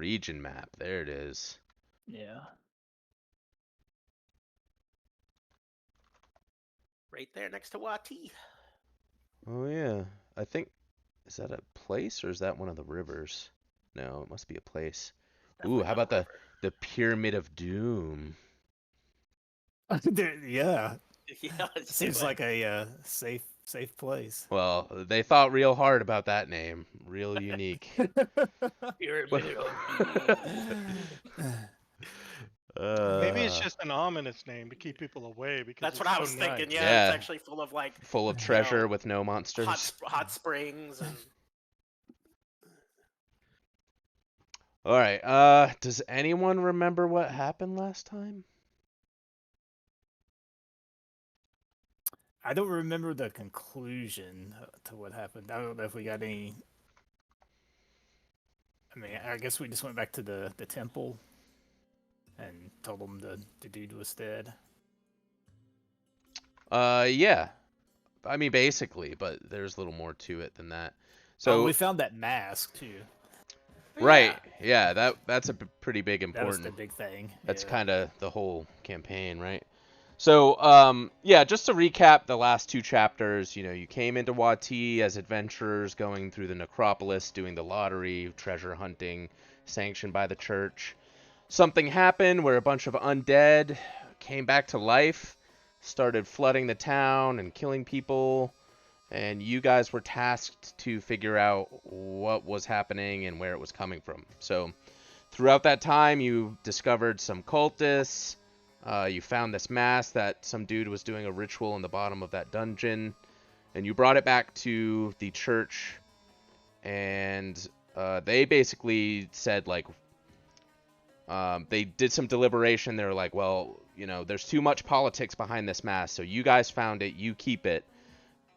region map. There it is. Yeah. Right there next to Wati. Oh yeah. I think is that a place or is that one of the rivers? No, it must be a place. Ooh, Definitely how not a about the river. the Pyramid of Doom? Yeah. Yeah, let's Seems do it. like a safe place. Well, they thought real hard about that name. Real unique. Pyramid of Doom. Maybe it's Uh, just an ominous name to keep people away because That's it's what I so was thinking. nice. Yeah, it's Yeah. actually full of like full of you treasure know, with no monsters. hot springs and. All right. Does anyone remember what happened last time? I don't remember the conclusion to what happened. I don't know if we got any. I mean, I guess we just went back to the temple and told them the dude was dead. Yeah. I mean, basically, but there's a little more to it than that. So So, we found that mask too. right. Yeah, that's a pretty big That was the important. big thing. That's Yeah. kind of the whole campaign, right? So, yeah, just to recap the last two chapters, you came into Wati as adventurers going through the necropolis, doing the lottery, treasure hunting, sanctioned by the church. Something happened where a bunch of undead came back to life, started flooding the town and killing people, and you guys were tasked to figure out what was happening and where it was coming from. So, throughout that time, you discovered some cultists. You found this mask that some dude was doing a ritual in the bottom of that dungeon, and you brought it back to the church, and they basically said, like, they did some deliberation. They were like, well, there's too much politics behind this mask, so you guys found it, you keep it.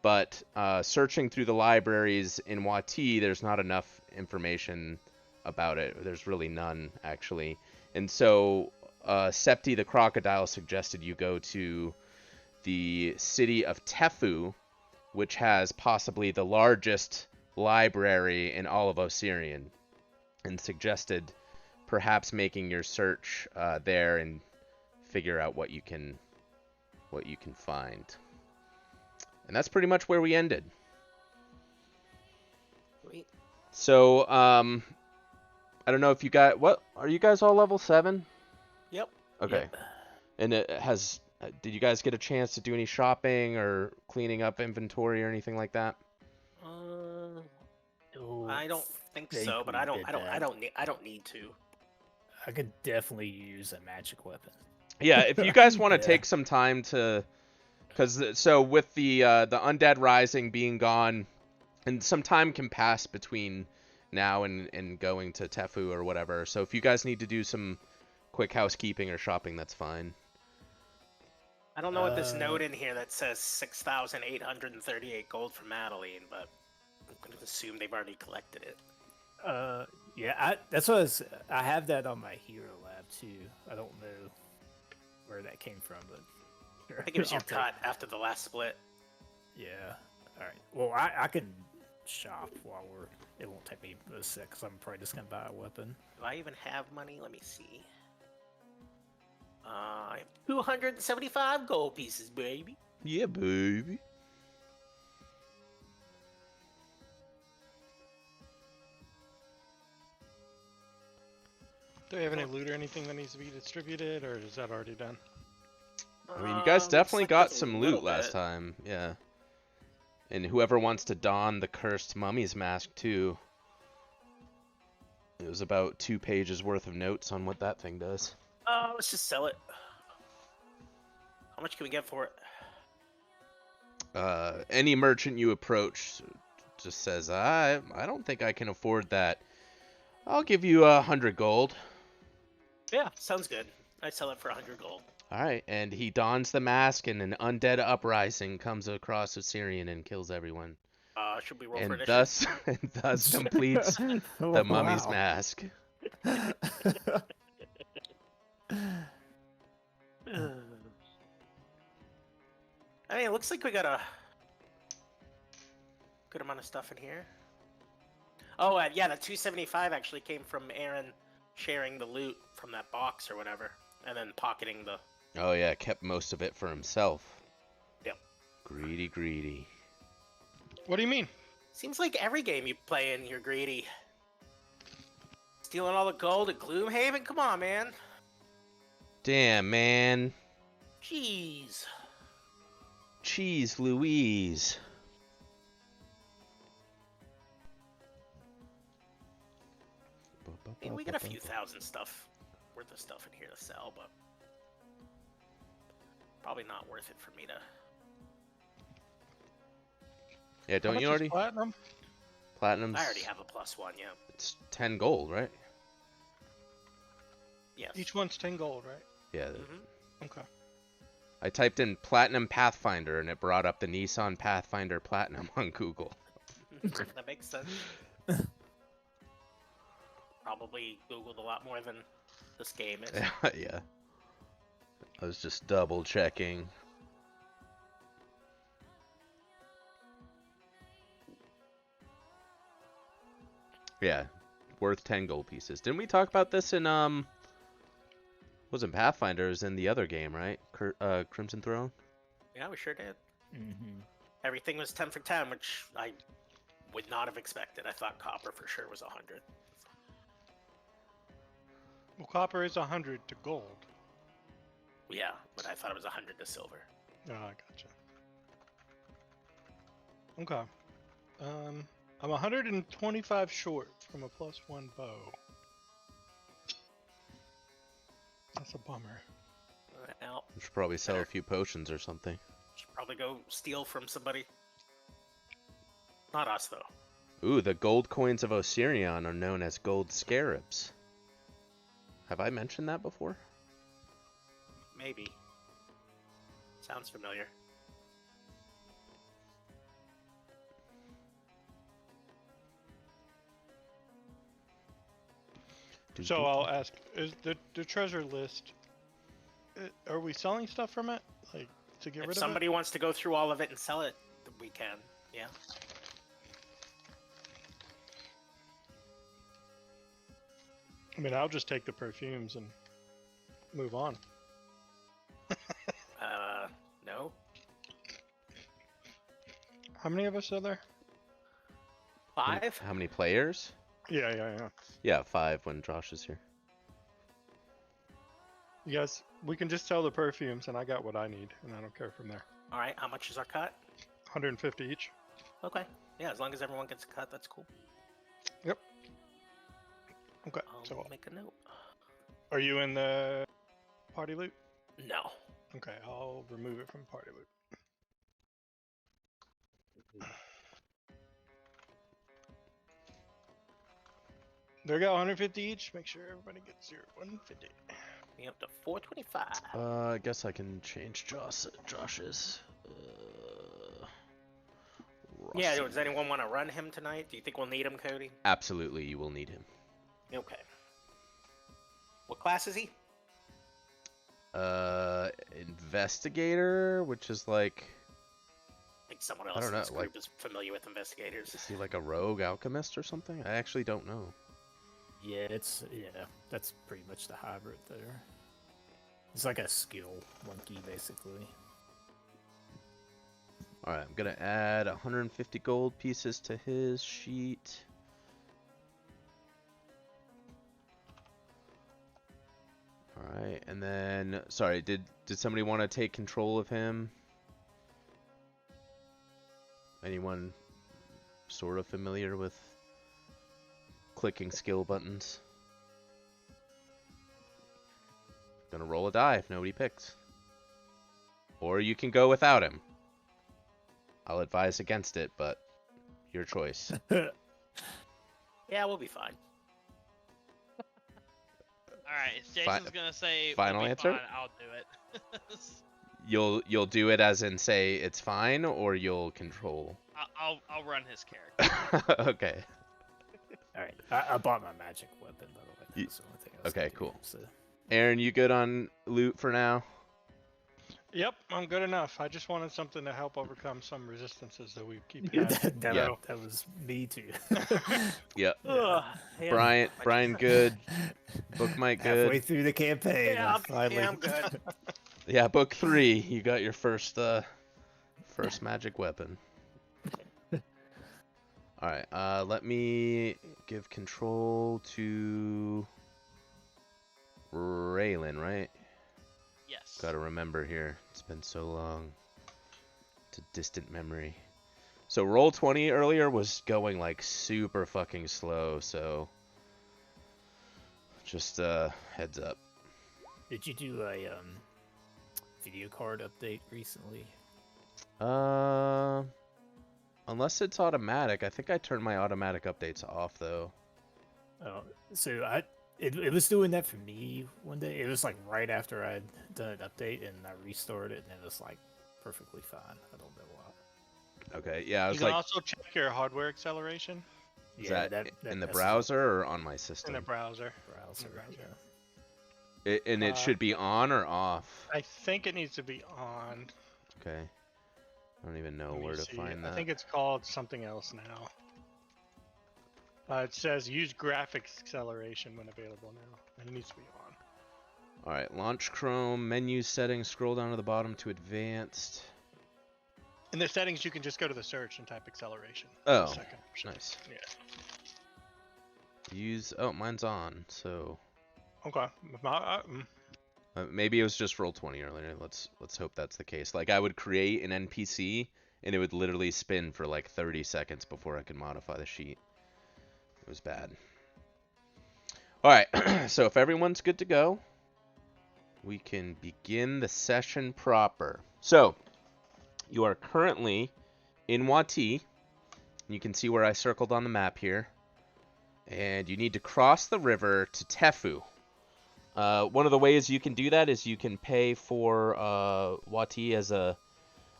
But searching through the libraries in Wati, there's not enough information about it. There's really none, actually. And so Septi the Crocodile suggested you go to the city of Tefu, which has possibly the largest library in all of Osirian, and suggested perhaps making your search there and figure out what you can find. And that's pretty much where we ended. Sweet. So, I don't know if you guys, what are you guys all level 7? Yep. Okay. Yep. And did you guys get a chance to do any shopping or cleaning up inventory or anything like that? I don't think so, but I don't need to. I could definitely use a magic weapon. Yeah, if you guys want to Yeah. take some time to, so with the undead rising being gone, and some time can pass between now and going to Tefu or whatever. So if you guys need to do some quick housekeeping or shopping, that's fine. I don't know what this note in here that says 6,838 gold from Madeline, but I'm going to assume they've already collected it. Yeah, I have that on my hero lab too. I don't know where that came from, but I think it was your I'll take cut after the last split. Yeah. All right. Well, I can shop while it won't take me a sec, because I'm probably just gonna buy a weapon. Do I even have money? Let me see. I have 275 gold pieces, baby. Yeah, baby. Do we have any loot or anything that needs to be distributed, or is that already done? I mean, you guys Looks definitely like got there's a some little loot last bit. time. Yeah. And whoever wants to don the cursed mummy's mask too. It was about 2 pages worth of notes on what that thing does. Let's just sell it. How much can we get for it? Any merchant you approach just says, I don't think I can afford that. I'll give you 100 gold. Yeah, sounds good. I sell it for 100 gold. All right, and he dons the mask, and an undead uprising comes across Osirian and kills everyone. Should we roll for And initiative? thus completes the mummy's mask. I mean, it looks like we got a good amount of stuff in here. Oh, yeah, the 275 actually came from Aaron sharing the loot from that box or whatever, and then pocketing the. Oh yeah, kept most of it for himself. Yep. Greedy, greedy. What do you mean? Seems like every game you play in, you're greedy. Stealing all the gold at Gloomhaven? Come on, man. Damn, man. Jeez. Cheese Louise. I mean, we got a few thousand stuff worth of stuff in here to sell, but probably not worth it for me to. Yeah, don't How you much is already? platinum? Platinum's. I already have a +1, yeah. It's 10 gold, right? Yes. Each one's 10 gold, right? Yeah. Mm-hmm. Okay. I typed in Platinum Pathfinder and it brought up the Nissan Pathfinder Platinum on Google. That makes sense. Probably Googled a lot more than this game is. Yeah. I was just double checking. Yeah, worth 10 gold pieces. Didn't we talk about this in wasn't Pathfinder, it was in the other game, right? Crimson Throne? Yeah, we sure did. Mm-hmm. Everything was 10 for 10, which I would not have expected. I thought copper for sure was 100. Well, copper is 100 to gold. Yeah, but I thought it was 100 to silver. Oh, I gotcha. Okay. I'm 125 short from a +1 bow. That's a bummer. Well, We should probably sell a Better. few potions or something. should probably go steal from somebody. Not us, though. Ooh, the gold coins of Osirion are known as gold scarabs. Have I mentioned that before? Maybe. Sounds familiar. So I'll ask: is the treasure list? Are we selling stuff from it, like to get If rid somebody wants to go through all of it and sell it, we can. Yeah. of it? I mean, I'll just take the perfumes and move on. No. How many of us are there? 5? How many players? Yeah. Yeah, 5 when Josh is here. You guys, we can just sell the perfumes, and I got what I need, and I don't care from there. All right. How much is our cut? 150 each. Okay. Yeah, as long as everyone gets a cut, that's cool. Yep. Okay. I'll So, make a note. are you in the party loot? No. Okay, I'll remove it from party loot. They got 150 each. Make sure everybody gets your 150. We up to 425. I guess I can change Josh's. Yeah, Rossi. does anyone want to run him tonight? Do you think we'll need him, Cody? Absolutely, you will need him. Okay. What class is he? Investigator, which is like, I think someone I else don't in know, this like- group is familiar with investigators. is he like a rogue alchemist or something? I actually don't know. Yeah, that's pretty much the hybrid there. It's like a skill monkey, basically. Alright, I'm gonna add 150 gold pieces to his sheet. Alright, and then, sorry, did somebody want to take control of him? Anyone sort of familiar with clicking skill buttons? Gonna roll a die if nobody picks. Or you can go without him. I'll advise against it, but your choice. Yeah, we'll be fine. Alright, if Jason's gonna say final we'll be answer? fine, I'll do it. You'll do it as in say it's fine, or you'll control. I'll run his character. Okay. All right, I bought my magic weapon, by the way. That was the only thing I was okay, gonna do, cool. so. Aaron, you good on loot for now? Yep, I'm good enough. I just wanted something to help overcome some resistances that we keep Yeah, having. Yeah. that was me too. Yep. Ugh, yeah. Brian good. Book Mike Halfway good. through the campaign, Yeah, I finally. I'm good. Yeah, book 3. You got your first magic weapon. All right. Let me give control to Raylan, right? Yes. Gotta remember here. It's been so long. It's a distant memory. So roll 20 earlier was going like super fucking slow, so just heads up. Did you do a video card update recently? Uh, unless it's automatic. I think I turned my automatic updates off though. Oh, so it was doing that for me one day. It was like right after I'd done an update and I restored it and it was like perfectly fine. I don't know why. Okay, yeah, I You was can like, also check your hardware acceleration is Yeah, that in the messes up browser or on my in system? the browser. the browser. browser. Yeah. And it should be on or off. I think it needs to be on. Okay. I don't even know Let me where to see. find I that. think it's called something else now. It says use graphics acceleration when available now, and it needs to be on. All right, launch Chrome, menu settings, scroll down to the bottom to advanced. In the settings, you can just go to the search and type acceleration. Oh, The second option. nice. Yeah. Use, oh, mine's on, so Okay. maybe it was just roll 20 earlier. Let's hope that's the case. Like I would create an NPC and it would literally spin for like 30 seconds before I could modify the sheet. It was bad. All right, so if everyone's good to go, we can begin the session proper. So, you are currently in Wati. You can see where I circled on the map here. And you need to cross the river to Tefu. One of the ways you can do that is you can pay for Wati as a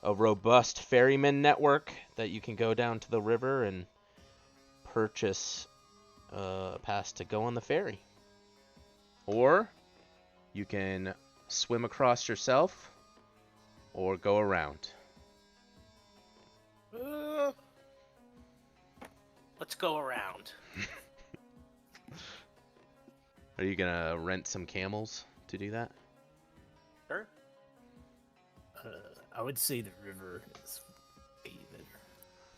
robust ferryman network that you can go down to the river and purchase a pass to go on the ferry. Or you can swim across yourself or go around. Let's go around. Are you gonna rent some camels to do that? Sure. I would say the river is way better.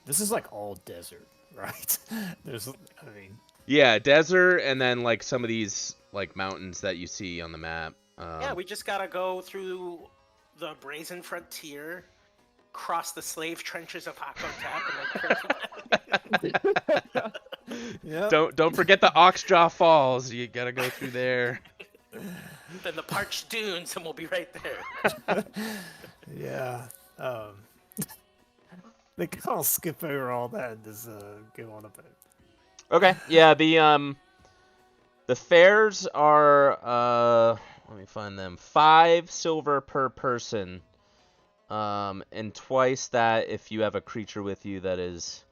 This is like all desert, right? Yeah, desert, and then like some of these like mountains that you see on the map. Yeah, we just gotta go through the brazen frontier, cross the slave trenches of Hakotep, and then Yeah. Don't forget the Oxjaw Falls. You gotta go through there. then the parched dunes, and we'll be right there. Yeah. They kind of skip over all that and just go on a boat. Okay. Yeah. The fares are let me find them. 5 silver per person. And twice that if you have a creature with you that is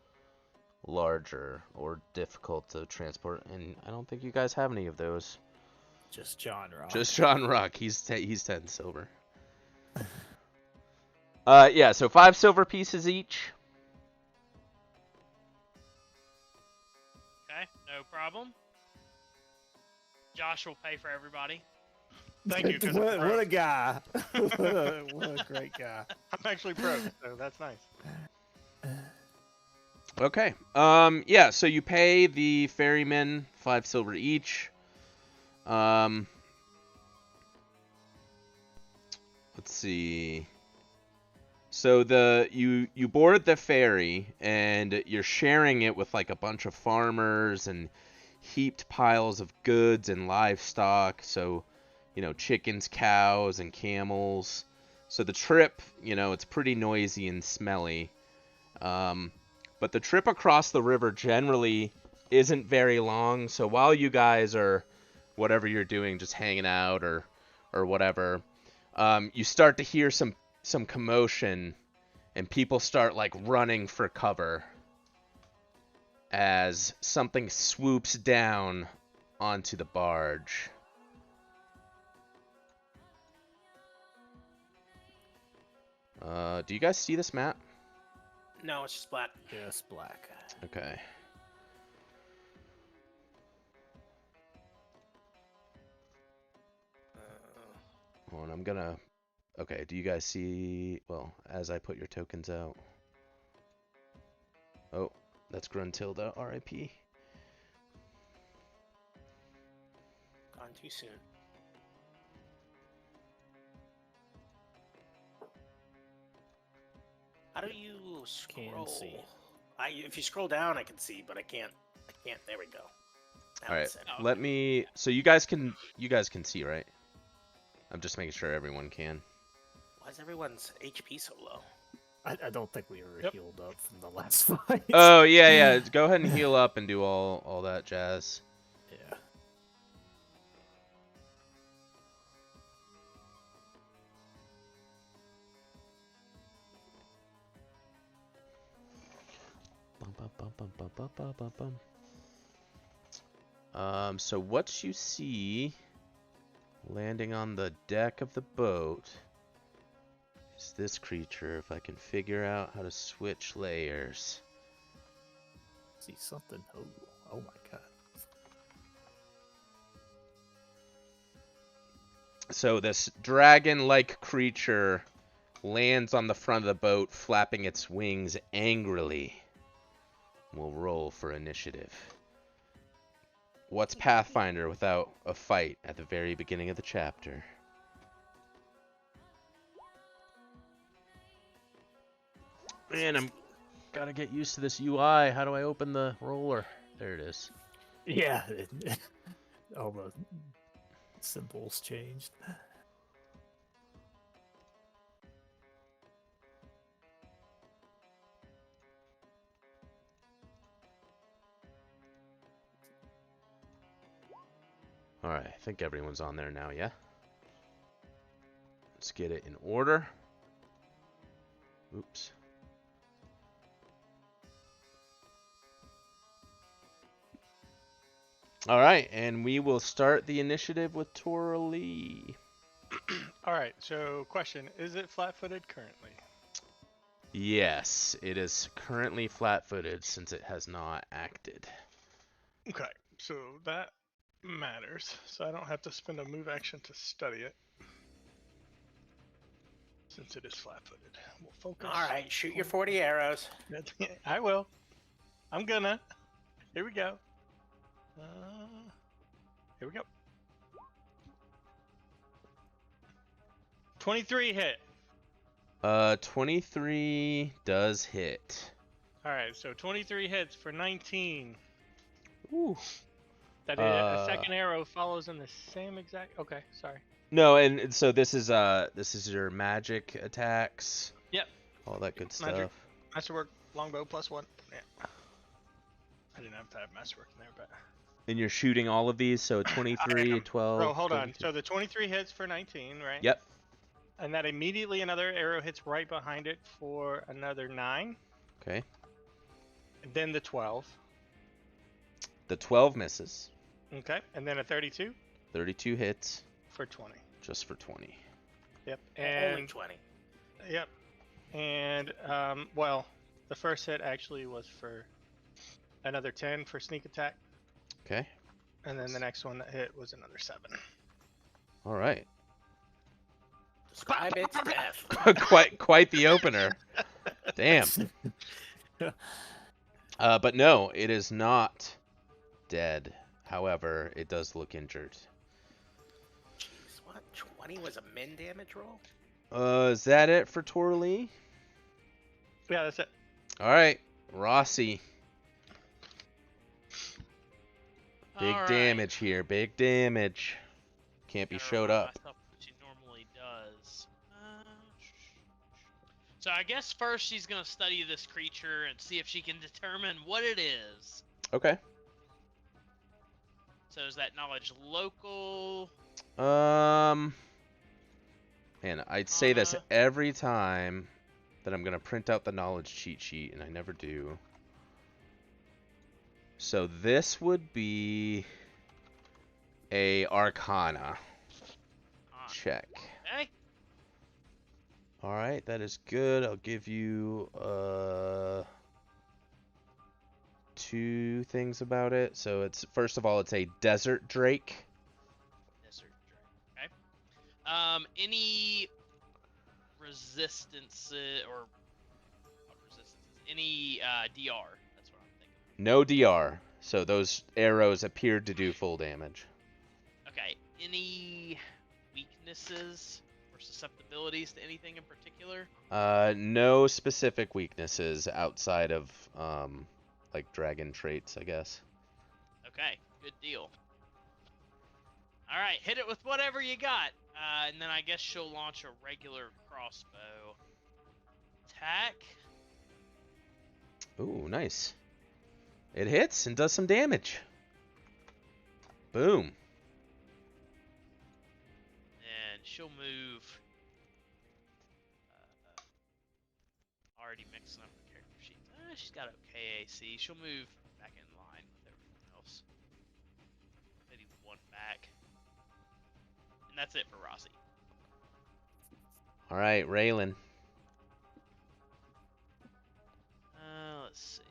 larger or difficult to transport. And I don't think you guys have any of those. Just John Rock. Just John Rock. He's 10 silver. Yeah. So 5 silver pieces each. Okay, no problem. Josh will pay for everybody. Thank you. 'Cause what, I'm what broke. a guy. what a great guy. I'm actually broke, so that's nice. Okay. Yeah, so you pay the ferrymen 5 silver each. Let's see. So you board the ferry and you're sharing it with like a bunch of farmers and heaped piles of goods and livestock. So, chickens, cows, and camels. So the trip, it's pretty noisy and smelly. But the trip across the river generally isn't very long. So while you guys are, whatever you're doing, just hanging out or whatever, you start to hear some commotion, and people start like running for cover as something swoops down onto the barge. Do you guys see this map? No, it's just black. Just black. Okay. Hold on, I'm gonna... Okay, do you guys see... Well, as I put your tokens out... Oh, that's Gruntilda, RIP. Gone too soon. How do you scroll? Can't see. If you scroll down, I can see, but I can't. There we go. Now Alright, it's set. let me... So you guys can see, right? I'm just making sure everyone can. Why is everyone's HP so low? I don't think we were healed up from the last fight. Oh, yeah. Go ahead and heal up and do all that jazz. Yeah. So what you see landing on the deck of the boat is this creature, if I can figure out how to switch layers. See something. Oh my god. So this dragon-like creature lands on the front of the boat, flapping its wings angrily. We'll roll for initiative. What's Pathfinder without a fight at the very beginning of the chapter? Man, I'm gotta get used to this UI. How do I open the roller? There it is. Yeah. All the symbols changed. Alright, I think everyone's on there now, yeah? Let's get it in order. Oops. Alright, and we will start the initiative with Torley. Alright, so question. Is it flat-footed currently? Yes, it is currently flat-footed since it has not acted. Okay, so that matters. So I don't have to spend a move action to study it. Since it is flat-footed. We'll focus. All right, shoot your 40 arrows. I will. I'm gonna. Here we go. Here we go. 23 hit. 23 does hit. Alright, so 23 hits for 19. Ooh. That is, a second arrow follows in the same exact... Okay, sorry. No, and so this is your magic attacks. Yep. All that good stuff. Magic. Masterwork, longbow, +1. Yeah. I didn't have to have masterwork in there, but... And you're shooting all of these, so 23, 12... Oh, hold on. 22. So the 23 hits for 19, right? Yep. And that immediately another arrow hits right behind it for another 9. Okay. And then the 12. The 12 misses. Okay. And then a 32 32 hits. for 20. Just for 20. Yep. Only And 20. yep. And well, the first hit actually was for another 10 for sneak attack, Okay. and then the next one that hit was another 7. All right. Describe its death. quite the opener. Damn. But no, it is not dead. However, it does look injured. Jeez, what? 20 was a min damage roll? Is that it for Torley? Yeah, that's it. All right, Rossi. Big All right. damage here. Big damage. Can't be Gotta showed remind up. myself what she normally does. So I guess first she's gonna study this creature and see if she can determine what it is. Okay. So is that knowledge local? Man, I'd say this Uh-huh. every time that I'm gonna print out the knowledge cheat sheet, and I never do. So this would be a Arcana check. Okay. All right, that is good. I'll give you 2 things about it. So it's first of all, it's a desert drake. Desert drake. Okay. Any resistance or what resistances? Any DR? That's what I'm thinking. No DR. So those arrows appeared to do full damage. Okay. Any weaknesses or susceptibilities to anything in particular? No specific weaknesses outside of like dragon traits, I guess. Okay. Good deal. All right. Hit it with whatever you got, and then I guess she'll launch a regular crossbow attack. Ooh, nice. It hits and does some damage. Boom. And she'll move. Already mixing up her character sheet. She's got okay AC. She'll move back in line with everyone else. Maybe 1 back. And that's it for Rossi. All right, Raylan. Let's see.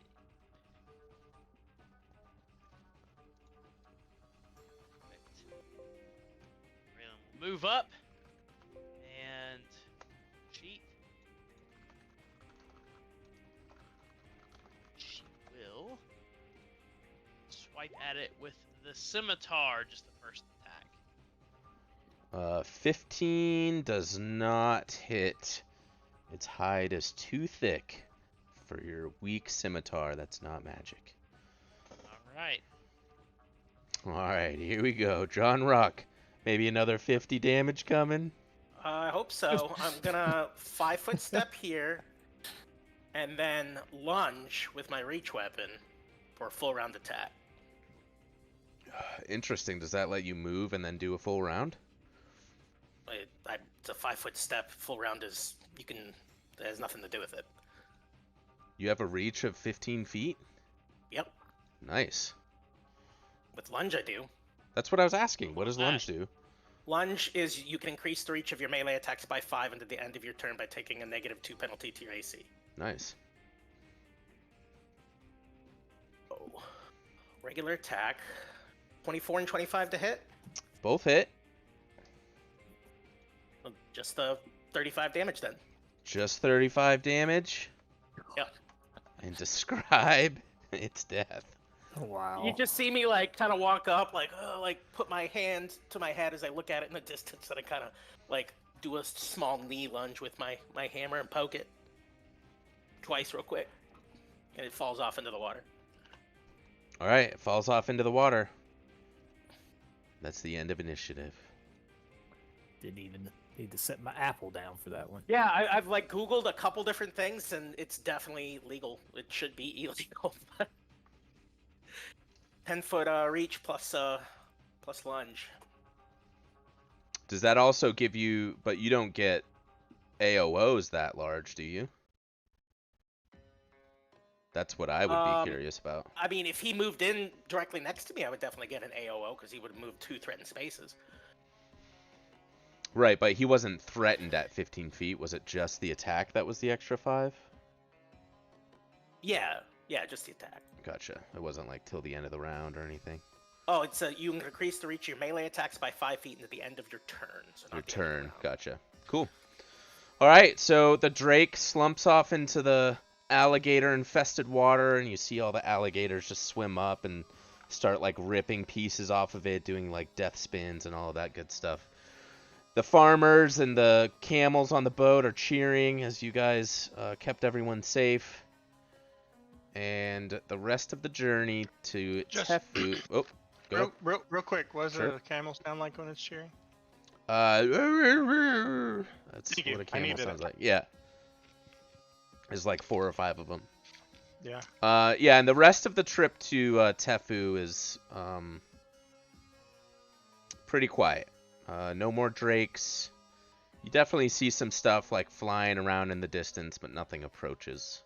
Perfect. Raylan will move up and cheat. She will swipe at it with the scimitar, just the first attack. 15 does not hit. Its hide is too thick for your weak scimitar. That's not magic. Alright. All right, here we go. John Rock. Maybe another 50 damage coming. I hope so. I'm gonna 5-foot step here, and then lunge with my reach weapon for a full round attack. Interesting. Does that let you move and then do a full round? It's a 5-foot step. Full round is it has nothing to do with it. You have a reach of 15 feet? Yep. Nice. With lunge, I do. That's what I was asking. What does lunge do? Lunge is you can increase the reach of your melee attacks by 5 until the end of your turn by taking a -2 penalty to your AC. Nice. Oh. Regular attack. 24 and 25 to hit. Both hit. Well, just 35 damage then. Just 35 damage. Yep. And describe its death. Oh, wow. You just see me like kind of walk up, like put my hand to my head as I look at it in the distance, and I kind of like do a small knee lunge with my hammer and poke it twice real quick, and it falls off into the water. All right, it falls off into the water. That's the end of initiative. Didn't even need to set my apple down for that one. Yeah, I've like Googled a couple different things, and it's definitely legal. It should be illegal. 10-foot reach plus lunge. Does that also give you... But you don't get AOOs that large, do you? That's what I would be curious about. I mean, if he moved in directly next to me, I would definitely get an AOO because he would have moved 2 threatened spaces. Right, but he wasn't threatened at 15 feet. Was it just the attack that was the extra 5? Yeah, just the attack. Gotcha. It wasn't like till the end of the round or anything. Oh, it's you can increase the reach of your melee attacks by 5 feet into the end of your turn. So not Your the end of the turn. round. Gotcha. Cool. All right, so the drake slumps off into the alligator-infested water, and you see all the alligators just swim up and start like ripping pieces off of it, doing like death spins and all of that good stuff. The farmers and the camels on the boat are cheering as you guys kept everyone safe. And the rest of the journey to Just- Tefu... Oh, go ahead. Real quick, what does Sure. a camel sound like when it's cheering? That's Thank you. what a I camel needed sounds it. like. Yeah. There's like 4 or 5 of them. Yeah. Yeah, and the rest of the trip to Tefu is pretty quiet. No more drakes. You definitely see some stuff like flying around in the distance, but nothing approaches.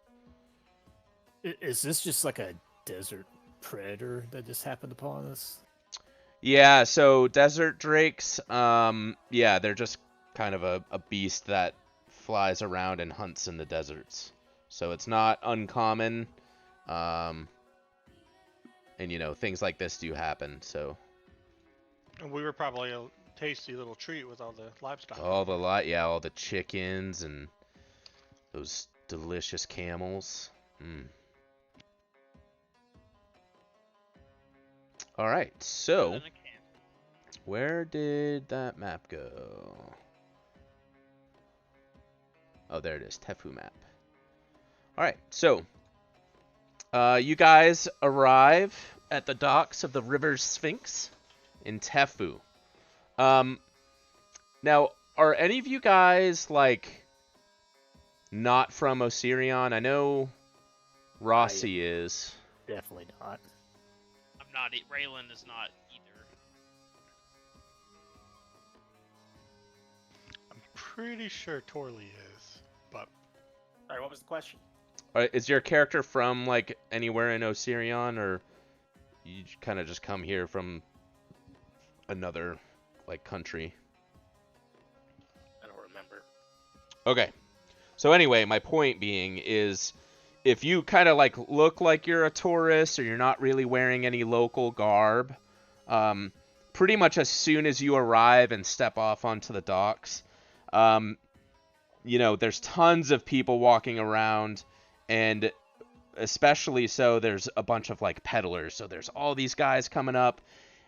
Is this just like a desert predator that just happened upon us? Yeah, so desert drakes, yeah, they're just kind of a beast that flies around and hunts in the deserts. So it's not uncommon. And things like this do happen. So And we were probably a tasty little treat with all the livestock. all the chickens and those delicious camels. All right, so Better than a can. where did that map go? Oh, there it is, Tefu map. All right, so you guys arrive at the docks of the River Sphinx in Tefu. Now, are any of you guys like not from Osirion? I know Rossi is. Definitely not. I'm not. Raylan is not either. I'm pretty sure Torley is, but All right, what was the question? Is your character from like anywhere in Osirion, or you kind of just come here from another like country? I don't remember. Okay. So anyway, my point being is if you kind of like look like you're a tourist or you're not really wearing any local garb, pretty much as soon as you arrive and step off onto the docks, there's tons of people walking around, and especially so there's a bunch of like peddlers. So there's all these guys coming up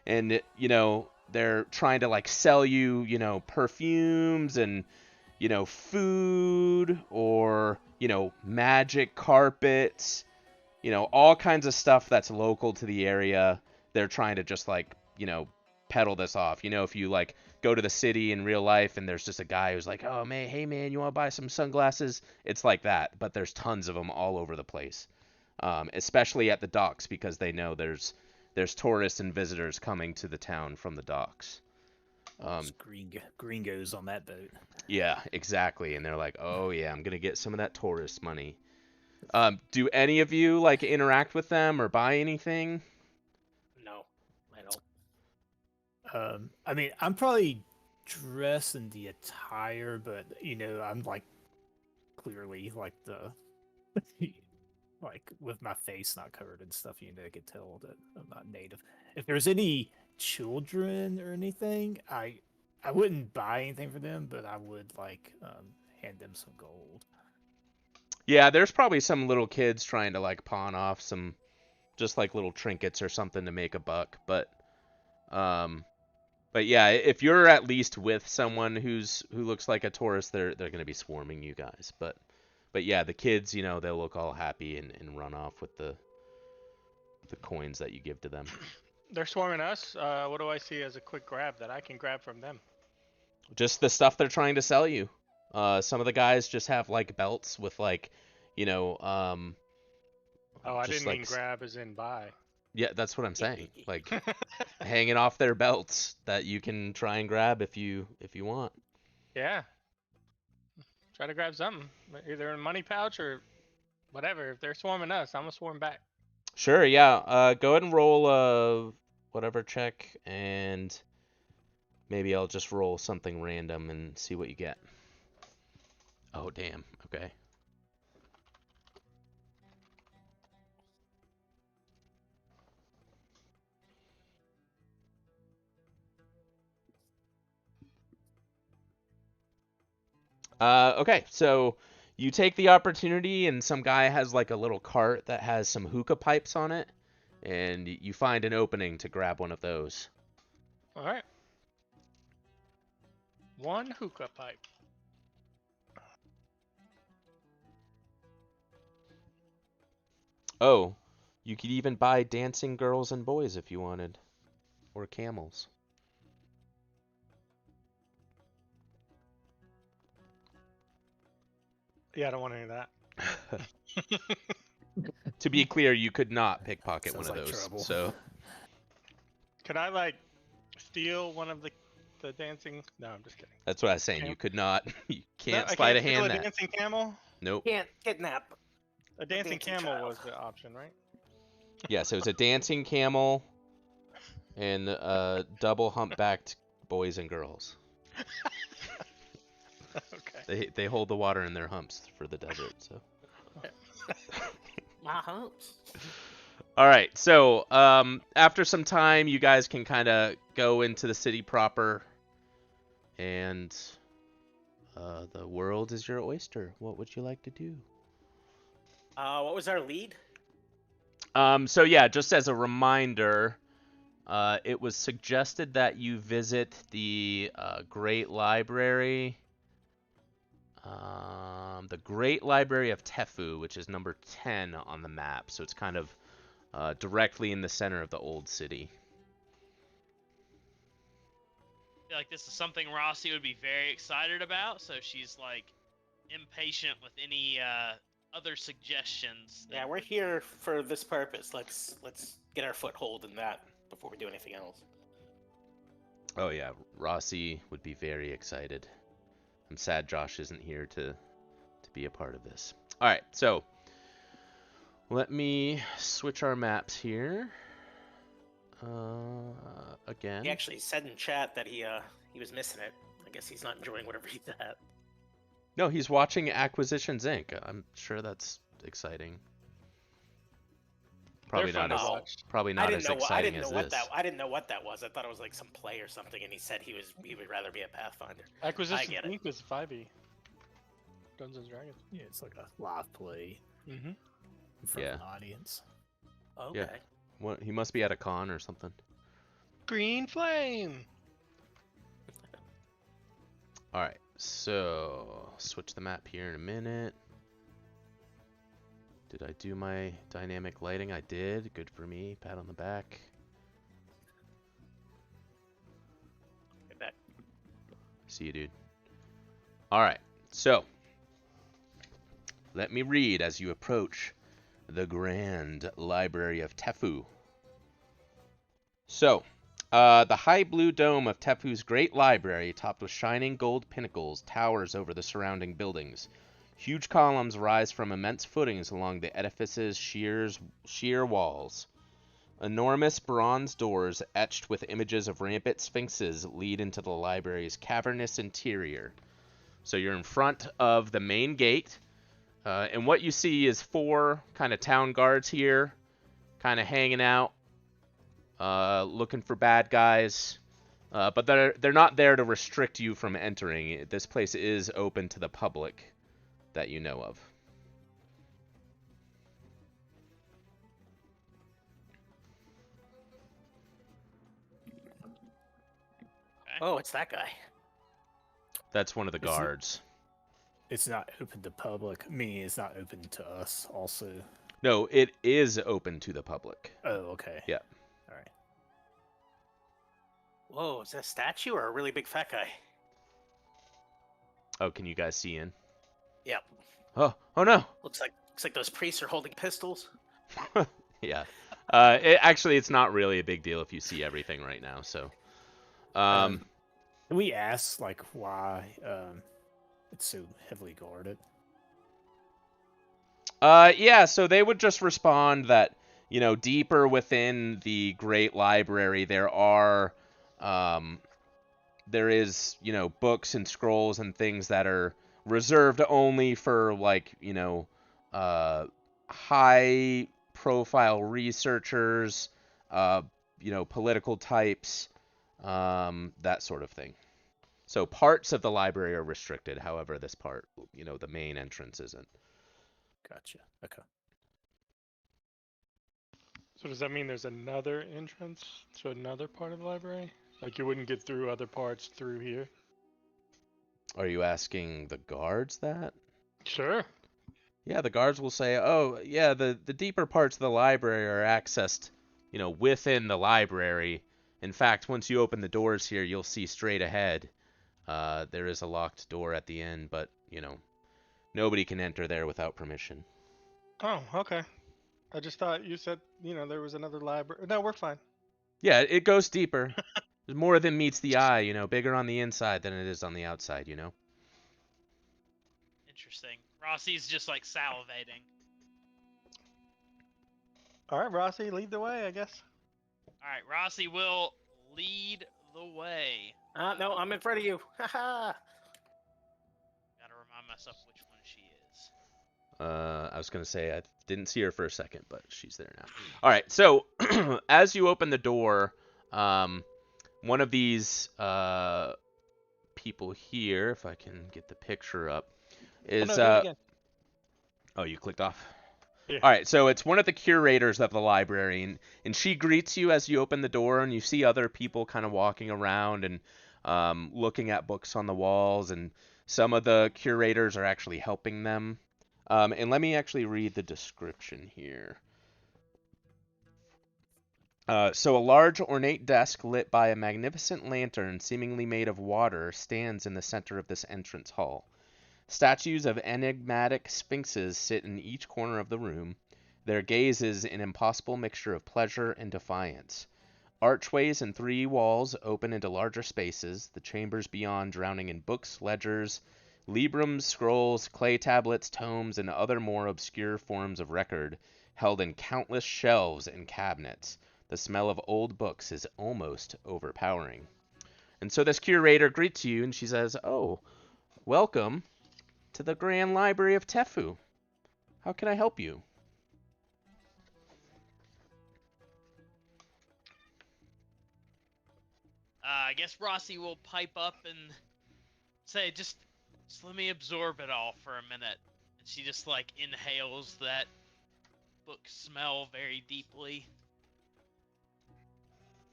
and they're trying to like sell you, perfumes and food or, magic carpets, all kinds of stuff that's local to the area. They're trying to just like, peddle this off. If you like go to the city in real life and there's just a guy who's like, oh man, hey man, you want to buy some sunglasses? It's like that, but there's tons of them all over the place. Especially at the docks because they know there's tourists and visitors coming to the town from the docks. Those gringos on that boat. Yeah, exactly. And they're like, oh yeah, I'm gonna get some of that tourist money. Do any of you like interact with them or buy anything? No, I don't. I mean, I'm probably dressed in the attire, but I'm like clearly like the like with my face not covered and stuff. I could tell that I'm not native. If there's any children or anything, I wouldn't buy anything for them, but I would like hand them some gold. Yeah, there's probably some little kids trying to like pawn off some just like little trinkets or something to make a buck, but yeah, if you're at least with someone who looks like a tourist, they're going to be swarming you guys. But yeah, the kids, they'll look all happy and run off with the coins that you give to them. they're swarming us. What do I see as a quick grab that I can grab from them? Just the stuff they're trying to sell you. Some of the guys just have like belts with like, Oh, I just, didn't like, mean grab as in buy. Yeah, that's what I'm saying. Like hanging off their belts that you can try and grab if you want. Yeah. Try to grab something, either in a money pouch or whatever. If they're swarming us, I'm gonna swarm back. Sure, yeah. Go ahead and roll whatever check, and maybe I'll just roll something random and see what you get. Oh, damn. Okay. Okay, so you take the opportunity and some guy has like a little cart that has some hookah pipes on it, and you find an opening to grab one of those. All right. One hookah pipe. Oh, you could even buy dancing girls and boys if you wanted, or camels. Yeah, I don't want any of that. To be clear, you could not pickpocket Sounds one of like those. trouble. So Could I like steal one of the dancing? No, I'm just kidding. that's what I was saying. Cam- You could not. You can't No, I sleight can't of steal hand a that. dancing camel. Nope. Can't kidnap. A dancing dancing camel child. was the option, right? Yes, it was a dancing camel and double humpbacked boys and girls. Okay. They hold the water in their humps for the desert. So. My humps. All right. So after some time, you guys can kind of go into the city proper, and the world is your oyster. What would you like to do? What was our lead? So yeah, just as a reminder, it was suggested that you visit the Great Library, the Great Library of Tefu, which is number 10 on the map. So it's kind of directly in the center of the old city. I feel like this is something Rossi would be very excited about, so she's like impatient with any other suggestions. Yeah, we're here for this purpose. Let's get our foothold in that before we do anything else. Oh yeah, Rossi would be very excited. I'm sad Josh isn't here to be a part of this. All right, so let me switch our maps here. Again. He actually said in chat that he was missing it. I guess he's not enjoying whatever he's at. No, he's watching Acquisitions Inc. I'm sure that's exciting. Probably They're fun not to as watch. probably not as exciting as this. I didn't know what that was. I thought it was like some play or something, and he said he would rather be a Pathfinder. Acquisition get it. Inc. is 5e. Dungeons and Dragons. Yeah, it's like a live play Mm-hmm. in front of an audience. Okay. What, he must be at a con or something. Green Flame! All right, so switch the map here in a minute. Did I do my dynamic lighting? I did. Good for me. Pat on the back. Get back. See you, dude. All right, so let me read as you approach the Grand Library of Tefu. So, the high blue dome of Tefu's great library, topped with shining gold pinnacles, towers over the surrounding buildings. Huge columns rise from immense footings along the edifice's sheer walls. Enormous bronze doors etched with images of rampant sphinxes lead into the library's cavernous interior. So you're in front of the main gate, and what you see is 4 kind of town guards here, kind of hanging out, looking for bad guys. But they're not there to restrict you from entering. This place is open to the public that you know of. Oh, it's that guy. That's one of the Is it- guards. It's not open to public, meaning it's not open to us also. No, it is open to the public. Oh, okay. Yeah. All right. Whoa, is that a statue or a really big fat guy? Oh, can you guys see in? Yep. Oh no. Looks like those priests are holding pistols. Yeah. It's not really a big deal if you see everything right now. So, Can we ask like why it's so heavily guarded? yeah. So they would just respond that deeper within the Great Library there is books and scrolls and things that are reserved only for high profile researchers, political types, that sort of thing. So parts of the library are restricted. However, this part, the main entrance isn't. Gotcha. Okay. So does that mean there's another entrance to another part of the library? Like you wouldn't get through other parts through here? Are you asking the guards that? Sure. Yeah, the guards will say, oh, yeah, the deeper parts of the library are accessed, within the library. In fact, once you open the doors here, you'll see straight ahead. There is a locked door at the end, but, nobody can enter there without permission. Oh, okay. I just thought you said, there was another library. No, we're fine. Yeah, it goes deeper. There's more than meets the eye, bigger on the inside than it is on the outside, Interesting. Rossi's just like salivating. All right, Rossi, lead the way, I guess. All right, Rossi will lead the way. No, I'm in front of you. Haha. Gotta mess up which one she is. I was gonna say I didn't see her for a second, but she's there now. All right, so as you open the door, one of these people here, if I can get the picture up, is no, do it again. oh, you clicked off. Yeah. All right, so it's one of the curators of the library, and she greets you as you open the door, and you see other people kind of walking around and looking at books on the walls, and some of the curators are actually helping them. And let me actually read the description here. So a large ornate desk lit by a magnificent lantern seemingly made of water stands in the center of this entrance hall. Statues of enigmatic sphinxes sit in each corner of the room, their gazes an impossible mixture of pleasure and defiance. Archways and 3 walls open into larger spaces, the chambers beyond drowning in books, ledgers, librams, scrolls, clay tablets, tomes, and other more obscure forms of record, held in countless shelves and cabinets. The smell of old books is almost overpowering. And so this curator greets you, and she says, "Oh, welcome to the Grand Library of Tefu. How can I help you?" I guess Rossi will pipe up and say, just let me absorb it all for a minute. And she just like inhales that book smell very deeply,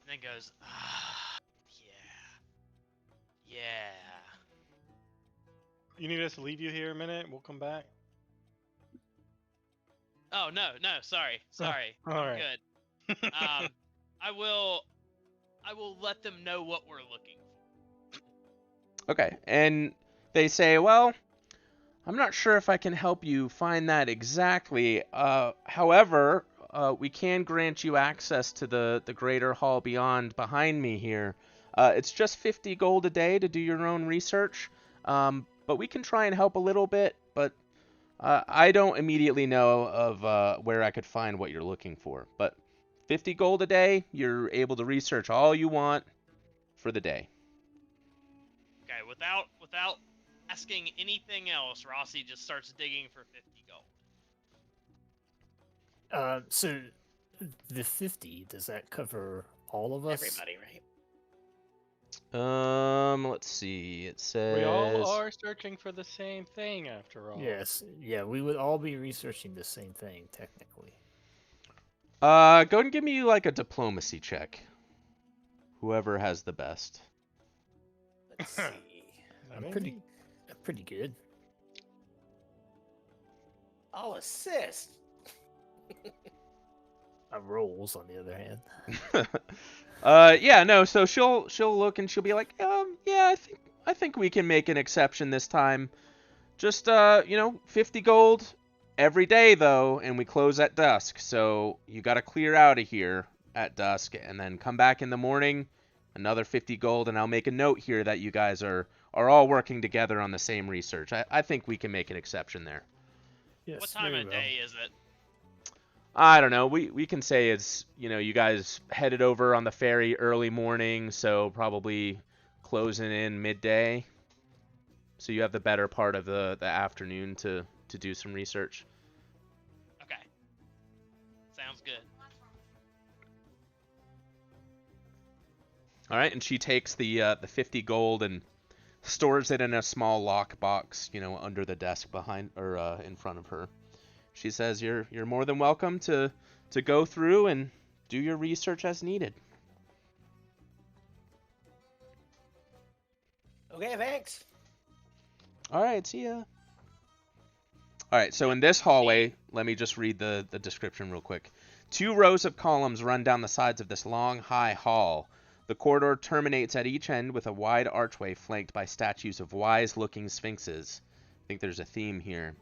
and then goes, ah, yeah. You need us to leave you here a minute? We'll come back. Oh no, sorry. all I'm right. good. I will let them know what we're looking for. Okay, and they say, "Well, I'm not sure if I can help you find that exactly. However, we can grant you access to the greater hall beyond behind me here. It's just 50 gold a day to do your own research, but we can try and help a little bit, but I don't immediately know of where I could find what you're looking for. But 50 gold a day, you're able to research all you want for the day." Okay, without asking anything else, Rossi just starts digging for 50 gold. So the 50, does that cover all of us? Everybody, right? Let's see. It says We all are searching for the same thing, after all. Yes. Yeah, we would all be researching the same thing, technically. Go and give me like a diplomacy check. Whoever has the best. Let's see. I'm pretty good. I'll assist. My rolls, on the other hand. Yeah, no. So she'll look and she'll be like, yeah, I think we can make an exception this time. Just 50 gold every day though, and we close at dusk. So you got to clear out of here at dusk, and then come back in the morning, another 50 gold, and I'll make a note here that you guys are all working together on the same research. I think we can make an exception there. Yes, What time very of well. day is it? I don't know. We can say it's, you guys headed over on the ferry early morning, so probably closing in midday. So you have the better part of the afternoon to do some research. Okay. Sounds good. All right, and she takes the 50 gold and stores it in a small lock box, under the desk behind or in front of her. She says you're more than welcome to go through and do your research as needed. Okay, thanks. All right, see ya. All right, so in this hallway, let me just read the description real quick. 2 rows of columns run down the sides of this long, high hall. The corridor terminates at each end with a wide archway flanked by statues of wise-looking sphinxes. I think there's a theme here.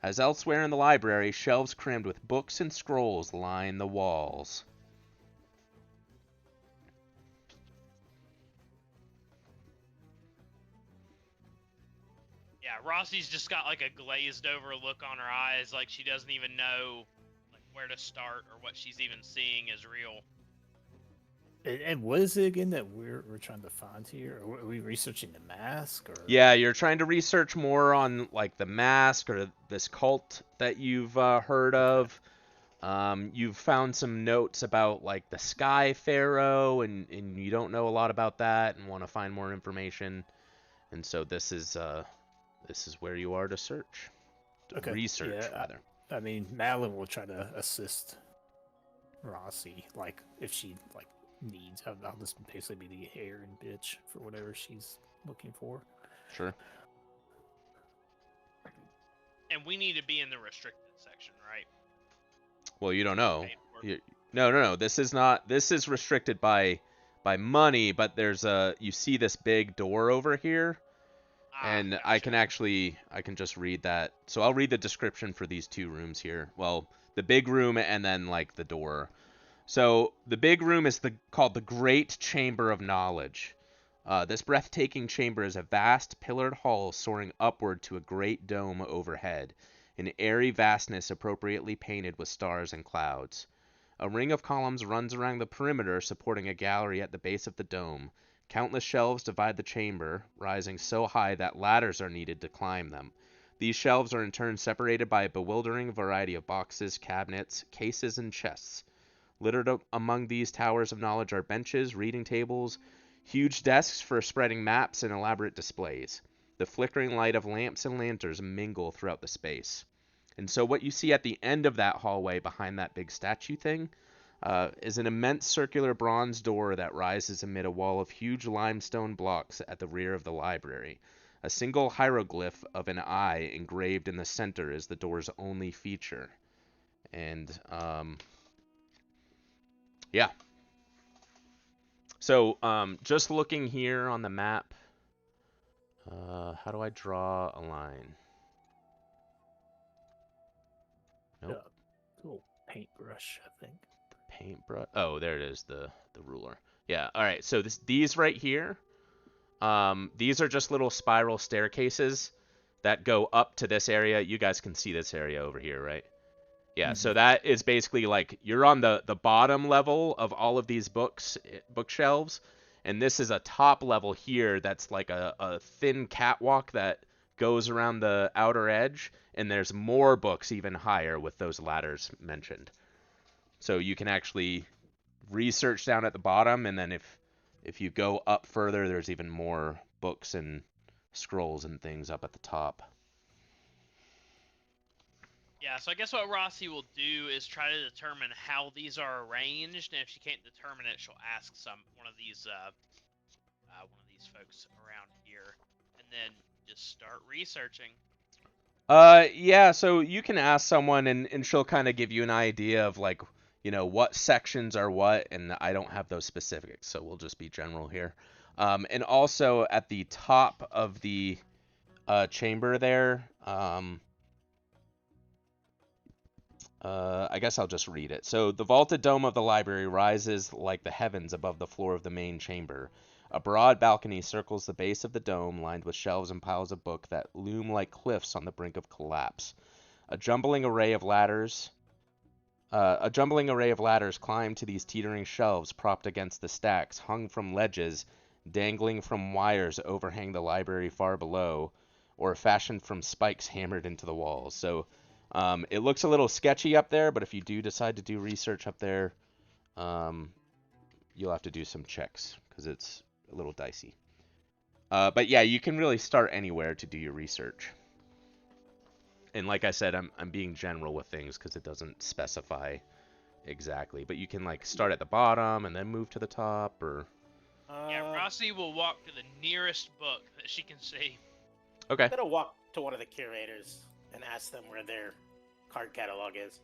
As elsewhere in the library, shelves crammed with books and scrolls line the walls. Yeah, Rossi's just got like a glazed over look on her eyes, like she doesn't even know like where to start or what she's even seeing is real. And what is it again that we're trying to find here? Are we researching the mask or? Yeah, you're trying to research more on like the mask or this cult that you've heard Okay. of. You've found some notes about like the Sky Pharaoh, and you don't know a lot about that and want to find more information. And so this is where you are to search, Okay. research Yeah. rather. I mean, Madeline will try to assist Rossi, like if she like needs. I'll just basically be the hair and bitch for whatever she's looking for. Sure. And we need to be in the restricted section, right? Well, you don't know. Paid for. No. This is not. This is restricted by money, but there's you see this big door over here, and I can just read that. So I'll read the description for these two rooms here. Well, the big room and then like the door. So the big room is called the Great Chamber of Knowledge. This breathtaking chamber is a vast pillared hall soaring upward to a great dome overhead, an airy vastness appropriately painted with stars and clouds. A ring of columns runs around the perimeter, supporting a gallery at the base of the dome. Countless shelves divide the chamber, rising so high that ladders are needed to climb them. These shelves are in turn separated by a bewildering variety of boxes, cabinets, cases, and chests. Littered among these towers of knowledge are benches, reading tables, huge desks for spreading maps, and elaborate displays. The flickering light of lamps and lanterns mingle throughout the space. And so what you see at the end of that hallway behind that big statue thing is an immense circular bronze door that rises amid a wall of huge limestone blocks at the rear of the library. A single hieroglyph of an eye engraved in the center is the door's only feature. And yeah. So just looking here on the map, how do I draw a line? Nope. Little paintbrush, I think. Paintbrush. Oh, there it is, the ruler. Yeah. All right. So these right here, these are just little spiral staircases that go up to this area. You guys can see this area over here, right? Yeah. So that is basically like you're on the bottom level of all of these bookshelves, and this is a top level here that's like a thin catwalk that goes around the outer edge, and there's more books even higher with those ladders mentioned. So you can actually research down at the bottom, and then if you go up further, there's even more books and scrolls and things up at the top. Yeah, so I guess what Rossi will do is try to determine how these are arranged, and if she can't determine it, she'll ask one of these folks around here, and then just start researching. Yeah, so you can ask someone, and she'll kind of give you an idea of like, what sections are what, and I don't have those specifics, so we'll just be general here. And also at the top of the chamber there, I guess I'll just read it. So the vaulted dome of the library rises like the heavens above the floor of the main chamber. A broad balcony circles the base of the dome, lined with shelves and piles of books that loom like cliffs on the brink of collapse. A jumbling array of ladders climb to these teetering shelves propped against the stacks, hung from ledges, dangling from wires overhang the library far below, or fashioned from spikes hammered into the walls. So it looks a little sketchy up there, but if you do decide to do research up there, you'll have to do some checks because it's a little dicey. But yeah, you can really start anywhere to do your research. And like I said, I'm being general with things because it doesn't specify exactly. But you can like start at the bottom and then move to the top, or Yeah, Rossi will walk to the nearest book that she can see. okay. I'm gonna walk to one of the curators and ask them where their card catalog is.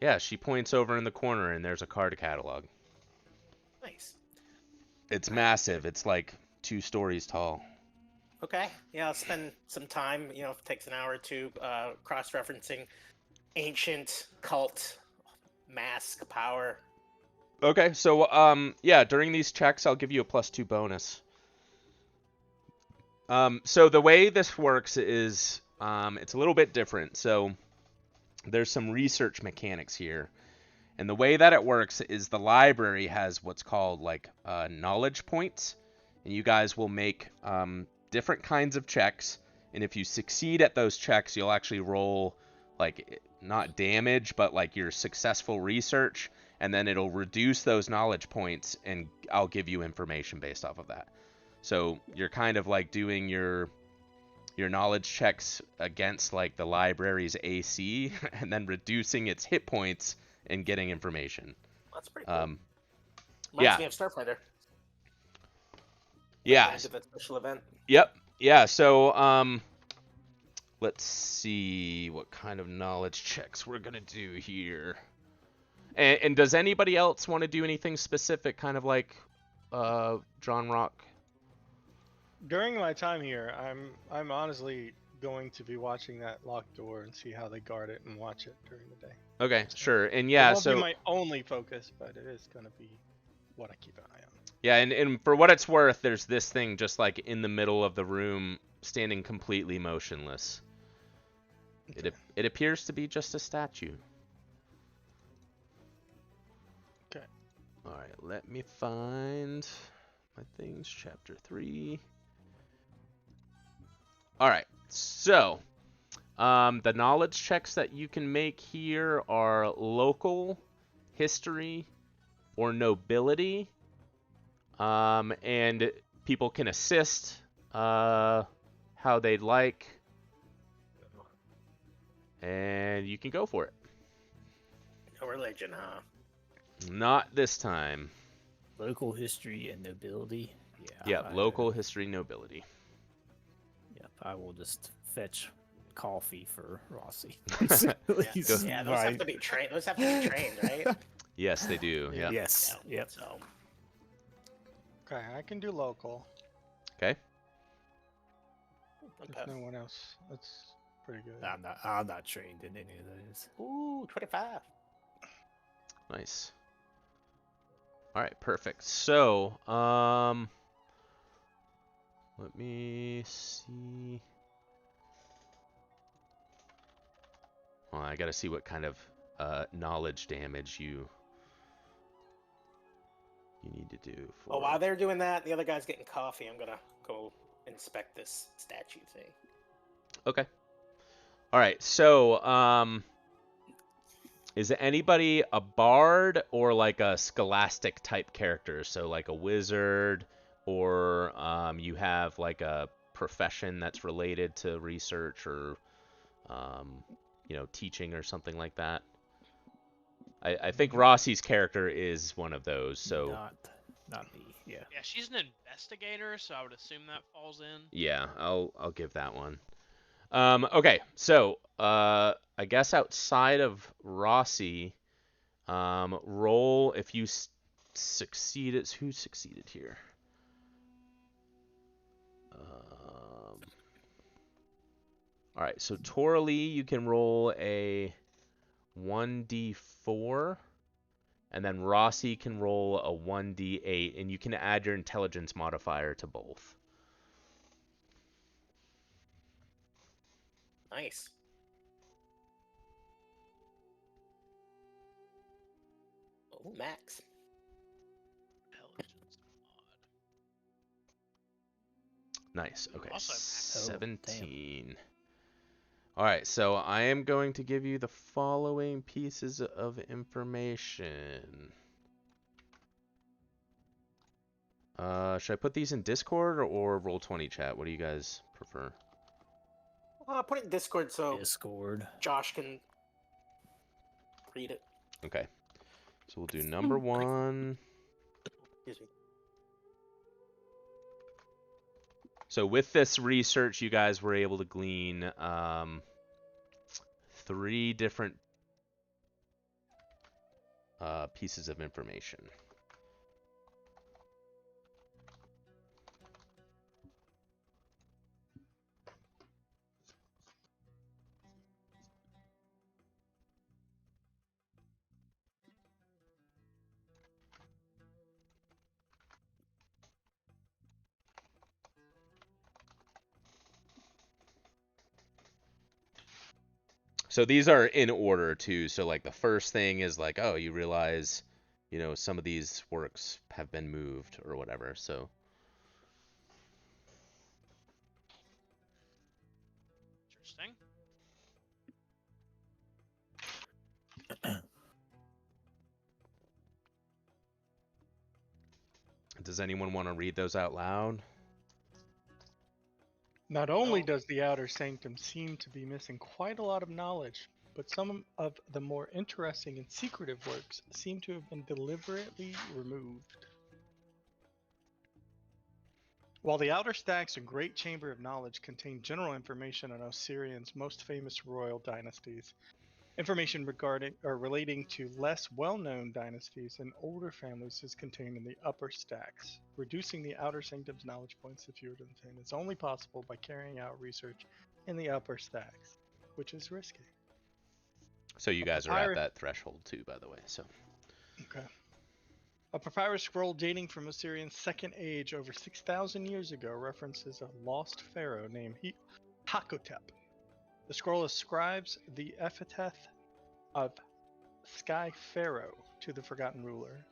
Yeah, she points over in the corner and there's a card catalog. Nice. It's massive. It's like 2 stories tall. Okay. Yeah, I'll spend some time, if it takes an hour or two, cross-referencing ancient cult mask power. Okay, so yeah, during these checks I'll give you a +2 bonus. So the way this works is it's a little bit different. So there's some research mechanics here. And the way that it works is the library has what's called like knowledge points, and you guys will make different kinds of checks. And if you succeed at those checks, you'll actually roll like not damage, but like your successful research, and then it'll reduce those knowledge points, and I'll give you information based off of that. So you're kind of like doing your knowledge checks against like the library's AC, and then reducing its hit points and getting information. That's pretty cool. Um, Reminds yeah. me of Starfighter. Yeah. Did that special event. Yep. Yeah. So let's see what kind of knowledge checks we're gonna do here. And does anybody else want to do anything specific, kind of like John Rock? During my time here, I'm honestly going to be watching that locked door and see how they guard it and watch it during the day. Okay, sure. And It yeah, won't so be my only focus, but it is going to be what I keep an eye on. yeah, and for what it's worth, there's this thing just like in the middle of the room, standing completely motionless. Okay. It appears to be just a statue. Okay. All right, let me find my things. Chapter 3. All right, so the knowledge checks that you can make here are local, history, or nobility. And people can assist how they'd like. And you can go for it. No religion, huh? Not this time. Local history and nobility. Yeah, I- local history, nobility. Yep, I will just fetch coffee for Rossi. Go. Yeah, those have to be trained. Those have to be trained, right? Yes, they do. Yeah. Yes. Yeah, Yep. So Okay, I can do local. Okay. If okay. no one else, that's pretty good. I'm not trained in any of those. Ooh, 25. Nice. All right, perfect. So, let me see. Well, I gotta see what kind of knowledge damage you need to do for. Oh, while they're doing that, the other guy's getting coffee. I'm gonna go inspect this statue thing. Okay. All right. So, is anybody a bard or like a scholastic type character? So like a wizard, or you have like a profession that's related to research or teaching or something like that. I think Rossi's character is one of those. So Not me. Yeah. Yeah, she's an investigator, so I would assume that falls in. yeah, I'll give that one. Okay, so I guess outside of Rossi, roll if you succeeded. Who succeeded here? All right, so Toralee, you can roll a 1d4, and then Rossi can roll a 1d8, and you can add your intelligence modifier to both. Nice. Oh, max. Intelligence mod. Nice. Okay. Also max. 17. All right, so I am going to give you the following pieces of information. Should I put these in Discord or Roll20 chat? What do you guys prefer? Put it in Discord so Discord. Josh can read it. Okay. So we'll do number 1. Excuse me. So with this research, you guys were able to glean 3 different pieces of information. So these are in order too. So like the first thing is like, oh, you realize, some of these works have been moved or whatever. So Interesting. does anyone want to read those out loud? Not only No. does the Outer Sanctum seem to be missing quite a lot of knowledge, but some of the more interesting and secretive works seem to have been deliberately removed. While the Outer Stacks and Great Chamber of Knowledge contain general information on Osirian's most famous royal dynasties, information regarding or relating to less well-known dynasties and older families is contained in the upper stacks. Reducing the Outer Sanctum's knowledge points to fewer than 10 is only possible by carrying out research in the upper stacks, which is risky. So you guys are at that threshold too, by the way. So Okay. A papyrus scroll dating from Assyrian's Second Age over 6,000 years ago references a lost pharaoh named Hakotep. The scroll ascribes the epithet of Sky Pharaoh to the Forgotten Ruler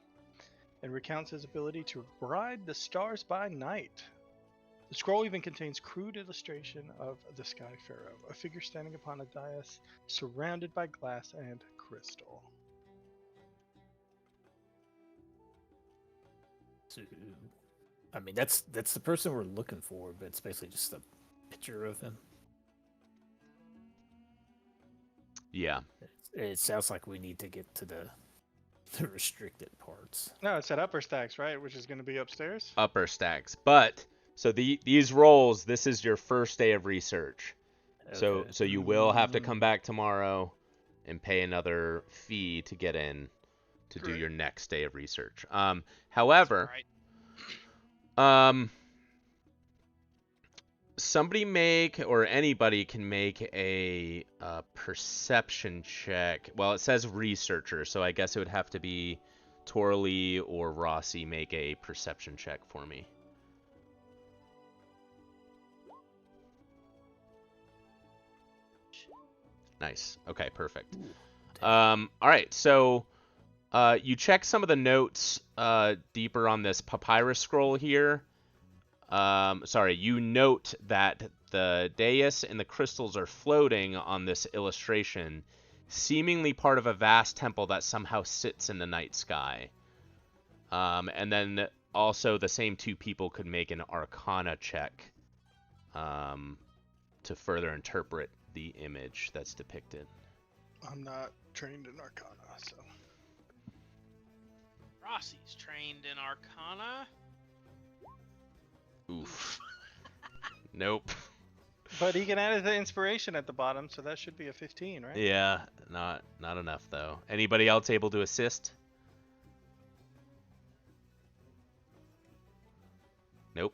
and recounts his ability to ride the stars by night. The scroll even contains crude illustration of the Sky Pharaoh, a figure standing upon a dais surrounded by glass and crystal. So, I mean, that's the person we're looking for, but it's basically just a picture of him. yeah. It sounds like we need to get to the restricted parts. No, it's at upper stacks, right? Which is going to be upstairs? Upper stacks. But so these rolls, this is your first day of research. Okay. So you will have to come back tomorrow and pay another fee to get in to do Great. your next day of research. However, Right. somebody or anybody can make a perception check. Well, it says researcher, so I guess it would have to be Torley or Rossi make a perception check for me. Nice. Okay, perfect. All right, so you check some of the notes deeper on this papyrus scroll here. Sorry, you note that the dais and the crystals are floating on this illustration, seemingly part of a vast temple that somehow sits in the night sky. And then also the same two people could make an Arcana check to further interpret the image that's depicted. I'm not trained in Arcana, so. Rossi's trained in Arcana. Oof. Nope. But he can add the inspiration at the bottom, so that should be a 15, right? Yeah, not enough though. Anybody else able to assist? Nope.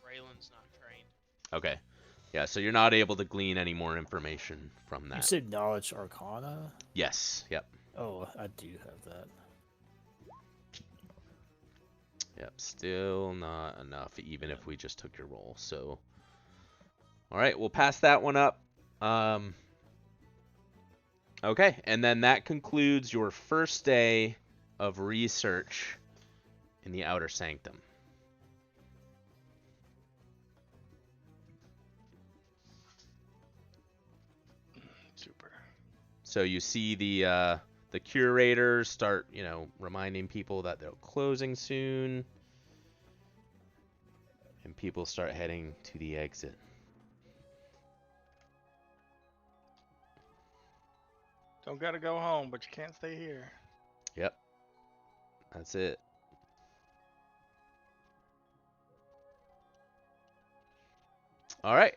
Braylon's not trained. Okay. Yeah, so you're not able to glean any more information from You that. said knowledge arcana? Yes. Yep. Oh, I do have that. Yep. Still not enough, even if we just took your roll. So, all right, we'll pass that one up. Okay, and then that concludes your first day of research in the Outer Sanctum. Super. So you see the curators start, reminding people that they're closing soon, and people start heading to the exit. Don't gotta go home, but you can't stay here. Yep. That's it. All right.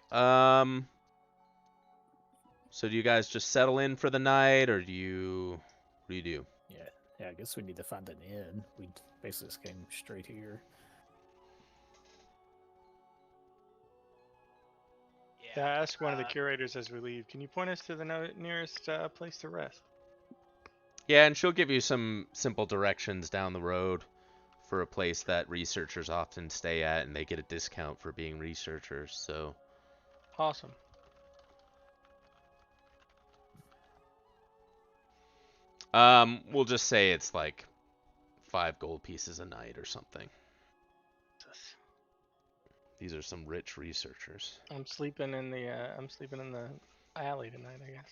So do you guys just settle in for the night, or what do you do? Yeah, I guess we need to find an inn. We basically just came straight here. Yeah, ask one of the curators as we leave. Can you point us to the nearest place to rest? Yeah, and she'll give you some simple directions down the road for a place that researchers often stay at, and they get a discount for being researchers. So Awesome. We'll just say it's like 5 gold pieces a night or something. These are some rich researchers. I'm sleeping in the alley tonight, I guess.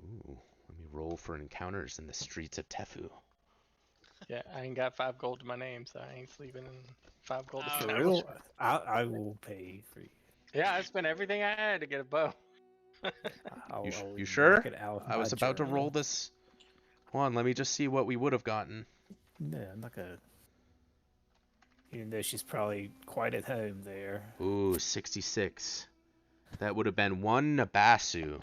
Ooh, let me roll for encounters in the streets of Tefu. Yeah, I ain't got 5 gold to my name, so I ain't sleeping in 5 gold to Oh, For my real, I will pay for you. Yeah, I spent everything I had to get a bow. I'll You even sure? mark it out of I was my about to roll journal. this. Hold on, let me just see what we would have gotten. No, I'm not gonna. Even though she's probably quite at home there. Ooh, 66. That would have been 1 Nabasu.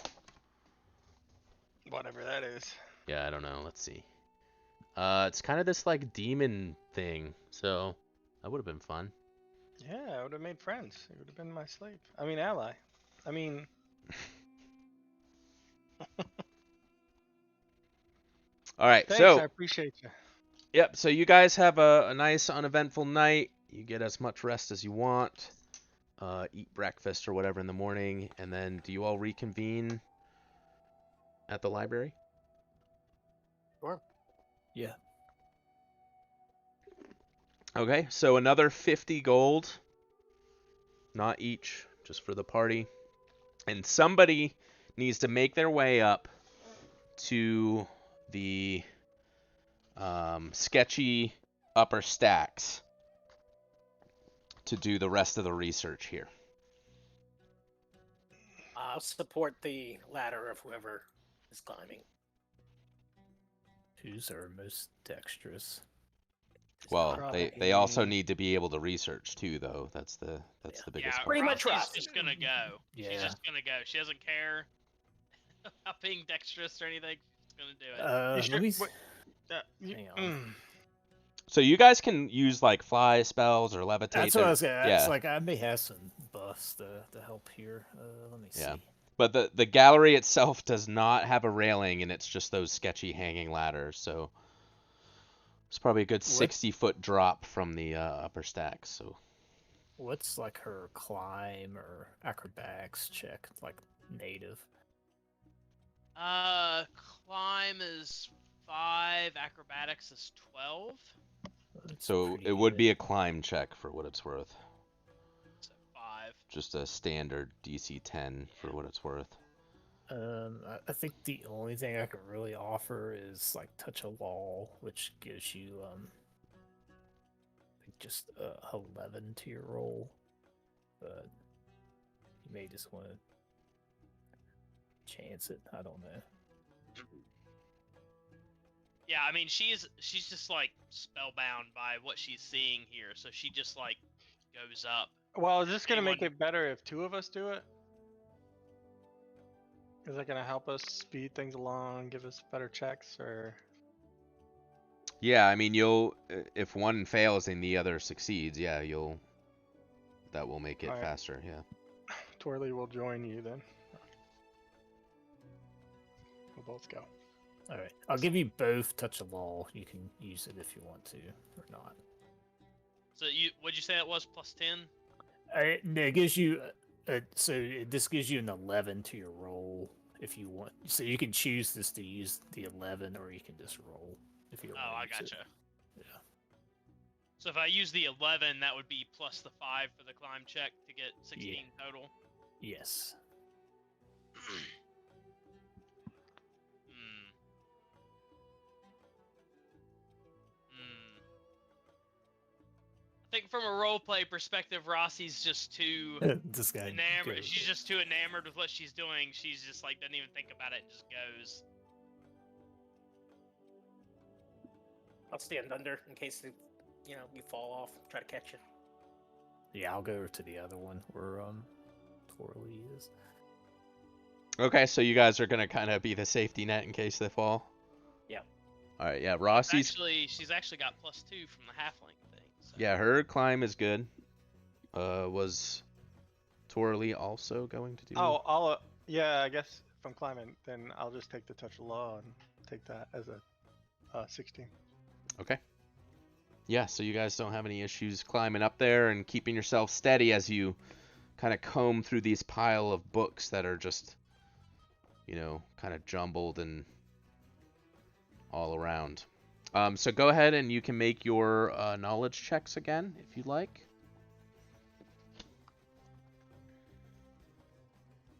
Whatever that is. Yeah, I don't know. Let's see. It's kind of this like demon thing, so that would have been fun. Yeah, I would have made friends. It would have been my slave. I mean, ally. I mean, All right, thanks. so I appreciate you. yep. So you guys have a nice uneventful night. You get as much rest as you want. Eat breakfast or whatever in the morning, and then do you all reconvene at the library? Sure. Yeah. Okay, so another 50 gold. Not each, just for the party. And somebody needs to make their way up to the sketchy upper stacks to do the rest of the research here. I'll support the ladder of whoever is climbing. Who's our most dexterous? Well, Probably they also me. need to be able to research too, though. That's the biggest Yeah, part. Pretty much Rossi's rough. just gonna go. She's Yeah. just gonna go. She doesn't care about being dexterous or anything. She's gonna do it. You Let sure? me. Hang Hang on. So you guys can use like fly spells or levitate. That's what I was gonna. Yeah. It's like I may have some buffs to help here. Let me see. Yeah. But the gallery itself does not have a railing, and it's just those sketchy hanging ladders. So it's probably a good 60-foot drop from the upper stacks. So What's like her climb or acrobatics check? Like native. Climb is 5. Acrobatics is 12. That's so pretty it would good. be a climb check for what it's worth. So 5. Just a standard DC 10 for what it's worth. I think the only thing I could really offer is like touch a wall, which gives you I think just 11 to your roll, but you may just want to chance it. I don't know. Yeah, I mean she's just like spellbound by what she's seeing here, so she just like goes up. Well, is this gonna make Anyone- it better if 2 of us do it? Is that gonna help us speed things along, give us better checks, or? Yeah, I mean if one fails and the other succeeds, yeah, that will make it Alright. faster. Yeah. Torley will join you then. We'll both go. All right, I'll give you both touch a wall. You can use it if you want to or not. So what'd you say it was +10? No, it gives you this gives you an 11 to your roll if you want. So you can choose this to use the 11, or you can just roll if you. Oh, I use it. gotcha. Yeah. So if I use the 11, that would be plus the 5 for the climb check to get 16 total. Yes. I think from a roleplay perspective, Rossi's just too This guy. enamored. goes. She's just too enamored with what she's doing. She's just like doesn't even think about it and just goes. I'll stand under in case you fall off. Try to catch you. Yeah, I'll go over to the other one where Torley is. Okay, so you guys are gonna kind of be the safety net in case they fall. Yeah. All right. Yeah, Rossi's. She's actually got +2 from the halfling thing. So. Yeah, her climb is good. Was Torley also going to do? Oh, yeah. I guess if I'm climbing, then I'll just take the touch of law and take that as a 16. Okay. Yeah, so you guys don't have any issues climbing up there and keeping yourself steady as you kind of comb through these pile of books that are just, kind of jumbled and all around. So go ahead and you can make your knowledge checks again if you'd like.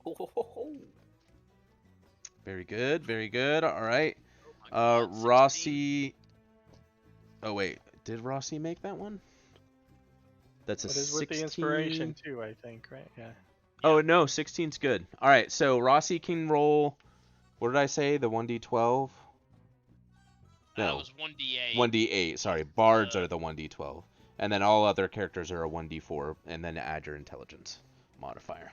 Ho, ho, ho, ho. Very good, very good. All right. Oh my God, 16. Rossi. Oh wait, did Rossi make that one? That's a That is with the 16. inspiration too, I think, right? Yeah. Oh no, 16's good. All right, so Rossi can roll. What did I say? The 1d12. It No, was 1d8. 1d8. Sorry, bards are the 1d12, and then all other characters are a 1d4, and then add your intelligence modifier.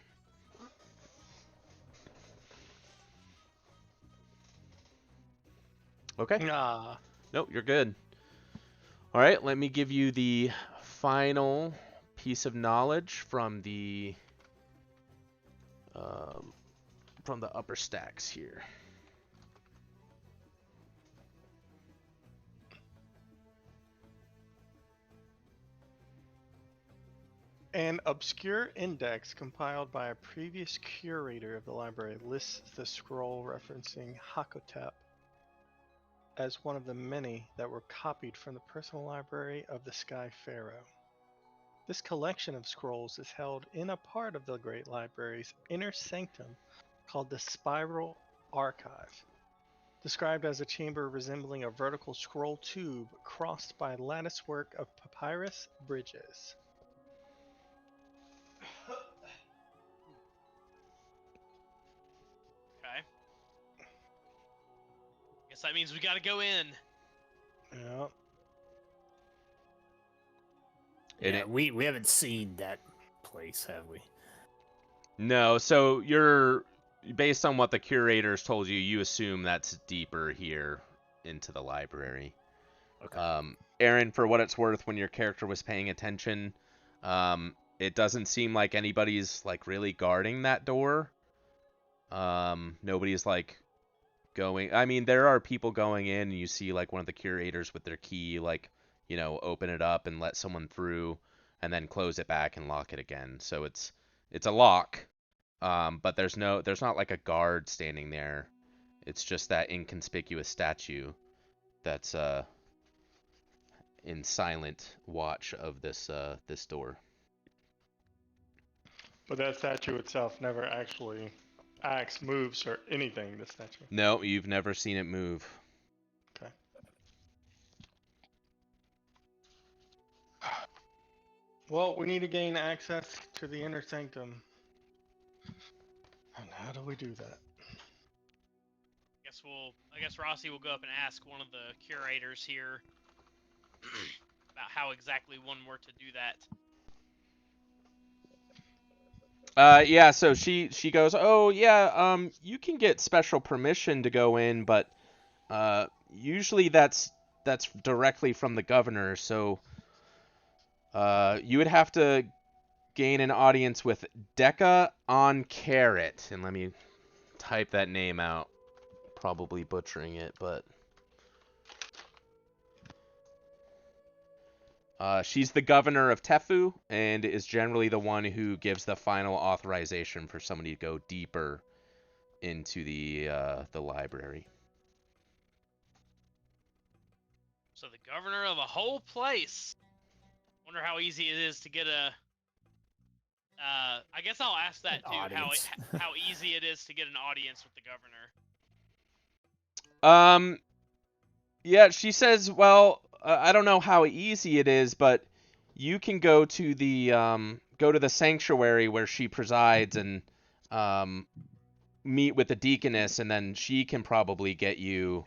Okay. Ah. Nope, you're good. All right, let me give you the final piece of knowledge from the upper stacks here. An obscure index compiled by a previous curator of the library lists the scroll referencing Hakotep as one of the many that were copied from the personal library of the Sky Pharaoh. This collection of scrolls is held in a part of the Great Library's inner sanctum called the Spiral Archive, described as a chamber resembling a vertical scroll tube crossed by latticework of papyrus bridges. Okay. Guess that means we gotta go in. Yeah. And Yeah, it, we haven't seen that place, have we? no, so you're based on what the curators told you, you assume that's deeper here into the library. Okay. Aaron, for what it's worth, when your character was paying attention, it doesn't seem like anybody's like really guarding that door. Nobody's like going. I mean, there are people going in, and you see like one of the curators with their key, like, open it up and let someone through, and then close it back and lock it again. So it's a lock, but there's not like a guard standing there. It's just that inconspicuous statue that's in silent watch of this door. But that statue itself never actually acts, moves, or anything, the statue. No, you've never seen it move. Okay. Well, we need to gain access to the inner sanctum. And how do we do that? I guess Rossi will go up and ask one of the curators here about how exactly one were to do that. Yeah, so she goes, "Oh, yeah, you can get special permission to go in, but usually that's directly from the governor, so you would have to gain an audience with Deca on Carrot." And let me type that name out. Probably butchering it, but she's the governor of Tefu and is generally the one who gives the final authorization for somebody to go deeper into the library. So the governor of a whole place. Wonder how easy it is to get a. I guess I'll ask that An too. audience. How easy it is to get an audience with the governor. Yeah, she says, well, I don't know how easy it is, but you can go to the sanctuary where she presides and meet with the deaconess, and then she can probably get you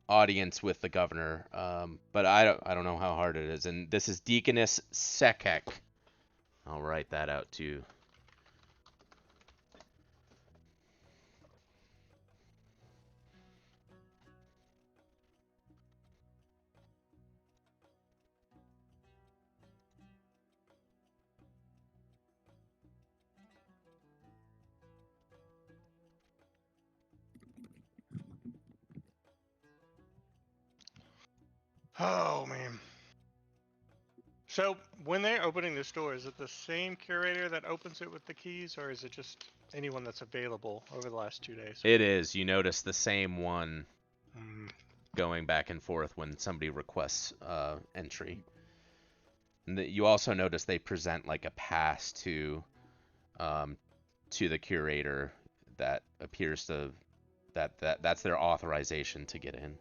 audience with the governor. But I don't know how hard it is. And this is Deaconess Sekek. I'll write that out too. Oh, man. So, when they're opening this door, is it the same curator that opens it with the keys, or is it just anyone that's available over the last 2 days? It is. You notice the same one. Mm. going back and forth when somebody requests entry. And you also notice they present like a pass to the curator that appears to that's their authorization to get in.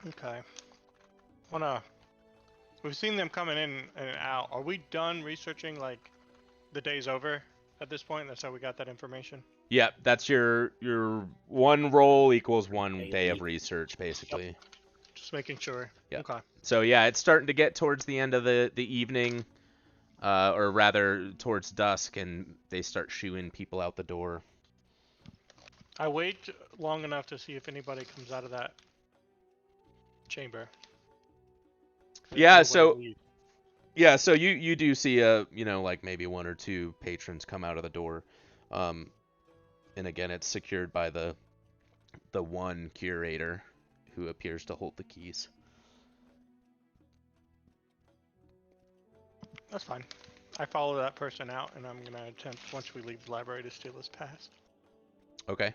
Okay. We've seen them coming in and out. Are we done researching like the day's over at this point? That's how we got that information. Yeah, that's your one roll equals one Daily. day of research, basically. Just making sure. Yeah. Okay. So yeah, it's starting to get towards the end of the evening, or rather towards dusk, and they start shooing people out the door. I wait long enough to see if anybody comes out of that chamber. Yeah, Anybody so leave. yeah, so you do see like maybe one or two patrons come out of the door, and again it's secured by the one curator who appears to hold the keys. That's fine. I follow that person out, and I'm gonna attempt once we leave the library to steal his pass. Okay.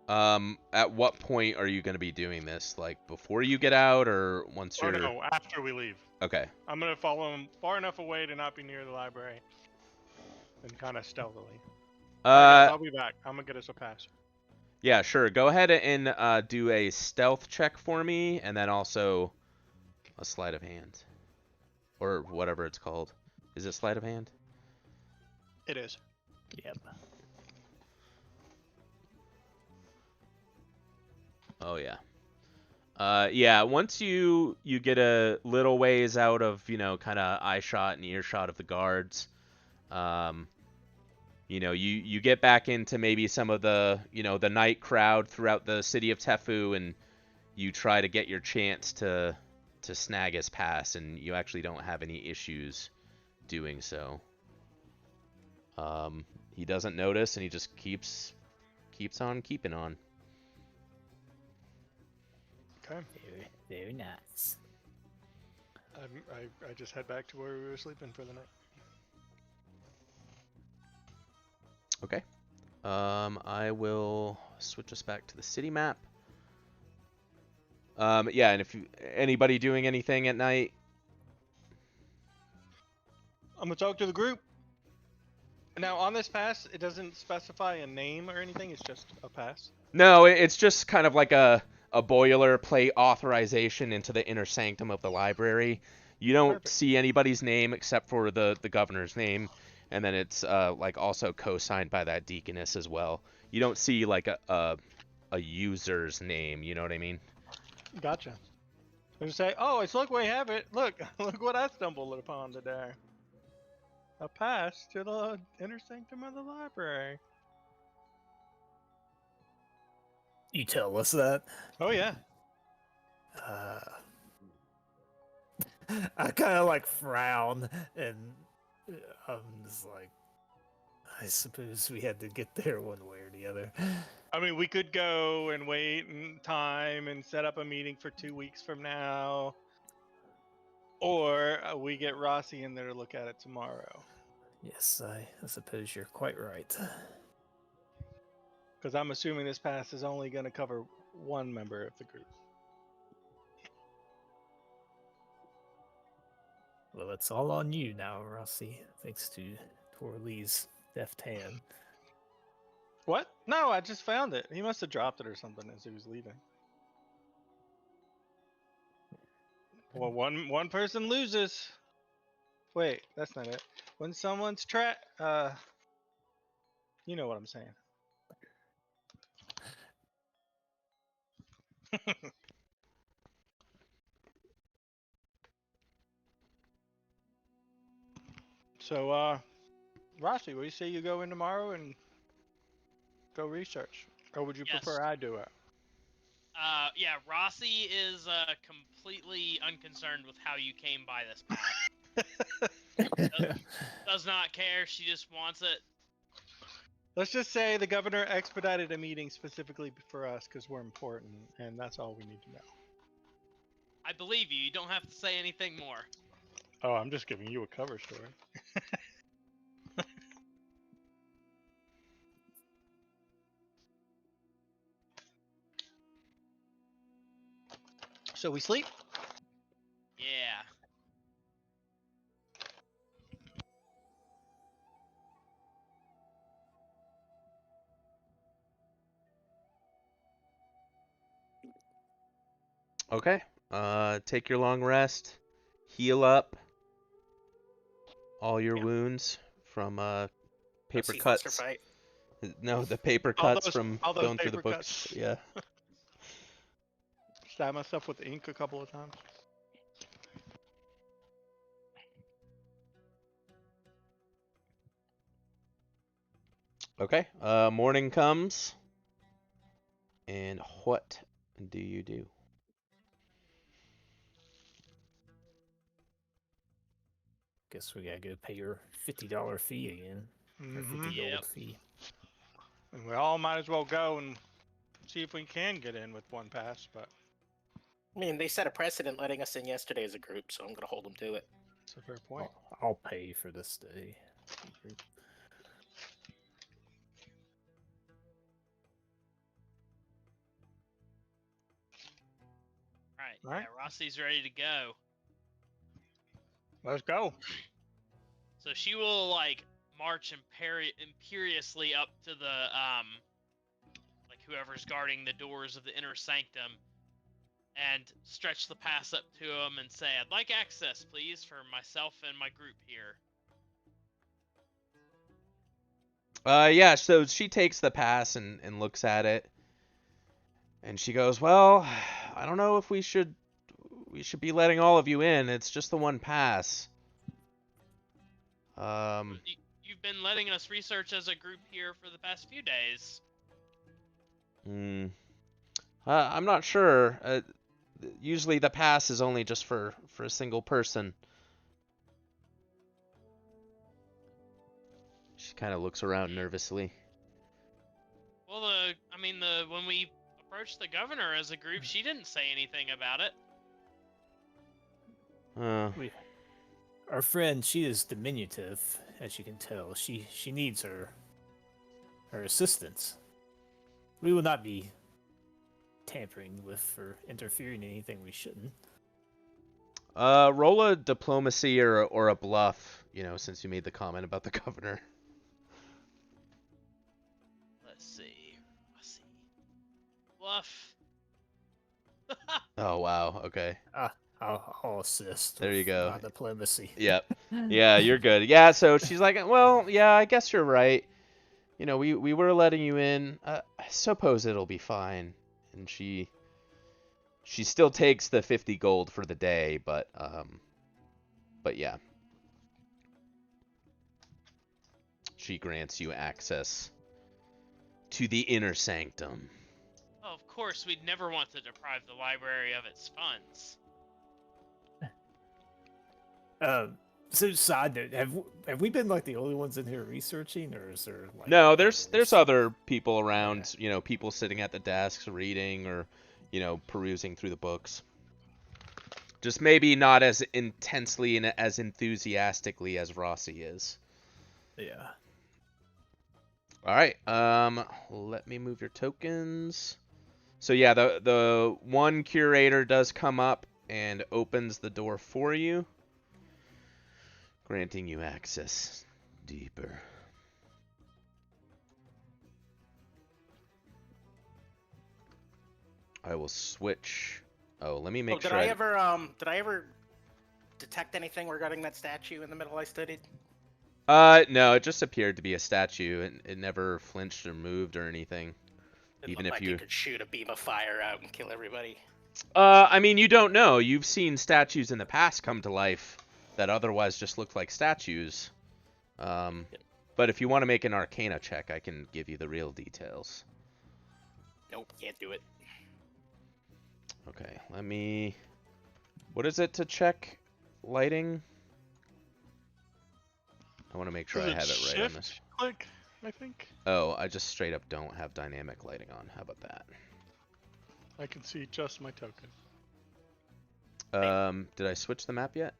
At what point are you going to be doing this? Like before you get out, or once Or you're? no, after we leave. Okay. I'm gonna follow him far enough away to not be near the library, and kind of stealthily. Guys, I'll be back. I'm gonna get us a pass. Yeah, sure. Go ahead and do a stealth check for me, and then also a sleight of hand, or whatever it's called. Is it sleight of hand? It is. Yep. Oh yeah. Yeah. Once you get a little ways out of kind of eye shot and earshot of the guards, you get back into maybe some of the the night crowd throughout the city of Tefu, and you try to get your chance to snag his pass, and you actually don't have any issues doing so. He doesn't notice, and he just keeps on keeping on. Okay. Very, very nice. I just head back to where we were sleeping for the night. Okay. I will switch us back to the city map. Yeah, and if anybody doing anything at night? I'm gonna talk to the group. Now on this pass, it doesn't specify a name or anything. It's just a pass. No, it's just kind of like a boilerplate authorization into the inner sanctum of the library. You don't Perfect. see anybody's name except for the governor's name, and then it's like also co-signed by that deaconess as well. You don't see like a user's name. You know what I mean? Gotcha. They say, "Oh, it's look, we have it. Look, look what I stumbled upon today. A pass to the inner sanctum of the library." You tell us that. Oh yeah. I kind of like frown, and I'm just like, I suppose we had to get there one way or the other. I mean, we could go and wait and time and set up a meeting for 2 weeks from now, or we get Rossi in there to look at it tomorrow. Yes, I suppose you're quite right. Because I'm assuming this pass is only going to cover one member of the group. Well, it's all on you now, Rossi, thanks to Torley's deft hand. What? No, I just found it. He must have dropped it or something as he was leaving. Well, one person loses. Wait, that's not it. When someone's you know what I'm saying. So, Rossi, will you say you go in tomorrow and go research? Or would you Yes. prefer I do it? Yeah, Rossi is completely unconcerned with how you came by this path. Does not care. She just wants it. Let's just say the governor expedited a meeting specifically for us because we're important, and that's all we need to know. I believe you. You don't have to say anything more. Oh, I'm just giving you a cover story. So we sleep. Yeah. Okay. Take your long rest. Heal up all your Yeah. wounds from Go paper see Lester cuts. fight. No, the paper All cuts those, from all those going through the paper books. cuts. Yeah. Stab myself with ink a couple of times. Okay. Morning comes, and what do you do? Guess we gotta go pay your $50 fee again. Or 50 Yep. gold fee. And we all might as well go and see if we can get in with one pass, but I mean, they set a precedent letting us in yesterday as a group, so I'm gonna hold them to it. it's a fair point. I'll pay for this day. Right. Right. Yeah, Rossi's ready to go. Let's go. So she will like march imperiously up to the like whoever's guarding the doors of the inner sanctum and stretch the pass up to him and say, "I'd like access, please, for myself and my group here." Yeah, so she takes the pass and looks at it. And she goes, "Well, I don't know if we should be letting all of you in. It's just the one pass." You've been letting us research as a group here for the past few days. Hmm. I'm not sure. Usually the pass is only just for a single person. She kind of looks around nervously. Well, when we approached the governor as a group, she didn't say anything about it. Our friend, she is diminutive, as you can tell. She needs her assistance. We will not be tampering with or interfering in anything we shouldn't. Roll a diplomacy or a bluff, since you made the comment about the governor. Let's see. Bluff. Oh, wow. Okay. I'll assist. There you with go. my diplomacy. Yep. Yeah, you're good. Yeah, so she's like, "Well, yeah, I guess you're right. We were letting you in. I suppose it'll be fine." And she still takes the 50 gold for the day, but yeah. She grants you access to the inner sanctum. Oh, of course, we'd never want to deprive the library of its funds. So side note, have we been like the only ones in here researching, or is there like No, there's others? other people around, people sitting at the desks reading or, perusing through the books. Just maybe not as intensely and as enthusiastically as Rossi is. Yeah. All right. Let me move your tokens. So yeah, the one curator does come up and opens the door for you, granting you access deeper. I will switch. Oh, let me make Did sure. I ever detect anything regarding that statue in the middle I studied? No, it just appeared to be a statue, and it never flinched or moved or anything. It Even looked if like you it could shoot a beam of fire out and kill everybody. I mean, you don't know. You've seen statues in the past come to life that otherwise just look like statues. But if you want to make an Arcana check, I can give you the real details. Nope, can't do it. Okay, let me... What is it to check lighting? I want to make sure I have it right on this. Click, I think. Oh, I just straight up don't have dynamic lighting on. How about that? I can see just my token. Did I switch the map yet?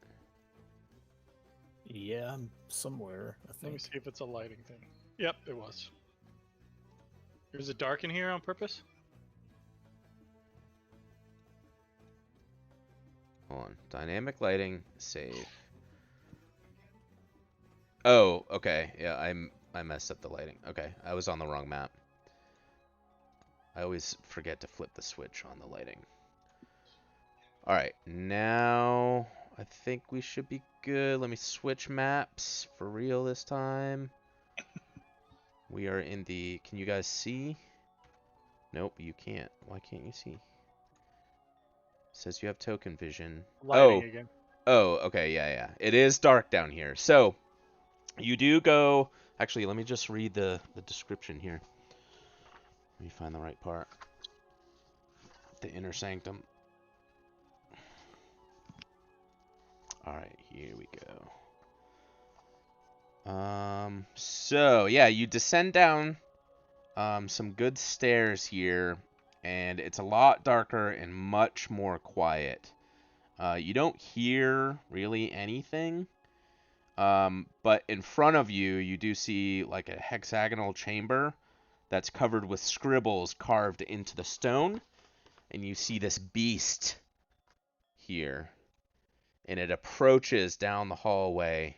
Yeah, I'm somewhere, I Let me think. see if it's a lighting thing. Yep, it was. Is it dark in here on purpose? Hold on. Dynamic lighting, save. Oh, okay. Yeah, I messed up the lighting. Okay, I was on the wrong map. I always forget to flip the switch on the lighting. Alright, now I think we should be good. Let me switch maps for real this time. We are in the... Can you guys see? Nope, you can't. Why can't you see? It says you have token vision. Lighting again. Oh, okay, yeah. It is dark down here. So, you do go... Actually, let me just read the description here. Let me find the right part. The inner sanctum. Alright, here we go. So, yeah, you descend down some good stairs here, and it's a lot darker and much more quiet. You don't hear really anything, but in front of you, you do see like a hexagonal chamber that's covered with scribbles carved into the stone, and you see this beast here, and it approaches down the hallway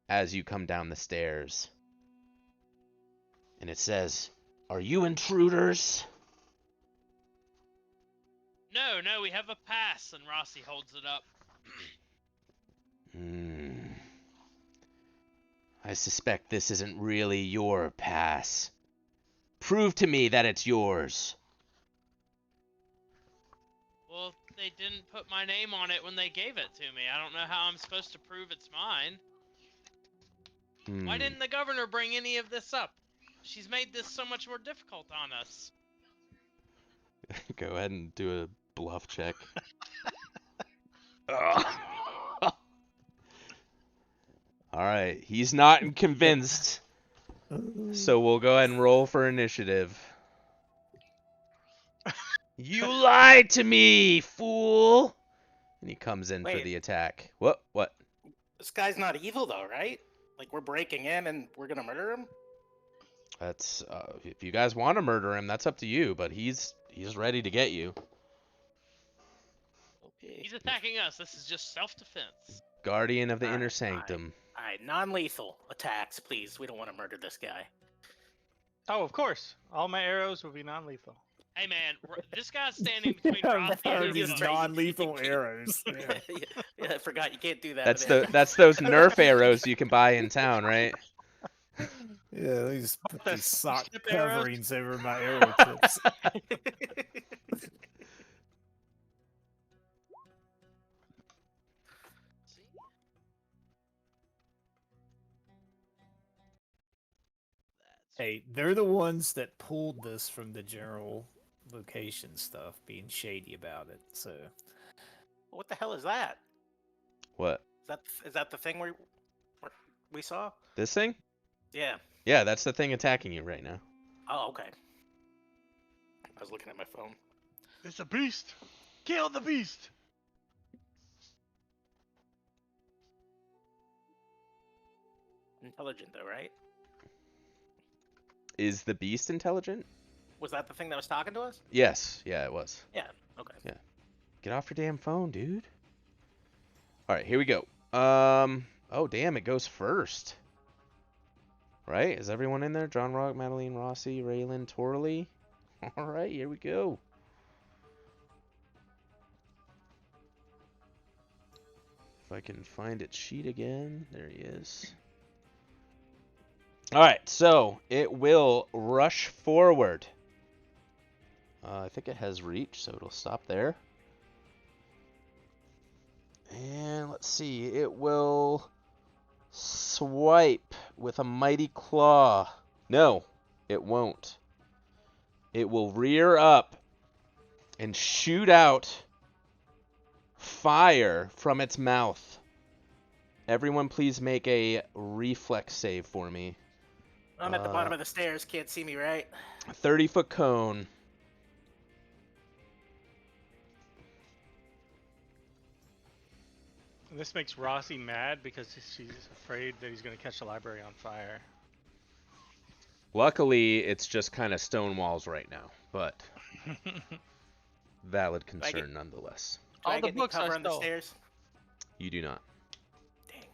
as you come down the stairs. And it says, "Are you intruders?" No, we have a pass, and Rossi holds it up. I suspect this isn't really your pass. Prove to me that it's yours. Well, they didn't put my name on it when they gave it to me. I don't know how I'm supposed to prove it's mine. Why didn't the governor bring any of this up? She's made this so much more difficult on us. Go ahead and do a bluff check. Alright, he's not convinced. So we'll go ahead and roll for initiative. You lied to me, fool! And he comes in for Wait. the attack. What? This guy's not evil though, right? Like we're breaking in and we're gonna murder him? That's if you guys want to murder him, that's up to you, but he's ready to get you. Okay. He's attacking us. This is just self-defense. Guardian of the inner Alright, sanctum. Alright, non-lethal attacks, please. We don't want to murder this guy. Oh, of course. All my arrows will be non-lethal. Hey man, this guy's standing between I've Rossi heard and these his non-lethal arrows. Yeah. Yeah, I forgot you can't do that. That's those Nerf arrows you can buy in town, right? Yeah, they just put The these sock snip arrows. coverings over my arrow tips. Hey, they're the ones that pulled this from the general location stuff, being shady about it. So What the hell is that? What? Is that the thing we saw? This thing? Yeah. Yeah, that's the thing attacking you right now. Oh, okay. I was looking at my phone. It's a beast. Kill the beast. Intelligent though, right? Is the beast intelligent? Was that the thing that was talking to us? Yes. Yeah, it was. Yeah. Okay. Get off your damn phone, dude. All right, here we go. Oh, damn, it goes first. Right? Is everyone in there? John Rock, Madeline Rossi, Raylan, Torley. All right, here we go. If I can find its sheet again. There he is. All right, so it will rush forward. I think it has reach, so it'll stop there. And let's see, it will swipe with a mighty claw. No, it won't. It will rear up and shoot out fire from its mouth. Everyone please make a reflex save for me. I'm at the bottom of the stairs. Can't see me, right? 30-foot cone. And this makes Rossi mad because she's afraid that he's going to catch the library on fire. Luckily, it's just kind of stone walls right now, but valid Do I get, concern nonetheless. do All I the get any books I cover on the stole. stairs? You do not. Dang.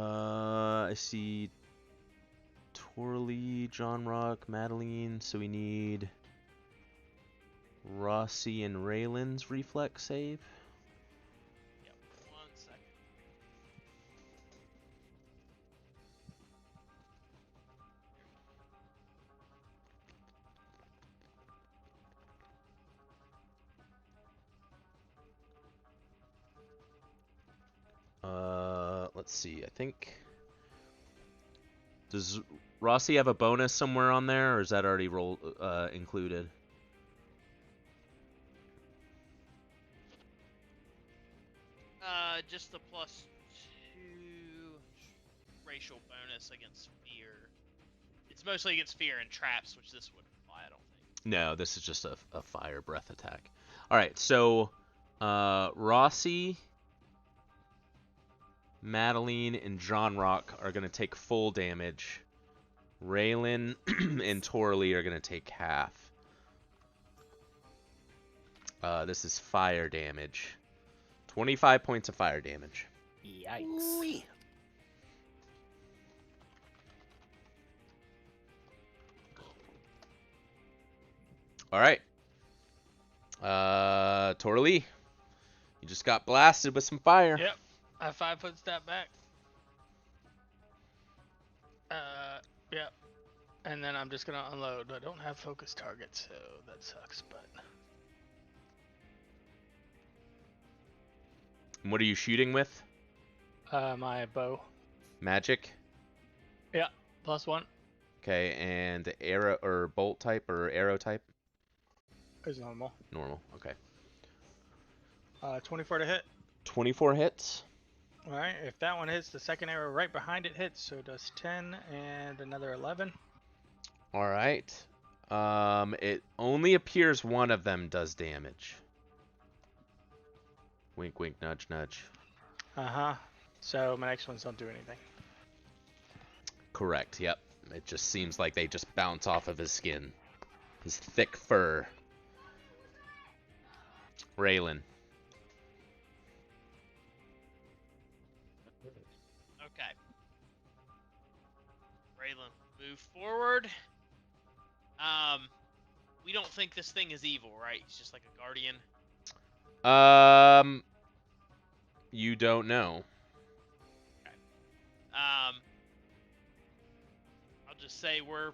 I see Torley, John Rock, Madeline, so we need Rossi and Raylan's reflex save. Yep. 1 second. Let's see. I think does Rossi have a bonus somewhere on there, or is that already included? Just the +2 racial bonus against fear. It's mostly against fear and traps, which this wouldn't apply, I don't think. No, this is just a fire breath attack. All right, so Rossi, Madeline, and John Rock are gonna take full damage. Raylan and Torley are gonna take half. This is fire damage. 25 points of fire damage. Yikes. Ooh-wee. All right. Torley, you just got blasted with some fire. Yep. I 5-foot step back. Yep. And then I'm just gonna unload. I don't have focus targets, so that sucks, but And what are you shooting with? my bow. Magic? Yeah, +1 Okay, and arrow or bolt type or arrow type? is normal. Normal. Okay. 24 to hit. 24 hits. Alright, if that one hits, the second arrow right behind it hits, so it does 10 and another 11. All right. It only appears one of them does damage. Wink, wink, nudge, nudge. Uh-huh. So my next ones don't do anything. Correct. Yep. It just seems like they just bounce off of his skin. His thick fur. Raylan. Okay. Raylan, move forward. We don't think this thing is evil, right? He's just like a guardian. You don't know. I'll just say we're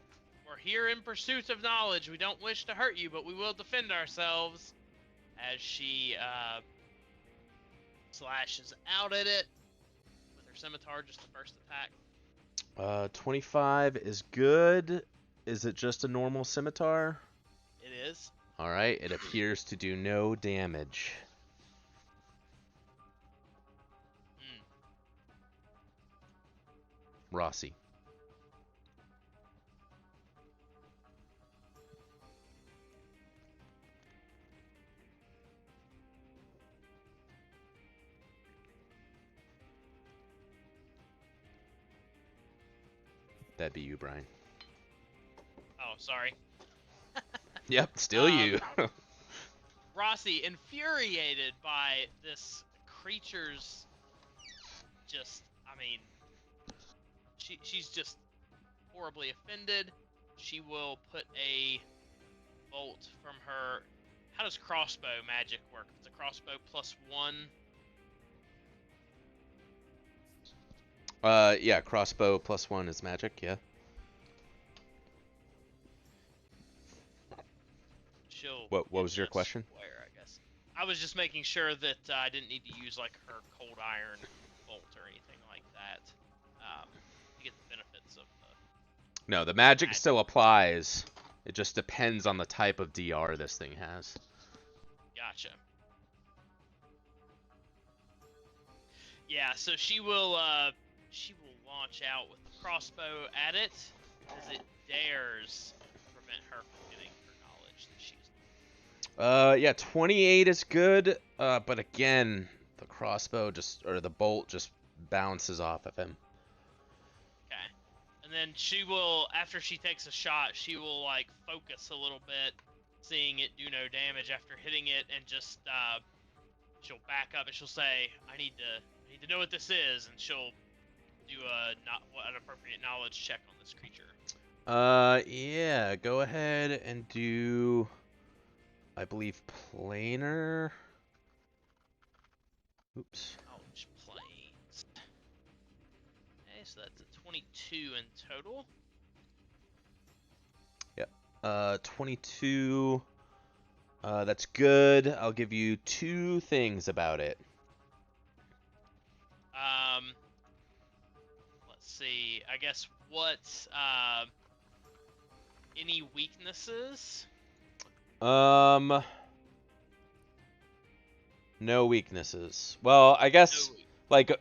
here in pursuit of knowledge. We don't wish to hurt you, but we will defend ourselves. As she slashes out at it with her scimitar, just the first attack. 25 is good. Is it just a normal scimitar? It is. All right. It appears to do no damage. Rossi. That'd be you, Brian. Oh, sorry. Yep, still you. Rossi, infuriated by this creature's she's just horribly offended. She will put a bolt from her. How does crossbow magic work? It's a crossbow +1. Yeah, crossbow +1 is magic, yeah. What was your question? Square, I guess. I was just making sure that I didn't need to use like her cold iron bolt or anything like that to get the benefits of the. No, the magic still applies. It just depends on the type of DR this thing has. Gotcha. Yeah, so she will launch out with the crossbow at it as it dares prevent her from getting her knowledge that she's. Yeah, 28 is good. But again, the crossbow the bolt just bounces off of him. Okay. And then she will, after she takes a shot, she will like focus a little bit, seeing it do no damage after hitting it, and just she'll back up and she'll say, I need to know what this is, and she'll do an appropriate knowledge check on this creature. Yeah, go ahead and do, I believe, planar. Oops. Knowledge planes. Okay, so that's a 22 in total. 22. That's good. I'll give you 2 things about it. Let's see. I guess any weaknesses? No weaknesses. Well, I guess, No. like,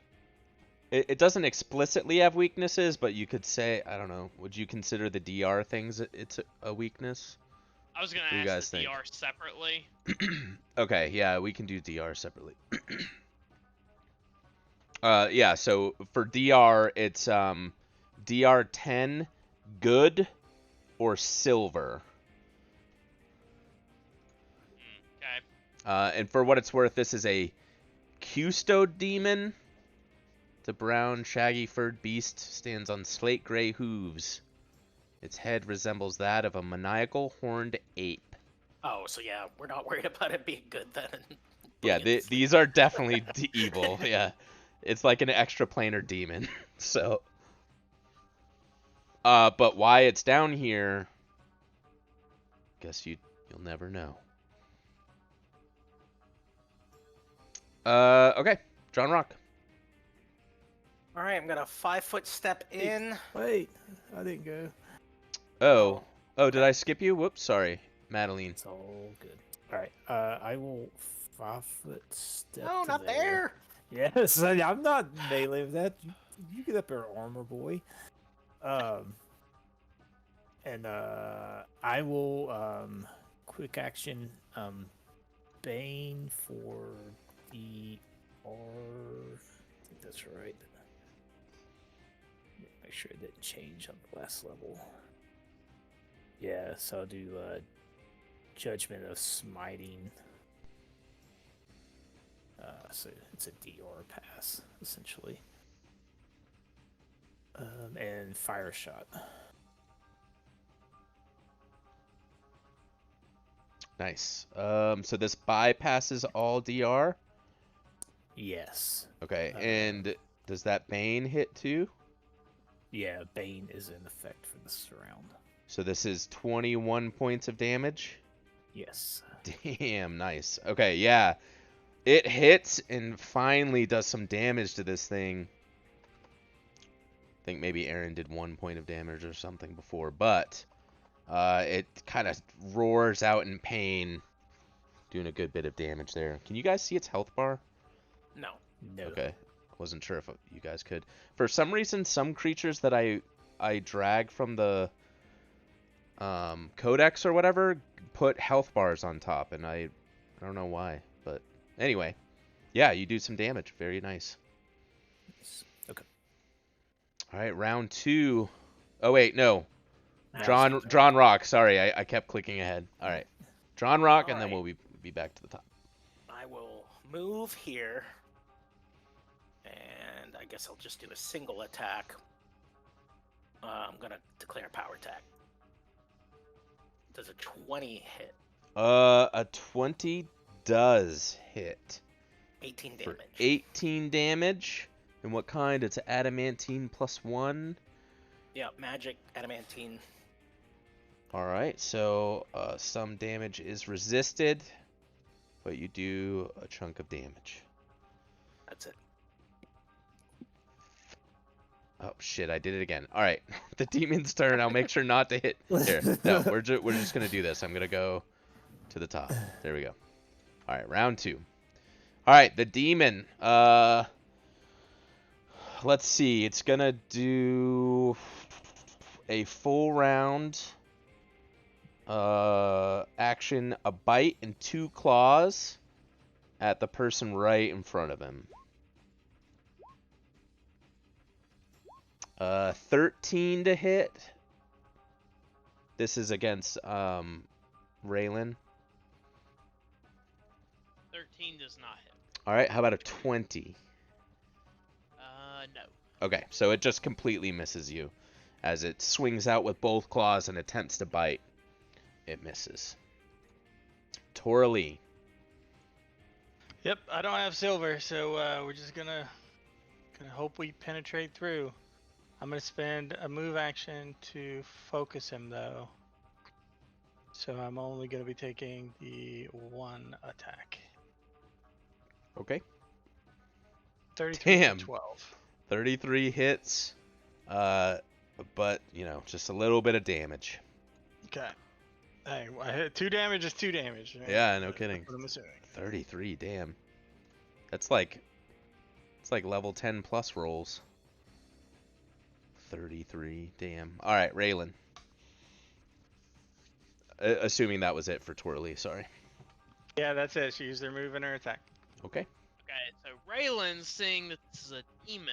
it doesn't explicitly have weaknesses, but you could say, I don't know, would you consider the DR things it's a weakness? I was gonna What do you ask guys the think? DR separately. Okay, yeah, we can do DR separately. Yeah, so for DR, it's DR 10, good, or silver. Okay. And for what it's worth, this is a Custo demon. It's a brown, shaggy furred beast, stands on slate gray hooves. Its head resembles that of a maniacal horned ape. Oh, so yeah, we're not worried about it being good then. Yeah, these are definitely evil. Yeah, it's like an extra planar demon. So, but why it's down here, guess you'll never know. Okay, John Rock. All right, I'm gonna 5-foot step in. Wait, I didn't go. Oh, did I skip you? Whoops, sorry, Madeline. It's all good. All right, I will 5-foot step. No, to not there. Yes, I'm not melee with that. You get up there, armor boy. And I will quick action Bane for the R. I think that's right. Make sure it didn't change on the last level. Yeah, so I'll do Judgment of Smiting. So it's a DR pass, essentially. And Fire Shot. Nice. So this bypasses all DR? Yes. Okay, and does that Bane hit too? Yeah, Bane is in effect for this round. So this is 21 points of damage? Yes. Damn, nice. Okay, yeah. It hits and finally does some damage to this thing. I think maybe Aaron did 1 point of damage or something before, but it kind of roars out in pain, doing a good bit of damage there. Can you guys see its health bar? No. No. Okay. Wasn't sure if you guys could. For some reason, some creatures that I drag from the codex or whatever put health bars on top, and I don't know why, but anyway, yeah, you do some damage. Very nice. Okay. All right, round 2. Oh wait, no. Now Drawn Rock. Sorry, I kept clicking ahead. All right, Drawn Rock, All and then right. we'll be back to the top. I will move here, and I guess I'll just do a single attack. I'm gonna declare power attack. Does a 20 hit? A 20 does hit. 18 For damage. 18 damage. And what kind? It's adamantine +1. Yeah, magic adamantine. Alright, so some damage is resisted, but you do a chunk of damage. That's it. Oh shit, I did it again. Alright, the demon's turn. I'll make sure not to hit. Here, no, we're just gonna do this. I'm gonna go to the top. There we go. Alright, round 2. Alright, the demon. Let's see. It's gonna do a full round Action, a bite and 2 claws at the person right in front of him. 13 to hit. This is against Raylan. 13 does not hit. All right, how about a 20? No. Okay, so it just completely misses you. As it swings out with both claws and attempts to bite, it misses. Torley. Yep, I don't have silver, so we're just gonna hope we penetrate through. I'm gonna spend a move action to focus him though. So I'm only gonna be taking the 1 attack. Okay. 33 Damn. to 12. 33 hits, but, just a little bit of damage. Okay. Hey, I hit 2 damage is 2 damage. Right? Yeah, no kidding. That's what I'm assuming. 33, damn. It's like level 10 plus rolls. 33, damn. All right, Raylan. Assuming that was it for Twirly, sorry. Yeah, that's it. She used their move and her attack. Okay. Okay, so Raylan's seeing that this is a demon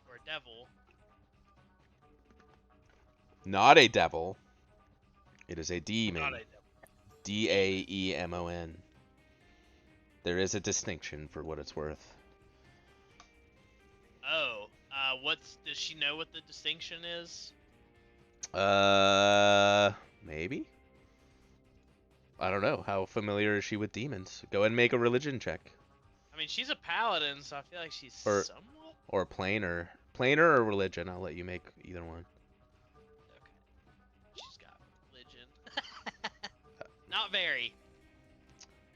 or a devil. Not a devil. It is a demon. Not a devil. Daemon. There is a distinction for what it's worth. Oh, does she know what the distinction is? Maybe? I don't know. How familiar is she with demons? Go ahead and make a religion check. I mean, she's a paladin, so I feel like she's Or- somewhat. Or planar. Planar or religion. I'll let you make either one. Okay. She's got religion. Not very.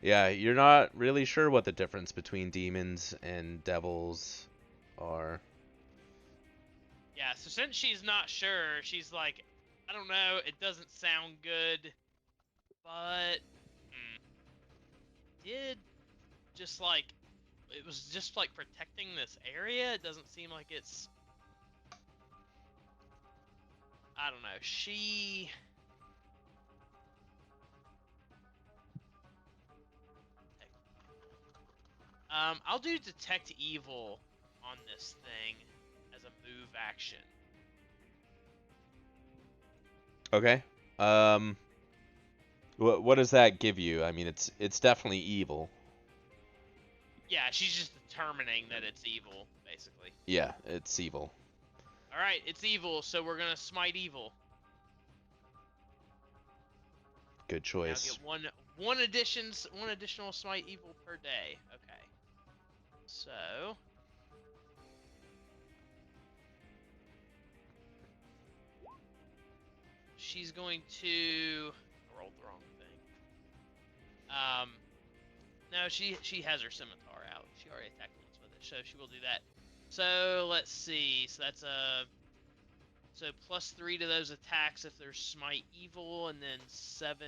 Yeah, you're not really sure what the difference between demons and devils are. Yeah, so since she's not sure, she's like, I don't know, it doesn't sound good, but did just like it was just like protecting this area. It doesn't seem like it's I don't know. I'll do detect evil on this thing as a move action. Okay. What does that give you? I mean, it's definitely evil. Yeah, she's just determining that it's evil, basically. Yeah, it's evil. All right, it's evil, so we're gonna smite evil. Good Now choice. get one additional smite evil per day. Okay. So she's going to I rolled the wrong thing. No, she has her scimitar out. She already attacked once with it, so she will do that. So let's see. So that's +3 to those attacks if there's smite evil, and then 7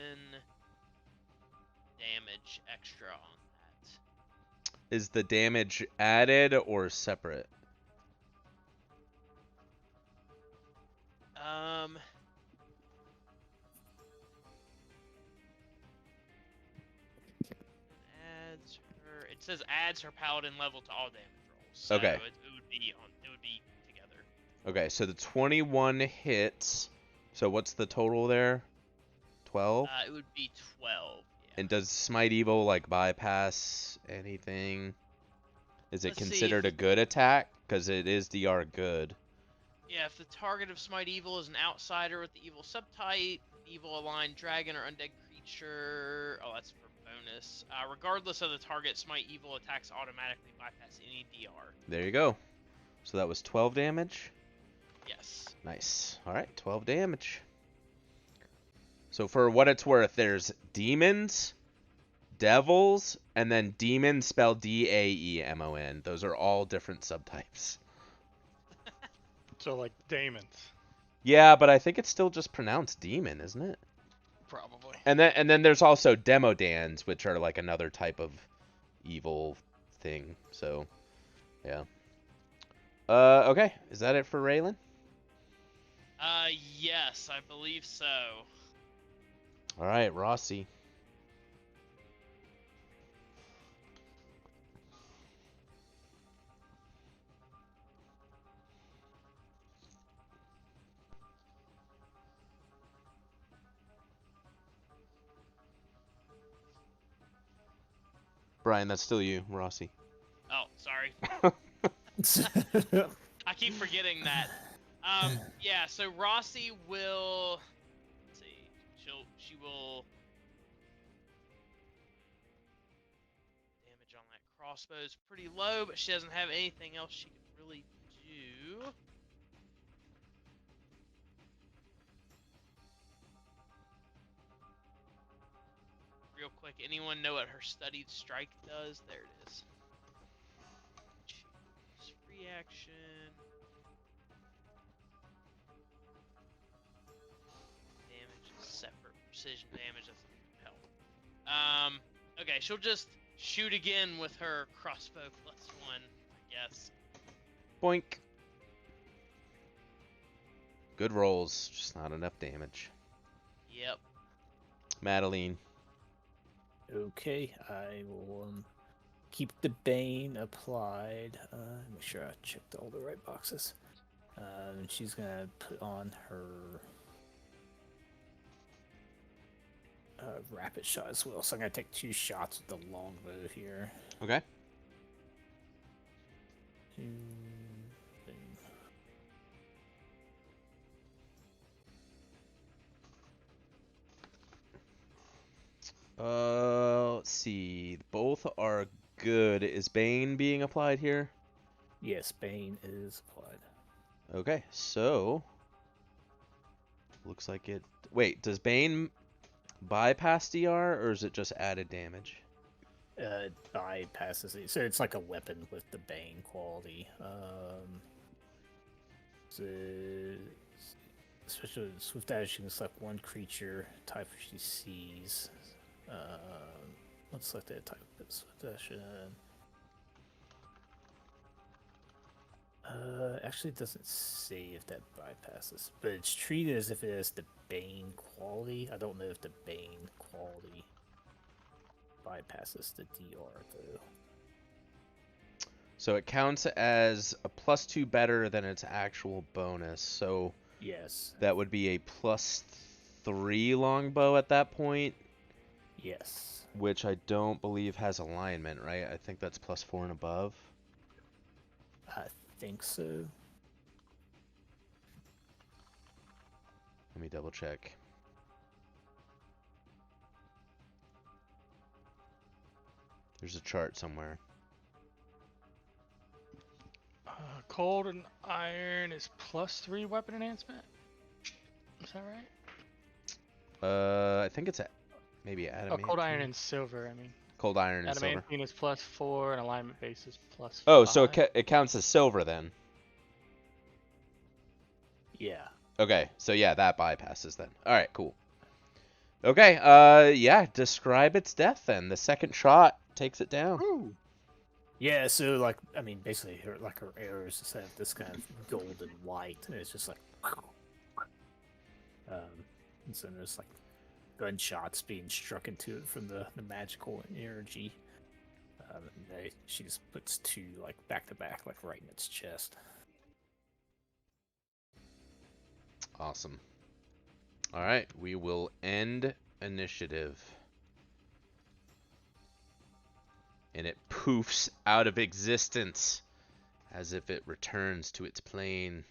damage extra on that. Is the damage added or separate? It says adds her paladin level to all damage rolls. So Okay. it would be together. Okay, so the 21 hits. So what's the total there? 12? It would be 12. Yeah. And does Smite Evil like bypass anything? Is it Let's see considered a if- good attack? Because it is DR good. Yeah, if the target of Smite Evil is an outsider with the evil subtype, evil aligned dragon or undead creature. Oh, that's for bonus. Regardless of the target, Smite Evil attacks automatically bypass any DR. There you go. So that was 12 damage. Yes. Nice. All right, 12 damage. So for what it's worth, there's demons, devils, and then demon spelled Daemon. Those are all different subtypes. So like Daemons. Yeah, but I think it's still just pronounced demon, isn't it? Probably. And then there's also demodans, which are like another type of evil thing. So, yeah. Okay. Is that it for Raylan? Yes, I believe so. All right, Rossi. Brian, that's still you, Rossi. Oh, sorry. I keep forgetting that. Yeah. So Rossi will. Let's see. She will. Damage on that crossbow is pretty low, but she doesn't have anything else she can really do. Real quick, anyone know what her studied strike does? There it is. Choose free action. Damage is separate. Precision damage doesn't help. Okay, she'll just shoot again with her crossbow +1, I guess. Boink. Good rolls, just not enough damage. Yep. Madeline. Okay, I will keep the Bane applied. Make sure I checked all the right boxes. And she's gonna put on her rapid shot as well. So I'm gonna take 2 shots with the longbow here. Okay. Boom. Let's see. Both are good. Is Bane being applied here? Yes, Bane is applied. Okay, so looks like it. Wait, does Bane bypass DR or is it just added damage? Bypasses it. So it's like a weapon with the Bane quality. So special swift action can select one creature type she sees. Let's select that type of swift action. Actually, it doesn't say if that bypasses, but it's treated as if it has the Bane quality. I don't know if the Bane quality bypasses the DR though. So it counts as a +2 better than its actual bonus. So Yes. that would be a +3 longbow at that point, Yes. which I don't believe has alignment, right? I think that's +4 and above. I think so. Let me double check. There's a chart somewhere. Cold and iron is +3 weapon enhancement. Is that right? I think it's maybe Oh, adamantine. cold iron and silver. I mean, Cold iron and silver. adamantine is +4 and alignment base is +5. Oh, so it counts as silver then. Yeah. Okay, so yeah, that bypasses then. All right, cool. Okay, yeah, describe its death then. The second shot takes it down. Ooh. Yeah, so like I mean basically her arrows just have this kind of golden light and it's just like and so there's like gunshots being struck into it from the magical energy. And she just puts 2 like back to back, like right in its chest. Awesome. All right, we will end initiative. And it poofs out of existence as if it returns to its plane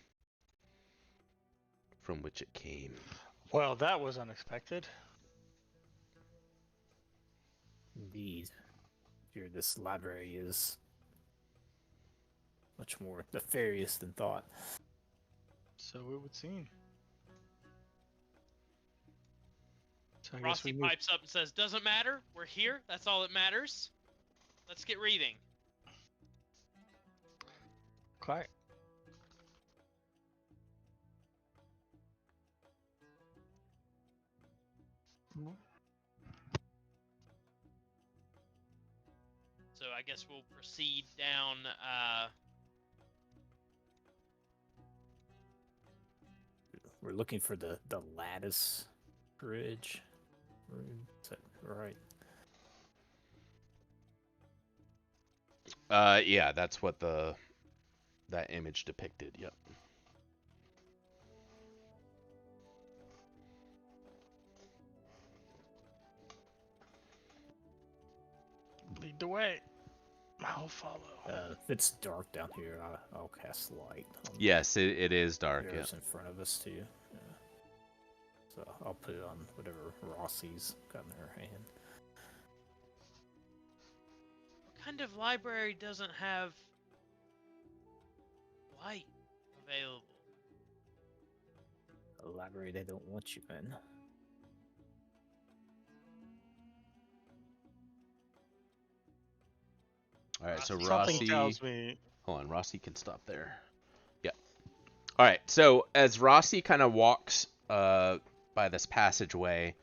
from which it came. Well, that was unexpected. Indeed. Here, this library is much more nefarious than thought. So it would seem. So I guess Rossi we move. pipes up and says, "Doesn't matter. We're here. That's all that matters. Let's get reading." Quiet. So I guess we'll proceed down. We're looking for the lattice bridge. room. Is that right? Yeah, that's what that image depicted. Yep. Lead the way. I'll follow. If it's dark down here, I'll cast light on Yes, it is dark. the Yeah. arrows in front of us too. Yeah. So I'll put it on whatever Rossi's got in her hand. What kind of library doesn't have light available? A library they don't want you in. All right, so Something Rossi. Something tells me. Hold on, Rossi can stop there. Yeah. All right, so as Rossi kind of walks by this passageway,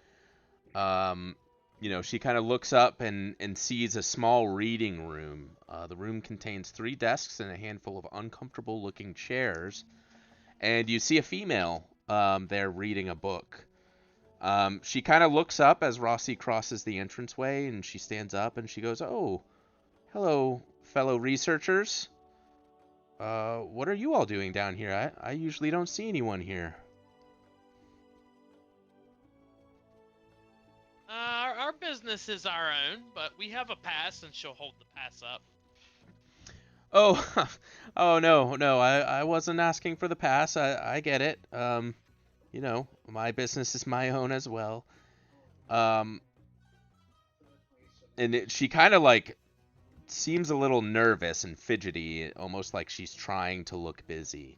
she kind of looks up and sees a small reading room. The room contains 3 desks and a handful of uncomfortable-looking chairs, and you see a female there reading a book. She kind of looks up as Rossi crosses the entranceway, and she stands up and she goes, "Oh, hello, fellow researchers. What are you all doing down here? I usually don't see anyone here." Our business is our own, but we have a pass, and she'll hold the pass up. Oh, oh no, I wasn't asking for the pass. I get it. My business is my own as well. And she kind of like seems a little nervous and fidgety, almost like she's trying to look busy.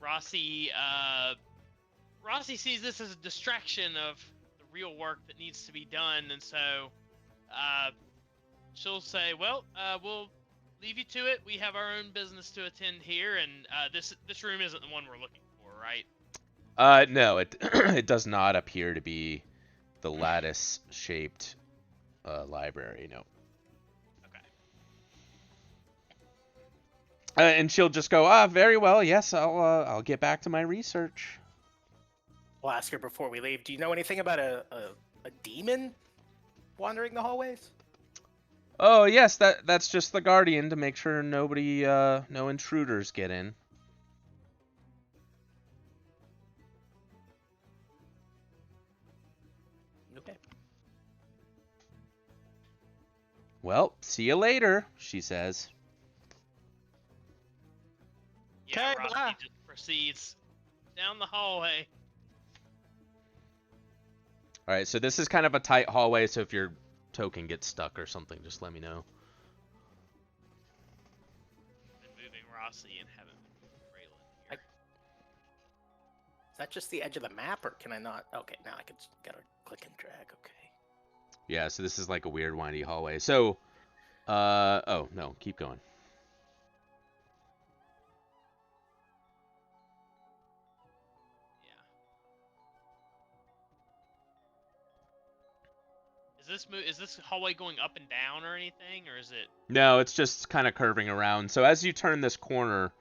Rossi sees this as a distraction of the real work that needs to be done, and so she'll say, "Well, we'll leave you to it. We have our own business to attend here, and this room isn't the one we're looking for, right?" No, it it does not appear to be the lattice-shaped library. No. Okay. And she'll just go, very well. Yes, I'll get back to my research. We'll ask her before we leave. Do you know anything about a demon wandering the hallways? Oh yes, that's just the guardian to make sure nobody, no intruders get in. Okay. Well, see you later, she says. Yeah, Okay, Rossi bye. just proceeds down the hallway. All right, so this is kind of a tight hallway, so if your token gets stuck or something, just let me know. Been moving Rossi and haven't been moving Braylon here. Is that just the edge of the map, or can I not? Okay, now I can gotta click and drag. Okay. Yeah, so this is like a weird windy hallway. So, oh no, keep going. Yeah. Is this hallway going up and down or anything, or is it? No, it's just kind of curving around. So as you turn this corner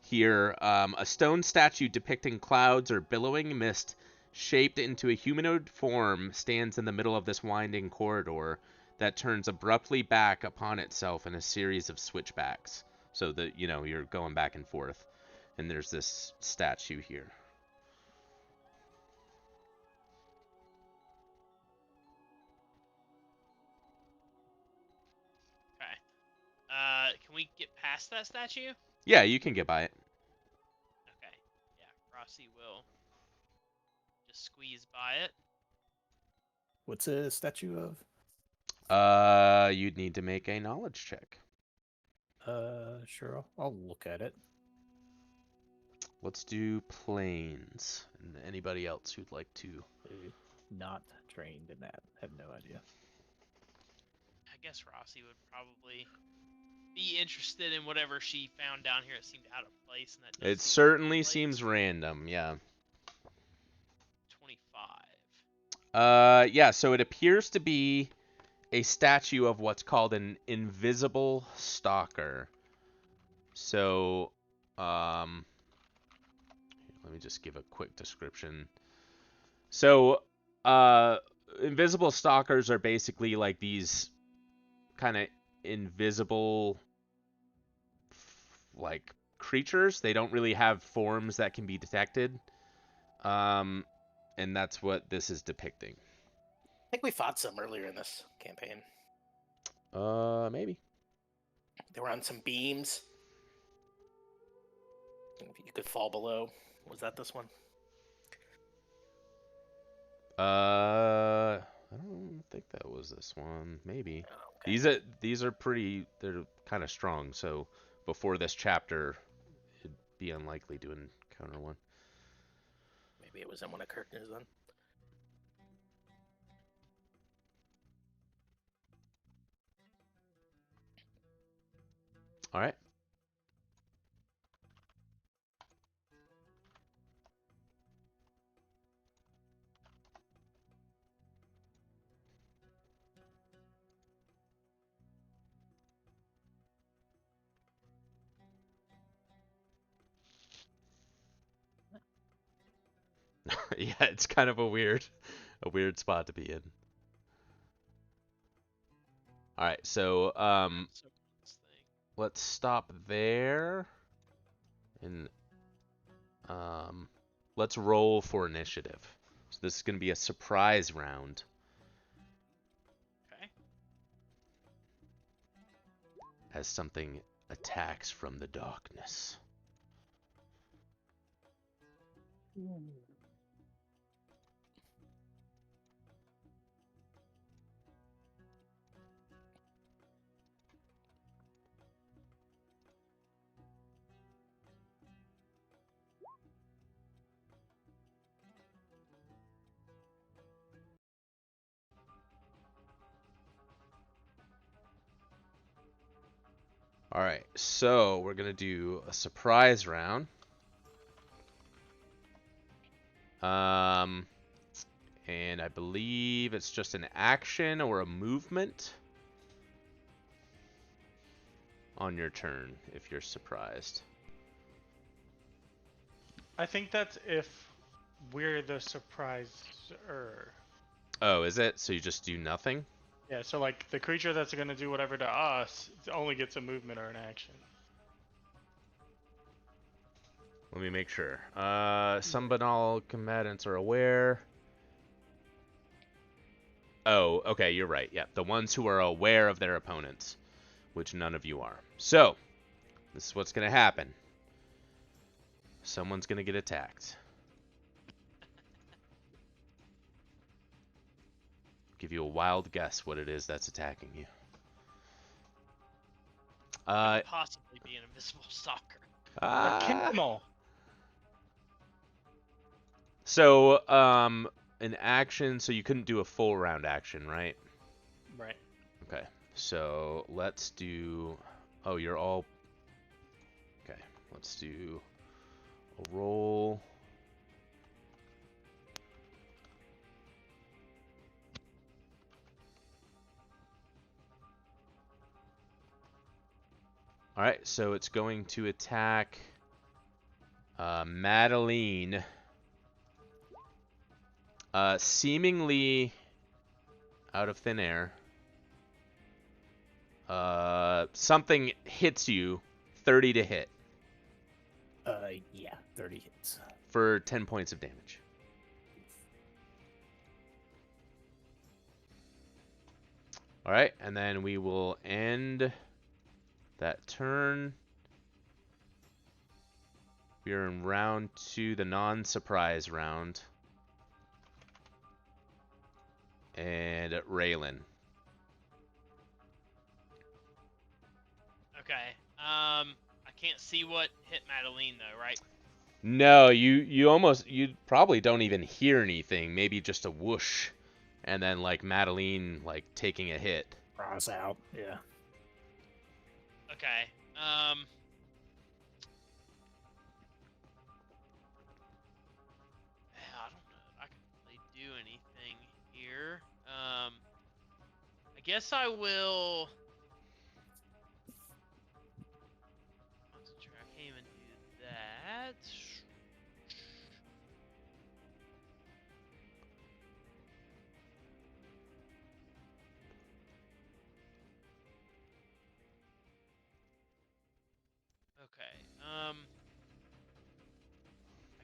here, a stone statue depicting clouds or billowing mist shaped into a humanoid form stands in the middle of this winding corridor that turns abruptly back upon itself in a series of switchbacks. So that, you're going back and forth. And there's this statue here. Okay. Can we get past that statue? Yeah, you can get by it. Okay. Yeah, Rossi will just squeeze by it. What's a statue of? You'd need to make a knowledge check. Sure. I'll look at it. Let's do planes. And anybody else who'd like to? Not trained in that. Have no idea. I guess Rossi would probably be interested in whatever she found down here. It seemed out of place, and that does It seem certainly out of place. seems random, yeah. 25. Yeah, so it appears to be a statue of what's called an invisible stalker. So, let me just give a quick description. So, invisible stalkers are basically like these kind of invisible like creatures. They don't really have forms that can be detected. And that's what this is depicting. I think we fought some earlier in this campaign. Maybe. They were on some beams. You could fall below. Was that this one? I don't think that was this one. Maybe. Oh, okay. These are pretty. They're kind of strong. So before this chapter, it'd be unlikely to encounter one. Maybe it was in one of Kirkner's then. All right. Yeah, it's kind of a weird spot to be in. All right, so So this thing. let's stop there and let's roll for initiative. So this is going to be a surprise round. Okay. As something attacks from the darkness. All right, so we're gonna do a surprise round. And I believe it's just an action or a movement on your turn if you're surprised. I think that's if we're the surpriser. Oh, is it? So you just do nothing? Yeah, so like the creature that's gonna do whatever to us only gets a movement or an action. Let me make sure. Some but all combatants are aware. Oh, okay, you're right. Yeah, the ones who are aware of their opponents, which none of you are. So, this is what's going to happen. Someone's going to get attacked. Give you a wild guess what it is that's attacking you. Could possibly be an invisible stalker. A camel. So, an action, so you couldn't do a full round action, right? Right. Okay, so let's do... Oh, you're all... Okay, let's do a roll. Alright, so it's going to attack Madeline. Seemingly out of thin air. Something hits you, 30 to hit. Yeah, 30 hits. For 10 points of damage. Alright, and then we will end that turn. We are in round 2, the non-surprise round. And Raylan. Okay. I can't see what hit Madeline though, right? No, you probably don't even hear anything. Maybe just a whoosh, and then like Madeline like taking a hit. Cross out. Yeah. Okay. I don't know if I can really do anything here. I guess I will. I can't even do that. Okay. I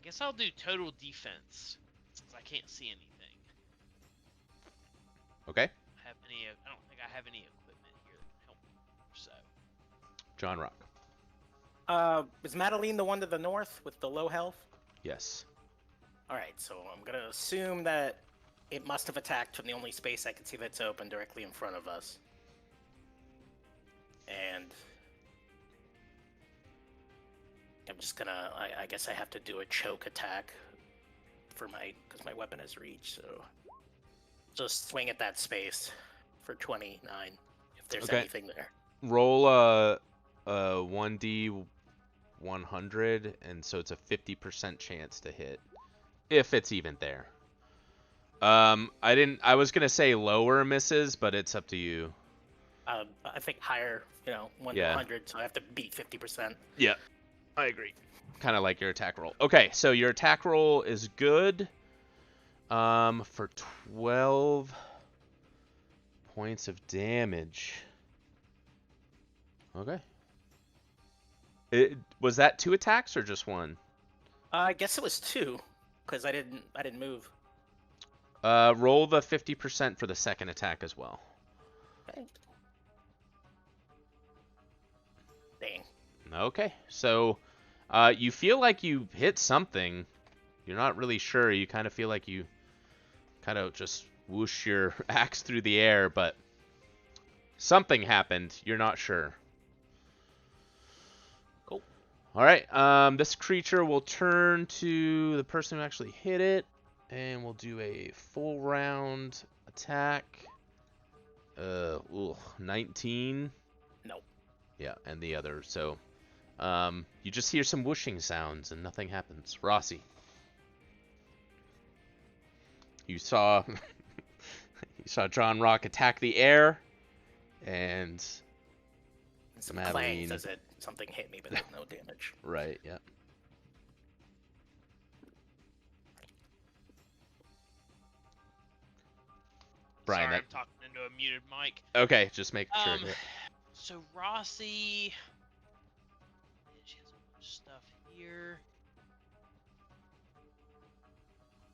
guess I'll do total defense since I can't see anything. Okay. I don't think I have any equipment here that can help me. So. John Rock. Is Madeline the one to the north with the low health? Yes. Alright, so I'm gonna assume that it must have attacked from the only space I can see that's open directly in front of us. And I'm just gonna, I guess I have to do a choke attack for because my weapon has reach, so just swing at that space for 29, if there's Okay. anything there. Roll a 1d 100, and so it's a 50% chance to hit, if it's even there. I was gonna say lower misses, but it's up to you. I think higher, 1 to Yeah. 100, so I have to beat 50%. Yeah, I agree. Kind of like your attack roll. Okay, so your attack roll is good. For 12 points of damage. Okay. Was that 2 attacks or just 1? I guess it was 2, because I didn't move. Roll the 50% for the second attack as well. Okay. Dang. Okay, so you feel like you hit something. You're not really sure. You kind of feel like you kind of just whoosh your axe through the air, but something happened. You're not sure. Cool. All right. This creature will turn to the person who actually hit it, and we'll do a full round attack. 19. Nope. Yeah, and the other. So, you just hear some whooshing sounds and nothing happens. Rossi, you saw John Rock attack the air, and Some Madeline. clangs as something hit me, but no damage. Right. Yeah. Brian, Sorry, I'm talking into a muted mic. Okay, just making sure. So Rossi, she has a bunch of stuff here.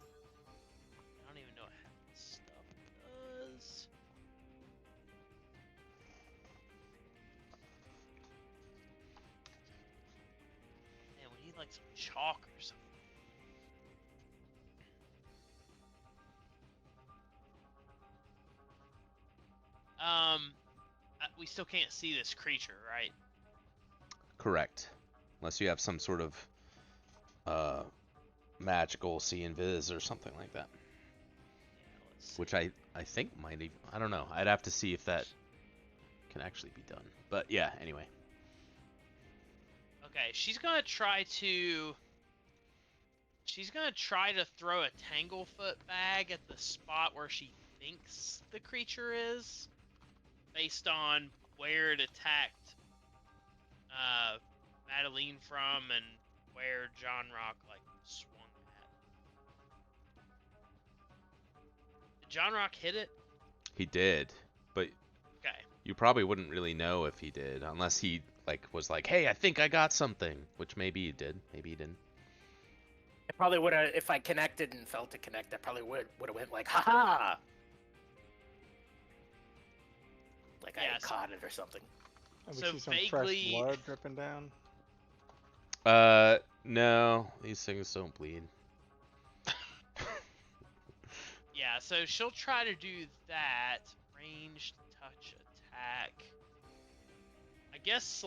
I don't even know what half this stuff does. Man, we need like some chalk or something. We still can't see this creature, right? Correct. Unless you have some sort of magical see and viz or something like that. Yeah, let's see. Which I think might even, I don't know. I'd have to see if that can actually be done. But yeah, anyway. Okay, she's gonna try to throw a Tanglefoot bag at the spot where she thinks the creature is, based on where it attacked Madeline from and where John Rock swung at. Did John Rock hit it? He did, but Okay. you probably wouldn't really know if he did unless he was like, "Hey, I think I got something," which maybe he did, maybe he didn't. I probably would have, if I connected and felt it connect, I probably would have went like, haha! Like I had caught it or something. And we So see some vaguely- fresh blood dripping down. No, these things don't bleed. Yeah, so she'll try to do that. Ranged touch attack. I guess,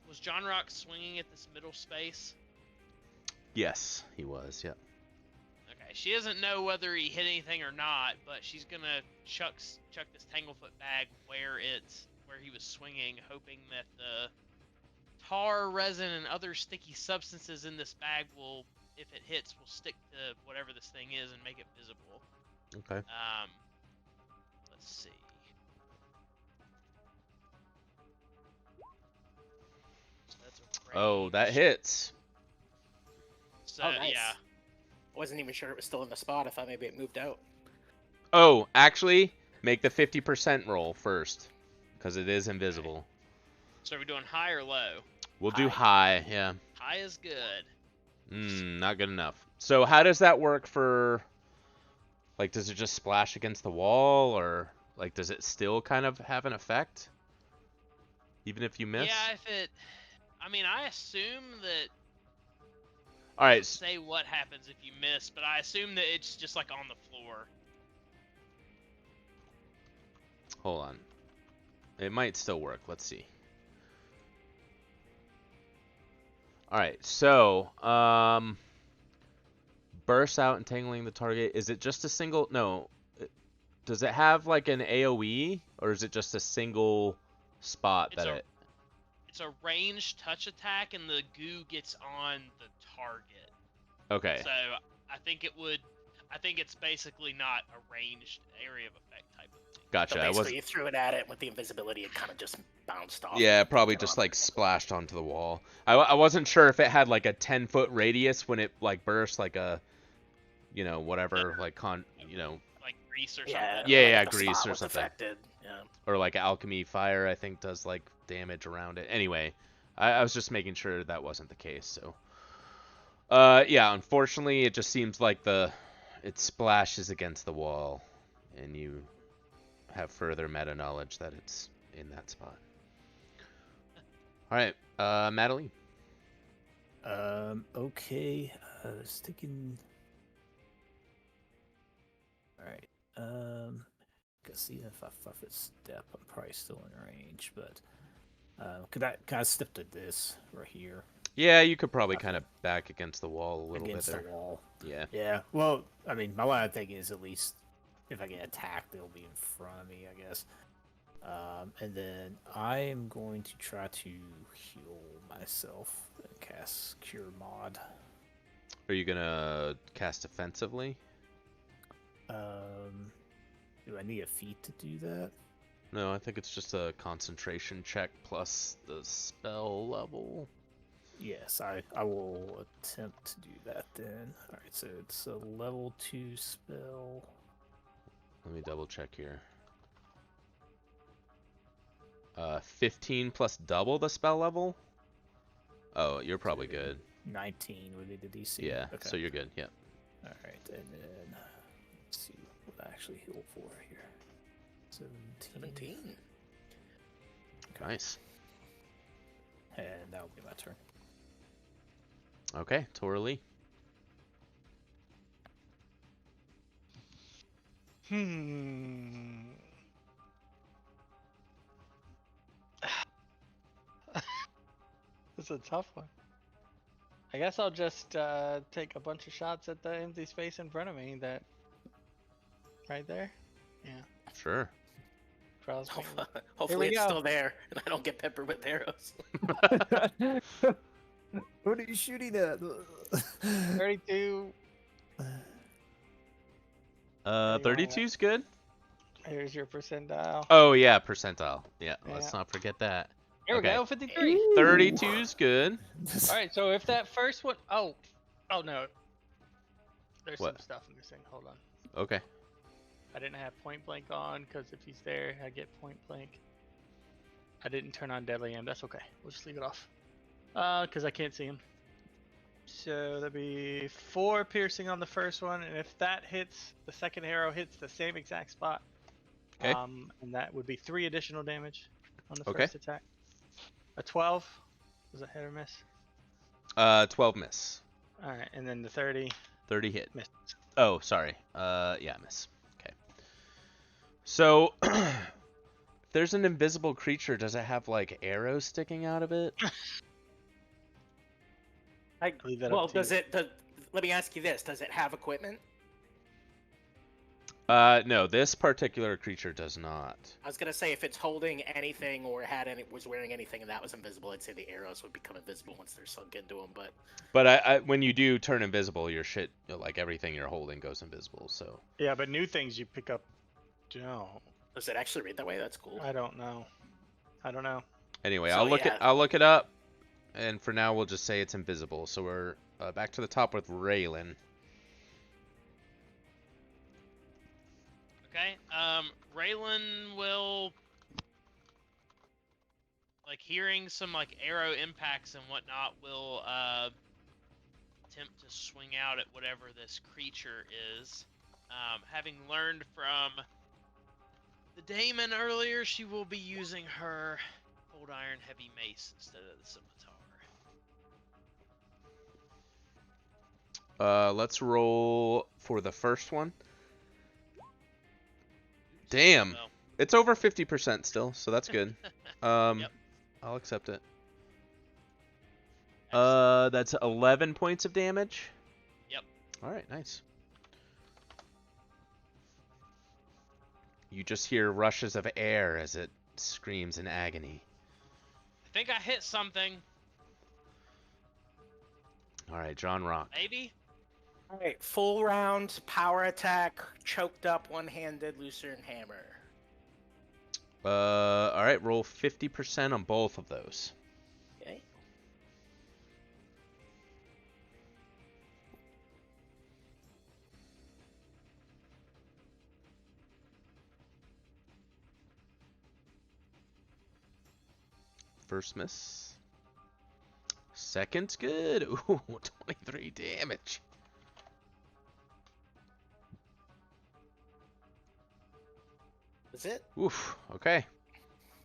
was John Rock swinging at this middle space? Yes, he was. Yeah. Okay, she doesn't know whether he hit anything or not, but she's gonna chuck this Tanglefoot bag where he was swinging, hoping that the tar, resin, and other sticky substances in this bag will, if it hits, will stick to whatever this thing is and make it visible. Okay. Let's see. So that's a Oh, that range. hits. So, Oh, nice. yeah. I wasn't even sure it was still in the spot. I thought maybe it moved out. Oh, actually, make the 50% roll first, because it is invisible. So are we doing high or low? We'll do high, yeah. High is good. Not good enough. So how does that work for, like, does it just splash against the wall, or, like, does it still kind of have an effect? Even if you miss? Yeah, if it... I mean, I assume that... All right. Doesn't say what happens if you miss, but I assume that it's just, like, on the floor. Hold on. It might still work. Let's see. All right. So, burst out, entangling the target. Is it just a single? No. Does it have like an AoE, or is it just a single spot It's that It's a ranged touch attack, and the goo gets on the target. Okay. So I think it's basically not a ranged area of effect type of thing. Gotcha. So basically, you threw it at it with the invisibility, it kind of just bounced off. Yeah, probably just like splashed onto the wall. I wasn't sure if it had like a 10-foot radius when it like burst, like a, whatever, like like grease or something. Yeah, the grease spot or was something. affected. Yeah. Or like alchemy fire, I think does like damage around it. Anyway, I was just making sure that wasn't the case. So, yeah, unfortunately, it just seems like it splashes against the wall, and you have further meta knowledge that it's in that spot. All right, Madeline. Okay. Sticking. All right. Cause even if I 5-foot step, I'm probably still in range. But could I step to this right here? Yeah, you could probably kind of back against the wall a little Against bit there. the wall. Yeah. Yeah. Well, I mean, my line of thinking is at least if I get attacked, they'll be in front of me, I guess. And then I am going to try to heal myself and cast Cure Mod. Are you gonna cast offensively? Do I need a feat to do that? No, I think it's just a concentration check plus the spell level. Yes, I will attempt to do that then. Alright, so it's a level 2 spell. Let me double check here. 15 plus double the spell level? Oh, you're probably good. 19 would be the DC. Yeah, Okay. so you're good, yeah. Alright, and then let's see what I actually heal for here. 17. Okay. Nice. And that'll be my turn. Okay, Tora-Lee. This is a tough one. I guess I'll just take a bunch of shots at the empty space in front of me. That right there. Yeah. Sure. Draws me. Hopefully we it's go. still there, and I don't get peppered with arrows. What are you shooting at? 32. 32's good. Here's your percentile. Oh yeah, percentile. Yeah, let's not forget that. Here Okay. we go, 53. 32's good. All right, so if that first one, oh no, there's What? some stuff missing. Hold on. Okay. I didn't have point blank on because if he's there, I get point blank. I didn't turn on deadly aim. That's okay. We'll just leave it off. Because I can't see him. So that'd be 4 piercing on the first one, and if that hits, the second arrow hits the same exact spot. Okay. And that would be 3 additional damage on the Okay. first attack. A 12. Was it hit or miss? 12 miss. All right, and then the 30 30 hit. miss. Oh, sorry. Yeah, miss. Okay. So, if there's an invisible creature, does it have like arrows sticking out of it? Leave that Well, up to you. let me ask you this: does it have equipment? No, this particular creature does not. I was gonna say if it's holding anything or was wearing anything and that was invisible, I'd say the arrows would become invisible once they're sunk into them. But when you do turn invisible, your shit, like everything you're holding, goes invisible. So. Yeah, but new things you pick up. No, does it actually read that way? That's cool. I don't know. Anyway, So, I'll look yeah. I'll look it up, and for now we'll just say it's invisible. So we're back to the top with Raylan. Okay. Raylan will like hearing some like arrow impacts and whatnot, will attempt to swing out at whatever this creature is. Having learned from the Daemon earlier, she will be using her cold iron heavy mace instead of the scimitar. Let's roll for the first one. Damn. Well, It's over 50% still, so that's good. Yep. I'll accept it. excellent. That's 11 points of damage. Yep. All right, nice. You just hear rushes of air as it screams in agony. I think I hit something. All right, John Rock. Maybe? All right, full round power attack, choked up, one-handed Lucerne hammer. All right, roll 50% on both of those. Okay. First miss. Second's good. Ooh, 23 damage. Is it? Oof, okay.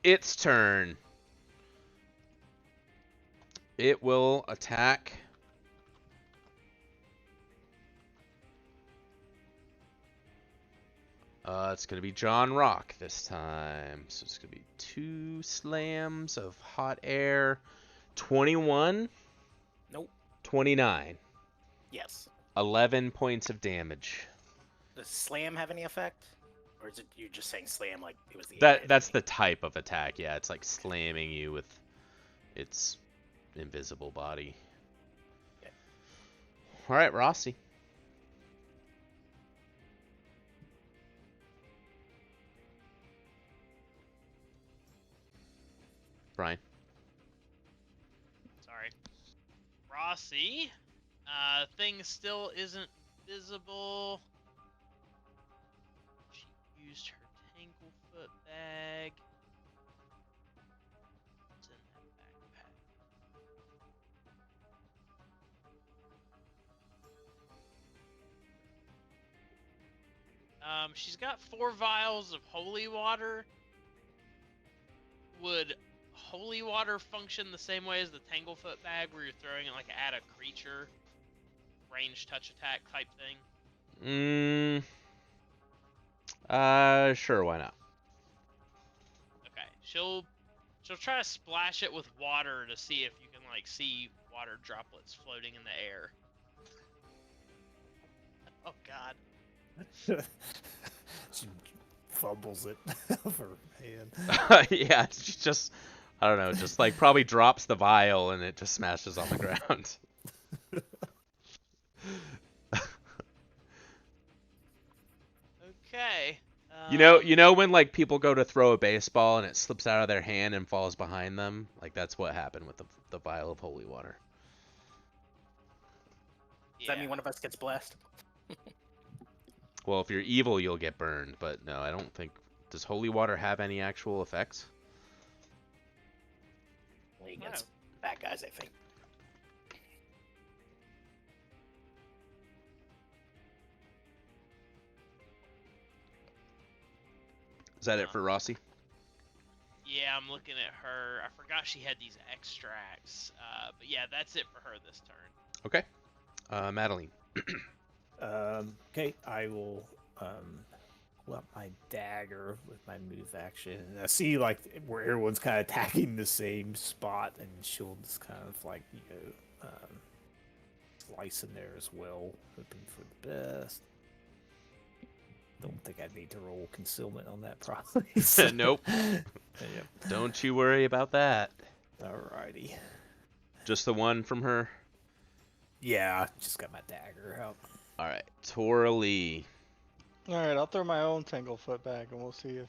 Its turn. It will attack. It's going to be John Rock this time. So it's going to be 2 slams of hot air. 21. Nope. 29. Yes. 11 points of damage. Does slam have any effect? Or is it you just saying slam like it was the That's the type of attack. Yeah, it's like slamming you with its invisible body. Okay. All right, Rossi. Brian. Sorry. Rossi. Thing still isn't visible. She used her Tanglefoot bag. What's in that backpack? She's got 4 vials of holy water. Would holy water function the same way as the Tanglefoot bag, where you're throwing it like at a creature, range touch attack type thing? Sure, why not? Okay, she'll try to splash it with water to see if you can like see water droplets floating in the air. Oh God. She fumbles it of her hand. Yeah, she just, I don't know, just like probably drops the vial and it just smashes on the ground. Okay. You know when like people go to throw a baseball and it slips out of their hand and falls behind them? Like that's what happened with the vial of holy water. Does that mean one of us gets blessed? Well, if you're evil, you'll get burned, but no, I don't think. Does holy water have any actual effects? Only against bad guys, I think. Is that it for Rossi? Yeah, I'm looking at her. I forgot she had these extracts. But yeah, that's it for her this turn. Okay. Madeline. Okay, I will pull out my dagger with my move action. And I see like where everyone's kind of attacking the same spot, and she'll just kind of like slice in there as well, hoping for the best. Don't think I need to roll concealment on that probably. Nope. Yep. Don't you worry about that. Alrighty. Just the one from her? Yeah, just got my dagger out. Alright, Tora Lee. Alright, I'll throw my own Tanglefoot bag and we'll see if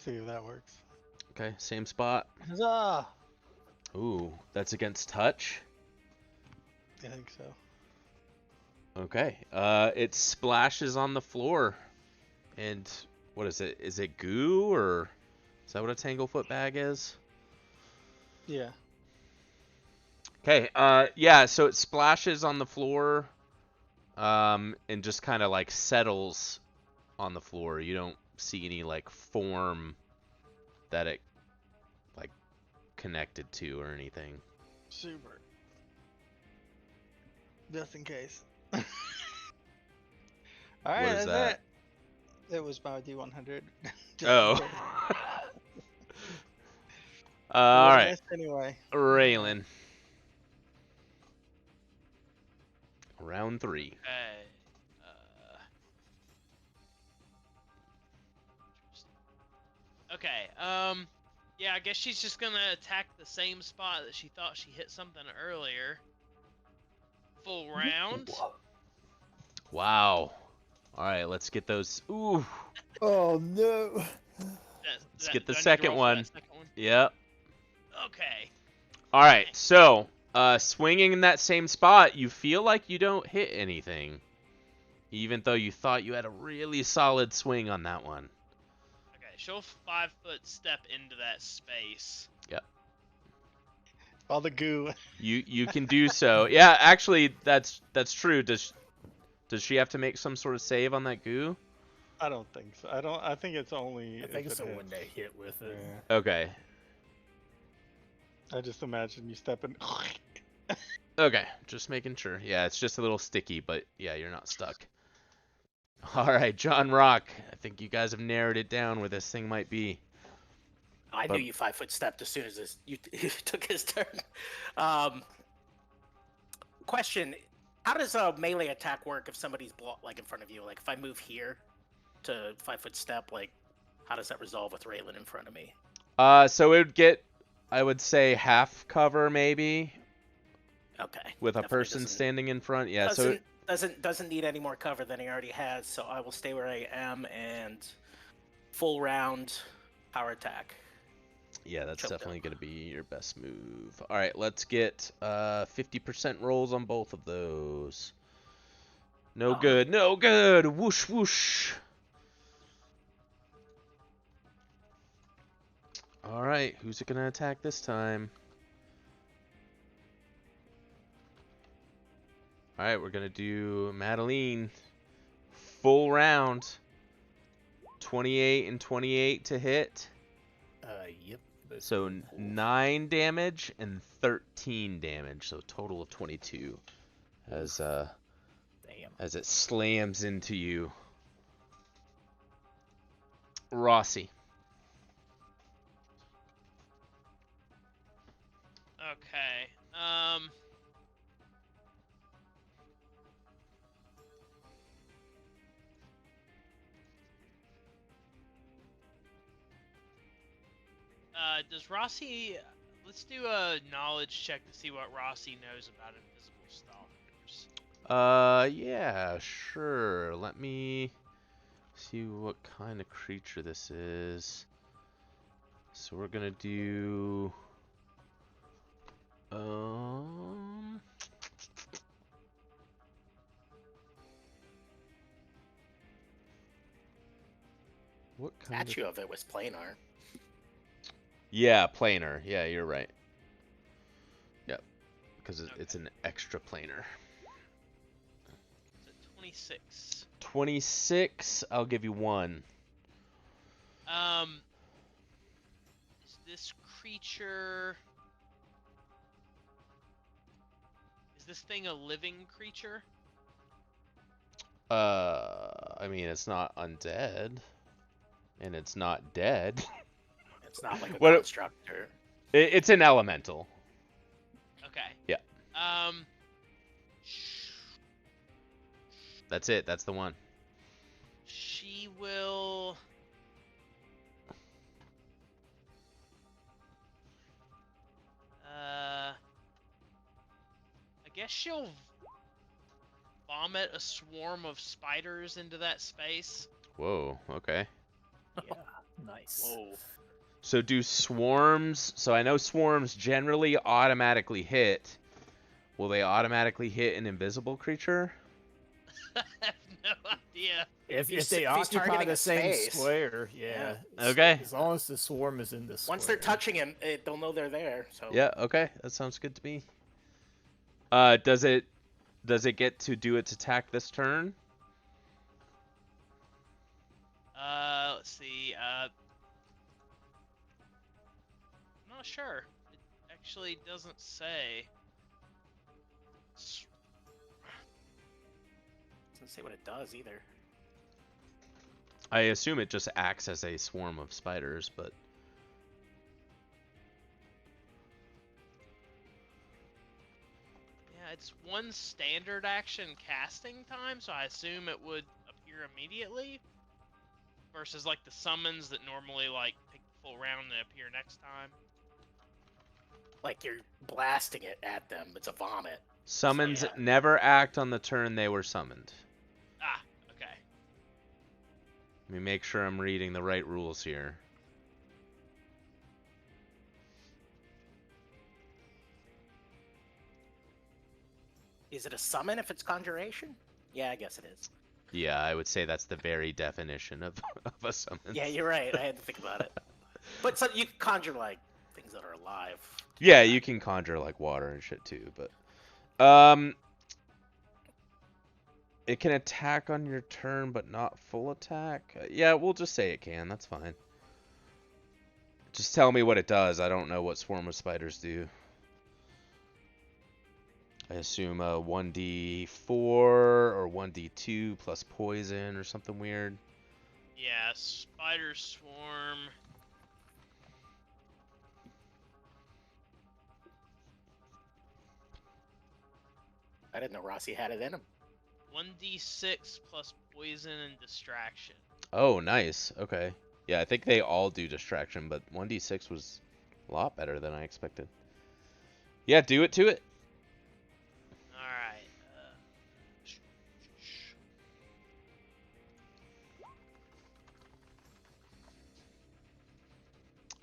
that works. Okay, same spot. Huzzah! Ooh, that's against touch? I think so. Okay, it splashes on the floor. And what is it? Is it goo or Is that what a tanglefoot bag is? Yeah. Okay. Yeah. So it splashes on the floor, and just kind of like settles on the floor. You don't see any like form that it like connected to or anything. Super. Just in case. All What right, is that's that? it. It was my D100. Just in Oh. case. You All would've right. missed anyway. Raylan. Round 3. Okay. Okay. Yeah, I guess she's just gonna attack the same spot that she thought she hit something earlier. Full round. Wow. All right, let's get those. Ooh. Oh no. Let's get the Do I need to second roll for one. that second one? Yep. Okay. All right. So, swinging in that same spot, you feel like you don't hit anything, even though you thought you had a really solid swing on that one. Okay. She'll 5-foot step into that space. Yep. All the goo. You can do so. Yeah, actually, that's true. Does she have to make some sort of save on that goo? I don't think so. I think it's only. I think if it's it a hits. one day hit with it. Yeah. Okay. I just imagine you stepping. Okay. Just making sure. Yeah, it's just a little sticky, but yeah, you're not stuck. All right, John Rock. I think you guys have narrowed it down where this thing might be. I But- knew you 5-foot stepped as soon as you took his turn. Question: how does a melee attack work if somebody's like in front of you? Like if I move here to 5-foot step, like how does that resolve with Raylan in front of me? So it would get, I would say, half cover maybe Okay. with a Definitely person doesn't- standing in front. Yeah. So doesn't need any more cover than he already has. So I will stay where I am and full round power attack. yeah, that's Choked definitely up. going to be your best move. All right, let's get 50% rolls on both of those. No Uh-huh. good. No good. Whoosh whoosh. All right, who's it going to attack this time? All right, we're going to do Madeline. Full round. 28 and 28 to hit. Yep. both So of them hold. 9 damage and 13 damage. So total of 22 Damn. as it slams into you. Rossi. Okay. Does Rossi? Let's do a knowledge check to see what Rossi knows about invisible stalkers. Yeah, sure. Let me see what kind of creature this is. So we're gonna do what kind of... Statue of it was planar. Yeah, planar. Yeah, you're right. Yep. Because Okay. it's an extra planar. Is it 26? 26, I'll give you 1. Is this creature? Is this thing a living creature? I mean, it's not undead. And it's not dead. It's not like a What- constructor. It's an elemental. Okay. Yeah. sh- That's it. That's the one. She will. I guess she'll vomit a swarm of spiders into that space. Whoa, okay. Yeah. Nice. Whoa. So do swarms... So I know swarms generally automatically hit. Will they automatically hit an invisible creature? have no idea. If He's- they if he's occupy targeting the a same space. square, yeah. Okay. As long as the swarm is in the square. Once they're touching him, they'll know they're there. So Yeah, okay. That sounds good to me. Does it get to do its attack this turn? Let's see. I'm not sure. It actually doesn't say. doesn't say what it does either. I assume it just acts as a swarm of spiders, but Yeah, it's one standard action casting time, so I assume it would appear immediately. Versus like the summons that normally like take the full round and appear next time. Like you're blasting it at them. It's a vomit. summons yeah. never act on the turn they were summoned. Ah, okay. Let me make sure I'm reading the right rules here. Is it a summon if it's conjuration? Yeah, I guess it is. Yeah, I would say that's the very definition of, of a summon. Yeah, you're right. I had to think about it. But so you can conjure like things that are alive. Yeah, you can conjure like water and shit too, but it can attack on your turn but not full attack. Yeah, we'll just say it can. That's fine. Just tell me what it does. I don't know what swarm of spiders do. I assume a 1d4 or 1d2 plus poison or something weird. Yeah, spider swarm. I didn't know Rossi had it in him. 1d6 plus poison and distraction. Oh, nice. Okay. Yeah, I think they all do distraction, but 1d6 was a lot better than I expected. Yeah, do it to it. Alright.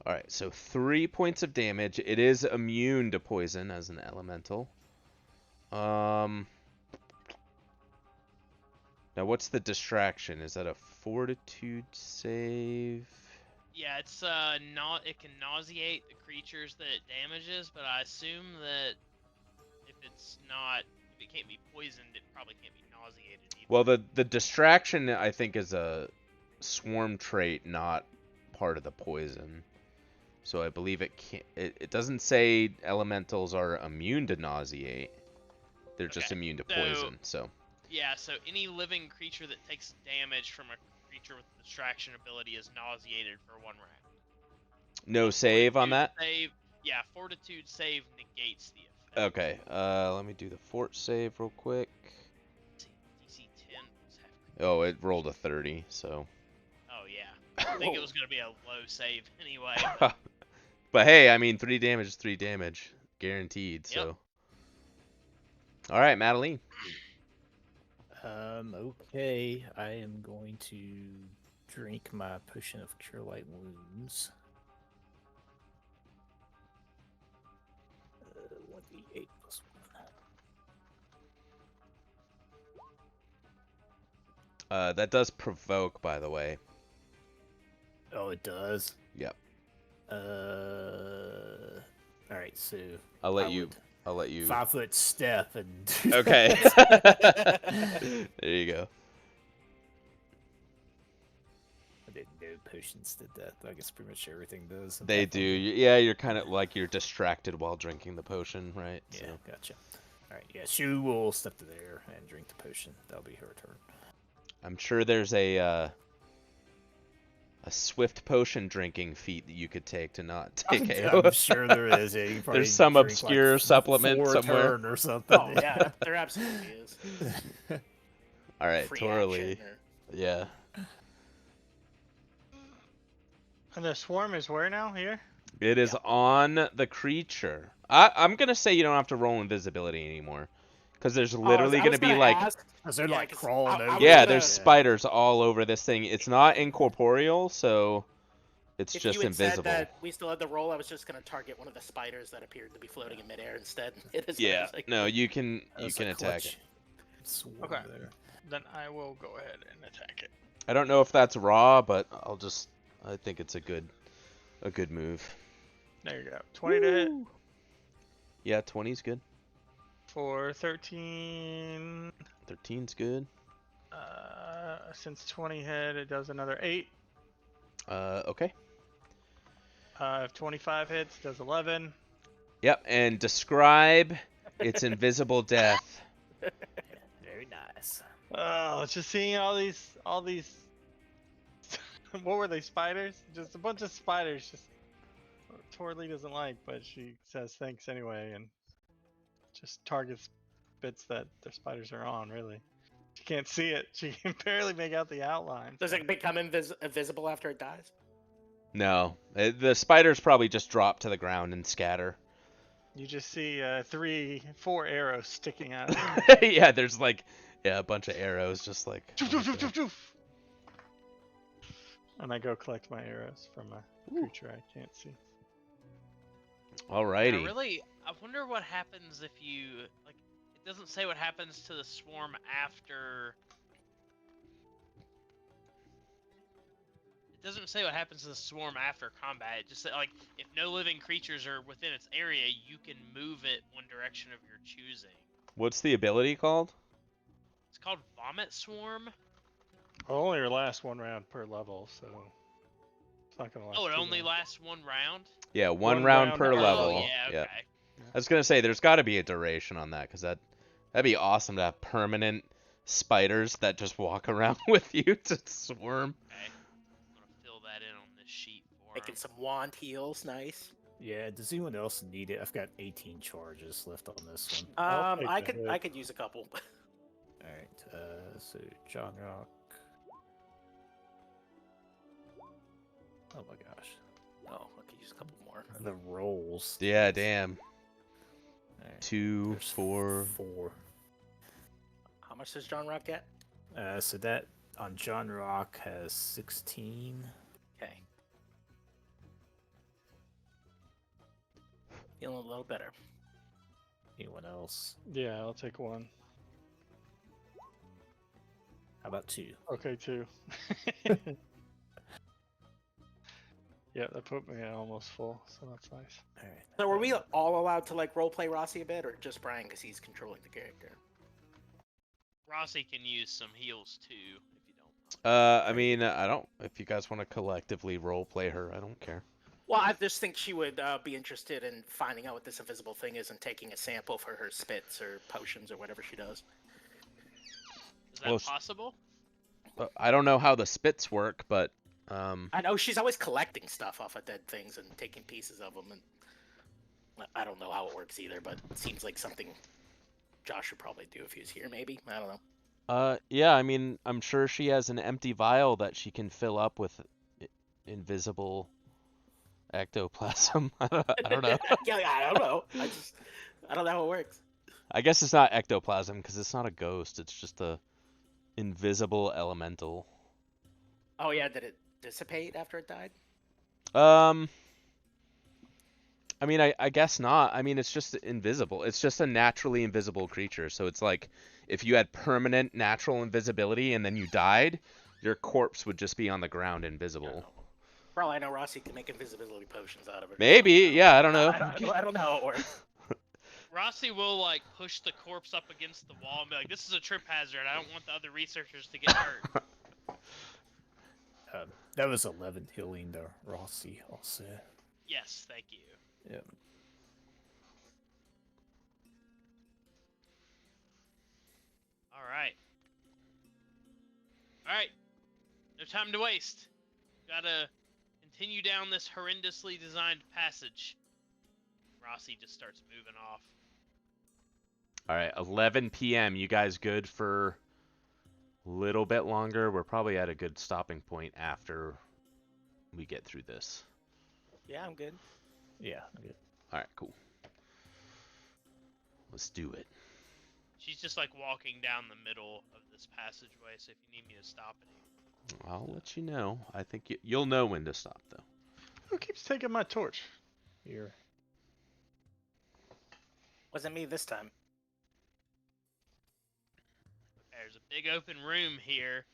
Alright, so 3 points of damage. It is immune to poison as an elemental. Now what's the distraction? Is that a fortitude save? Yeah, it's it can nauseate the creatures that it damages, but I assume that if it can't be poisoned, it probably can't be nauseated either. Well, the distraction I think is a swarm trait, not part of the poison. So I believe it can't. It doesn't say elementals are immune to nauseate. They're just Okay, immune to so- poison. So Yeah, so any living creature that takes damage from a creature with a distraction ability is nauseated for 1 round. no save on that. Yeah, fortitude save negates the effect. Okay. Let me do the fort save real quick. DC 10 was half. Oh, it rolled a 30. So. Oh yeah, I think it was gonna be a low save anyway. But hey, I mean, 3 damage is 3 damage, guaranteed. So. Yep. All right, Madeline. Okay, I am going to drink my potion of cure light wounds. 1d8 plus 1. That does provoke, by the way. Oh, it does? Yep. Alright, so... I'll let I you. would 5-foot step and... Okay. There you go. I didn't know potions did that. I guess pretty much everything does. in They do. Pathfinder. Yeah, you're kind of like you're distracted while drinking the potion, right? Yeah, So. gotcha. Alright, yeah, Shu will step to there and drink the potion. That'll be her turn. I'm sure there's a swift potion drinking feat that you could take to not take KO. I'm sure there is. Yeah, you probably There's some drink, obscure like, supplement 4 a somewhere. turn or something. Oh yeah, there absolutely is. All right, Free Torley. action or- Yeah. And the swarm is where now? Here? It is on the creature. I'm gonna say you don't have to roll invisibility anymore, because there's literally I gonna was be like, ask- Because they're Yeah, like 'cause crawling I over. was yeah, gonna- there's spiders all over this thing. It's not incorporeal, so it's If just you had invisible. said that we still had the roll, I was just gonna target one of the spiders that appeared to be floating in midair instead. It is Yeah, like- no, you can That's attack clutch it. swarm Okay. there. then I will go ahead and attack it. I don't know if that's raw, but I think it's a good move. There you go. 20 to hit Yeah, 20's good. for 13. 13's good. Since 20 hit, it does another 8. Okay. If 25 hits, does 11. Yep, and describe its invisible death. Very nice. Oh, just seeing all these. What were they? Spiders? Just a bunch of spiders. Just Torley doesn't like, but she says thanks anyway, and just targets bits that their spiders are on. Really, she can't see it. She can barely make out the outline. Does it become invisible after it dies? No, the spiders probably just drop to the ground and scatter. You just see 4 arrows sticking out. Yeah, there's like a bunch of arrows just like. And I go collect my arrows from a creature I can't see. Alrighty. I wonder what happens if you like. It doesn't say what happens to the swarm after. It doesn't say what happens to the swarm after combat. It just said like if no living creatures are within its area, you can move it one direction of your choosing. What's the ability called? It's called Vomit Swarm. Well, only lasts 1 round per level, so it's not gonna last. Oh, it too only long. lasts 1 round. Yeah, one One round round per per level. Oh level. yeah, okay. I was gonna say there's got to be a duration on that because that'd be awesome to have permanent spiders that just walk around with you to swarm. Okay. I'm gonna fill that in on this sheet for Making him. some wand heals, nice. Yeah, does anyone else need it? I've got 18 charges left on this one. I'll take I the could hit. I could use a couple. Alright, so John Rock. Oh my gosh. Oh, I could use a couple more. The rolls. Yeah, damn. Alright, 2, there's 4. 4. How much does John Rock get? So that on John Rock has 16. Okay. Feeling a little better. Anyone else? Yeah, I'll take 1. How about 2? Okay, 2. Yeah, that put me at almost full, so that's nice. Alright. So were we all allowed to like roleplay Rossi a bit, or just Brian because he's controlling the character? Rossi can use some heals too if you don't. I mean, I don't. If you guys want to collectively roleplay her, I don't care. Well, I just think she would be interested in finding out what this invisible thing is and taking a sample for her spits or potions or whatever she does. Is that Well, possible? I don't know how the spits work, but I know she's always collecting stuff off of dead things and taking pieces of them, and I don't know how it works either, but it seems like something Josh would probably do if he was here, maybe. I don't know. yeah. I mean, I'm sure she has an empty vial that she can fill up with invisible ectoplasm. I don't know. Yeah, I don't know. I don't know how it works. I guess it's not ectoplasm because it's not a ghost. It's just a invisible elemental. Oh yeah, did it dissipate after it died? I mean, I guess not. I mean, it's just invisible. It's just a naturally invisible creature. So it's like if you had permanent natural invisibility and then you died, your corpse would just be on the ground invisible. For all I know, Rossi can make invisibility potions out of it. Maybe, yeah, I don't know. I don't know how it works. Rossi will like push the corpse up against the wall and be like, "This is a trip hazard. I don't want the other researchers to get hurt." That was 11 healing to Rossi also. Yes, thank you. Yep. All right. All right. No time to waste. Gotta continue down this horrendously designed passage. Rossi just starts moving off. All right, 11 p.m. You guys good for a little bit longer? We're probably at a good stopping point after we get through this. Yeah, I'm good. Yeah, good. All right, cool. Let's do it. She's just like walking down the middle of this passageway, so if you need me to stop it. I'll let you know. I think you'll know when to stop, though. Who keeps taking my torch? Here. Wasn't me this time. There's a big open room here.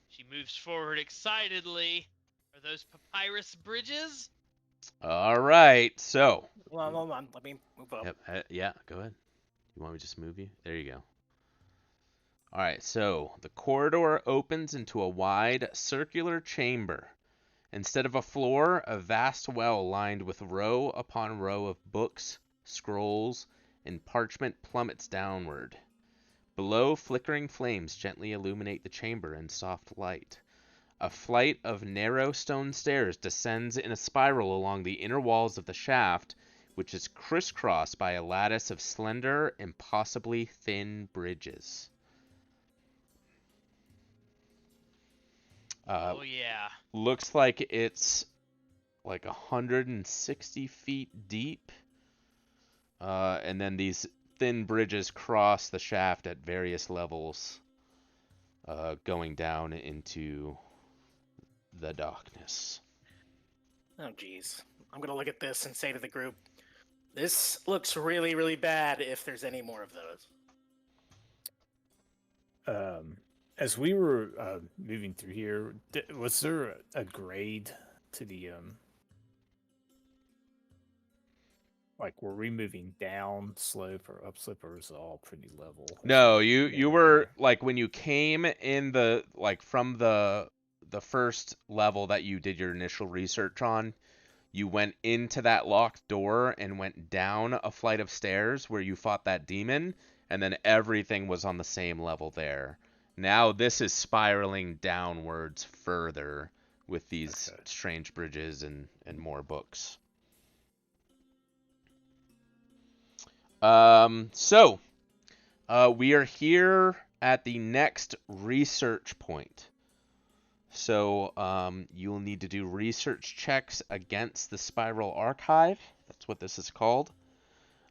She moves forward excitedly. Are those papyrus bridges? All right, so. Hold on. Let me move up. Yep, yeah, go ahead. You want me to just move you? There you go. All right, so the corridor opens into a wide, circular chamber. Instead of a floor, a vast well lined with row upon row of books, scrolls, and parchment plummets downward. Below, flickering flames gently illuminate the chamber in soft light. A flight of narrow stone stairs descends in a spiral along the inner walls of the shaft, which is crisscrossed by a lattice of slender, impossibly thin bridges. Oh yeah. Looks like it's like 160 feet deep. And then these thin bridges cross the shaft at various levels, going down into the darkness. Oh, geez. I'm gonna look at this and say to the group, this looks really, really bad if there's any more of those. As we were moving through here, was there a grade to the like were we moving down slope or up slope, or was it all pretty level? No, you were like when you came in the like from the first level that you did your initial research on, you went into that locked door and went down a flight of stairs where you fought that demon, and then everything was on the same level there. Now this is spiraling downwards further with these strange bridges and more books. So we are here at the next research point. So you'll need to do research checks against the Spiral Archive. That's what this is called.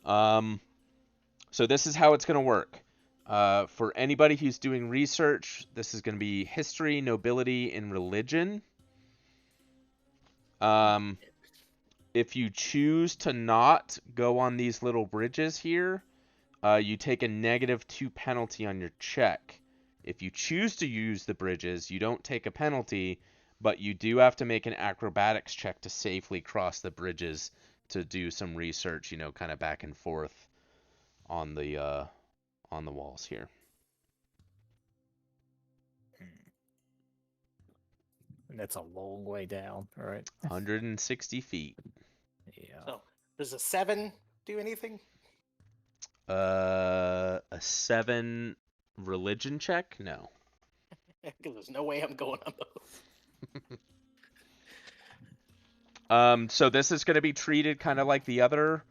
So this is how it's going to work. For anybody who's doing research, this is going to be history, nobility, and religion. If you choose to not go on these little bridges here, you take a -2 penalty on your check. If you choose to use the bridges, you don't take a penalty, but you do have to make an acrobatics check to safely cross the bridges to do some research, you know, kind of back and forth on the walls here. And that's a long way down, right? 160 feet. Yeah. So, does a 7 do anything? A 7 religion check? No. Because there's no way I'm going on those. So this is going to be treated kind of like the other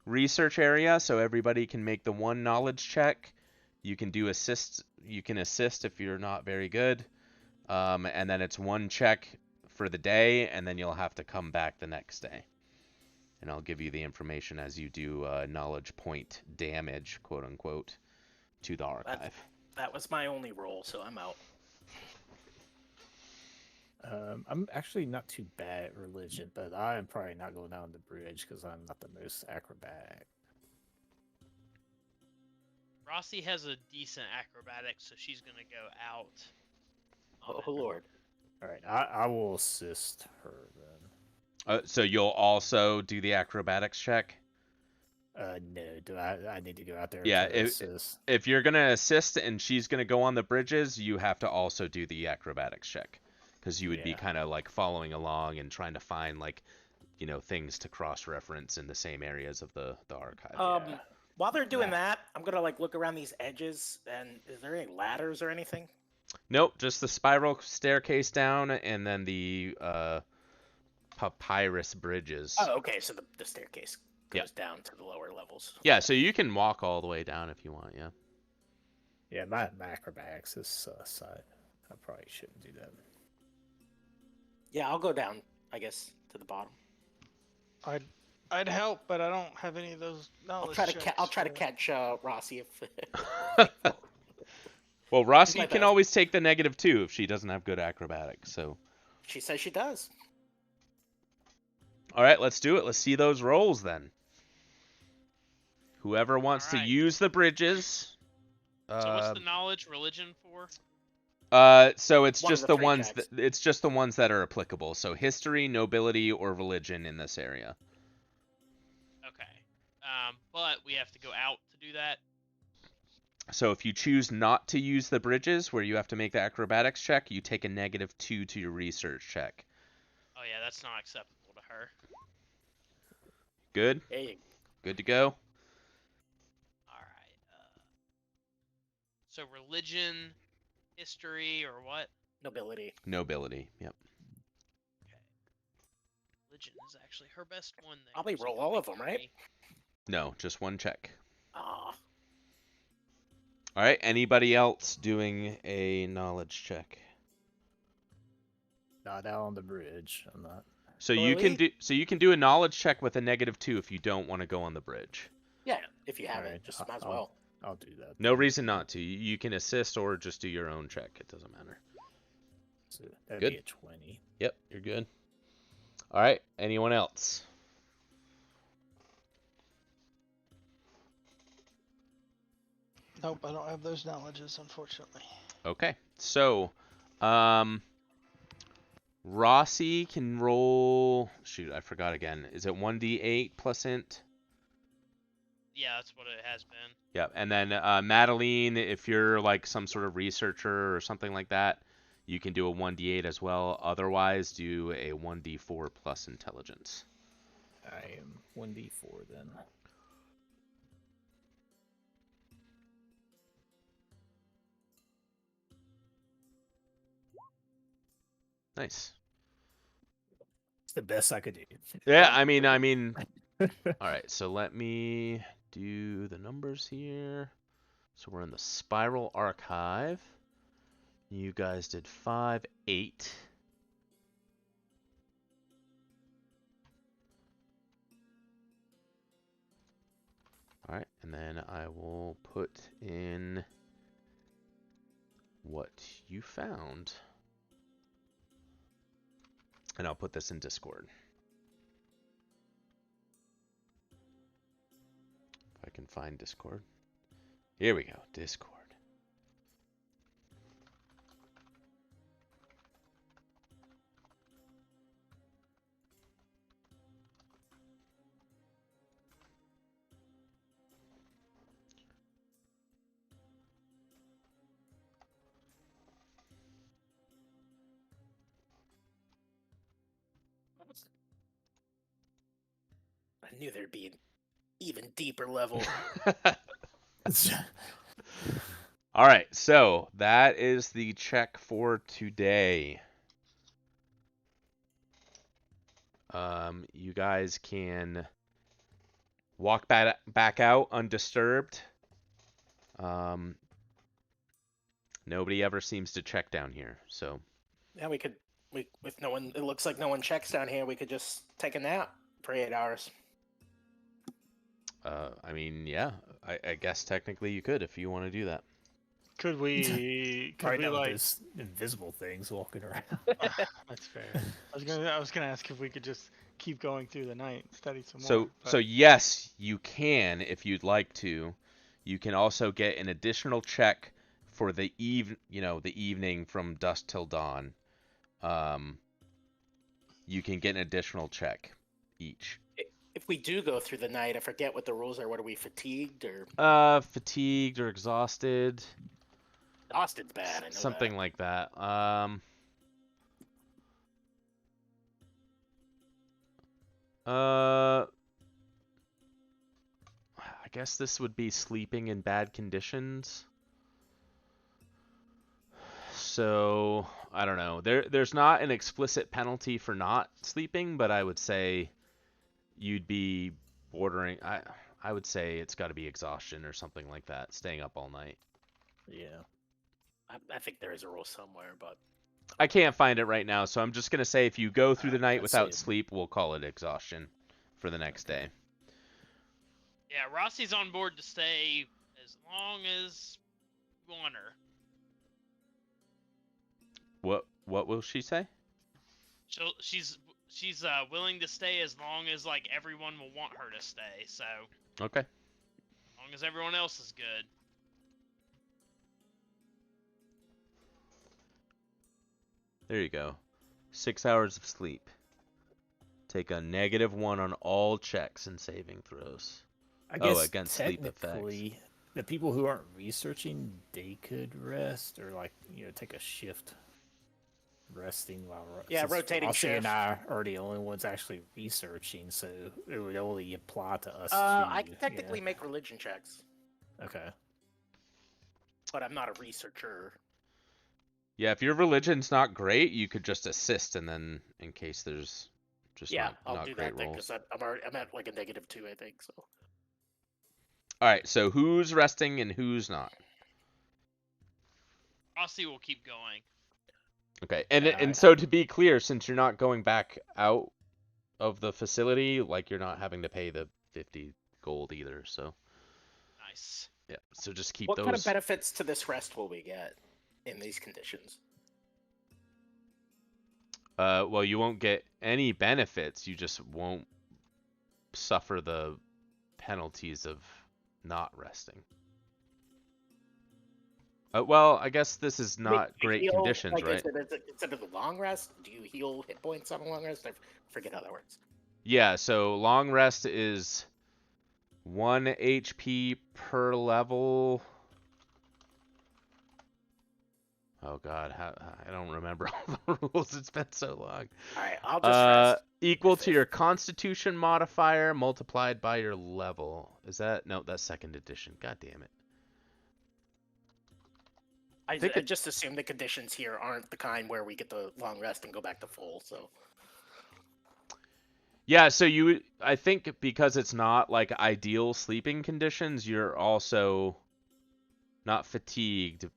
research area, so everybody can make the one knowledge check. You can do assist. You can assist if you're not very good, and then it's one check for the day, and then you'll have to come back the next day. And I'll give you the information as you do knowledge point damage, quote unquote, to the archive. That was my only roll, so I'm out. I'm actually not too bad at religion, but I am probably not going down the bridge because I'm not the most acrobatic. Rossi has a decent acrobatics, so she's gonna go out. Oh, Lord. All right, I will assist her then. So you'll also do the acrobatics check? No, do I need to go out there? Yeah, to assist? if you're gonna assist and she's gonna go on the bridges, you have to also do the acrobatics check, because you would be kind of like following along and trying to find like, you know, things to cross-reference in the same areas of the archive. While they're doing that, I'm gonna like look around these edges, and is there any ladders or anything? Nope, just the spiral staircase down, and then the papyrus bridges. Oh, okay. So the staircase goes down to the lower levels. Yeah, so you can walk all the way down if you want. Yeah. Yeah, my acrobatics is side. I probably shouldn't do that. Yeah, I'll go down, I guess, to the bottom. I'd help, but I don't have any of those knowledge. I'll try to catch Rossi if. Well, Rossi can always take the -2 if she doesn't have good acrobatics. So. She says she does. All right, let's do it. Let's see those rolls then. Whoever wants to use the bridges. So what's the knowledge religion for? So it's One of just the the three ones checks. it's just the ones that are applicable. So history, nobility, or religion in this area. Okay. But we have to go out to do that. So if you choose not to use the bridges where you have to make the acrobatics check, you take a -2 to your research check. Oh yeah, that's not acceptable to her. Good? Hey, Good to go? All right. So religion, history, or what? nobility. Nobility. Yep. Okay. Religion is actually her best one there. Probably so roll it'll all be of them, right? 3. No, just one check. Ah, All right. Anybody else doing a knowledge check? Not out on the bridge. I'm not. So Chloe? you can do a knowledge check with a -2 if you don't want to go on the bridge. yeah. If you have Alright, it, just might as I'll- well. I'll do that. No then. reason not to. You can assist or just do your own check. It doesn't matter. So that'd Good. be a 20. Yep, you're good. All right. Anyone else? Nope, I don't have those knowledges, unfortunately. Okay. So, um, Rossi can roll. Shoot, I forgot again. Is it 1d8 plus int? Yeah, that's what it has been. Yep. And then Madeline, if you're like some sort of researcher or something like that, you can do a 1d8 as well. Otherwise, do a 1d4 plus intelligence. I am 1d4 then. Nice. It's the best I could do. Yeah, I mean, all right. So let me do the numbers here. So we're in the Spiral Archive. You guys did 5, 8. All right, and then I will put in what you found. And I'll put this in Discord. If I can find Discord. Here we go, Discord. I knew there'd be an even deeper level. All right, so that is the check for today. You guys can walk back out undisturbed. Nobody ever seems to check down here, so Yeah, we could. If no one, it looks like no one checks down here. We could just take a nap for 8 hours. I mean, yeah, I guess technically you could if you want to do that. Could we? Could Right we now with like? those invisible things walking around. That's fair. I was gonna ask if we could just keep going through the night, study some So, more. so yes, you can if you'd like to. You can also get an additional check for the evening from dusk till dawn. You can get an additional check each. If we do go through the night, I forget what the rules are. What are we, fatigued or Fatigued or exhausted, exhausted's bad? I know something that. like that. I guess this would be sleeping in bad conditions. So, I don't know. There's not an explicit penalty for not sleeping, but I would say you'd be bordering I would say it's got to be exhaustion or something like that, staying up all night. Yeah. I think there is a rule somewhere, but I can't find it right now, so I'm just going to say if you go through the night I'd without say- sleep, we'll call it exhaustion for the next day. Yeah, Rossi's on board to stay as long as you want her. What will she say? She's willing to stay as long as like everyone will want her to stay. So Okay. as long as everyone else is good. There you go. 6 hours of sleep. Take a -1 on all checks and saving throws. I Oh, guess against sleep effects. technically, the people who aren't researching, they could rest or like take a shift resting while Yeah, since rotating Rossi and shift. I are the only ones actually researching, so it would only apply to us I two. can technically make religion checks, Okay. but I'm not a researcher. Yeah, if your religion's not great, you could just assist, and then in case there's just Yeah, I'll not do great that thing rolls. because I'm at like a -2, I think. So All right, so who's resting and who's not? Rossi will keep going. Okay, and Yeah, so to be clear, since you're not going back out of the facility, like you're not having to pay the 50 gold either. So Nice. yeah, so just keep what kind of those. benefits to this rest will we get in these conditions? Well, you won't get any benefits. You just won't suffer the penalties of not resting. Well, I guess this is Wait, not do you great heal, conditions, like, right? instead of the long rest, do you heal hit points on a long rest? I forget how that works. Yeah, so long rest is 1 HP per level. Oh God, I don't remember all the rules. It's been so long. All right, I'll just rest. Equal If to your Constitution modifier multiplied by your level. Is that no? That's second edition. God damn it. I think it- just assume the conditions here aren't the kind where we get the long rest and go back to full. So Yeah, so I think because it's not like ideal sleeping conditions, you're also not fatigued,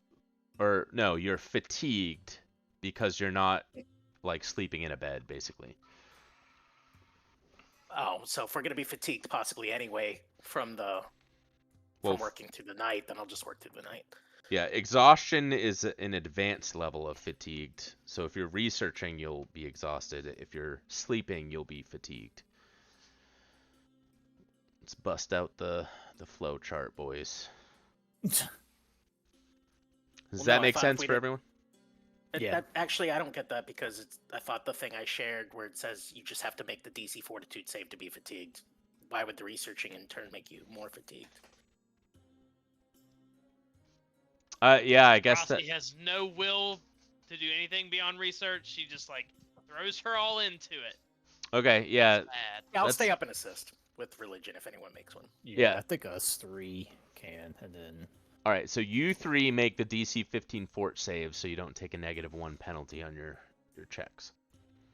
or no, you're fatigued because you're not like sleeping in a bed, basically. so if we're gonna be fatigued possibly anyway from Well, working through the night, then I'll just work through the night. yeah, exhaustion is an advanced level of fatigued. So if you're researching, you'll be exhausted. If you're sleeping, you'll be fatigued. Let's bust out the flow chart, boys. Does Well, that no, I make thought if sense we for did- everyone? Yeah. Actually, I don't get that because I thought the thing I shared where it says you just have to make the DC Fortitude save to be fatigued. Why would the researching in turn make you more fatigued? Yeah, I guess that. Rossi has no will to do anything beyond research. She just like throws her all into it. Okay, yeah, It's bad. Yeah, I'll That's- stay up and assist with religion if anyone makes one. Yeah. I think us three can, and then all right. So you three make the DC 15 fort save, so you don't take a -1 penalty on your checks.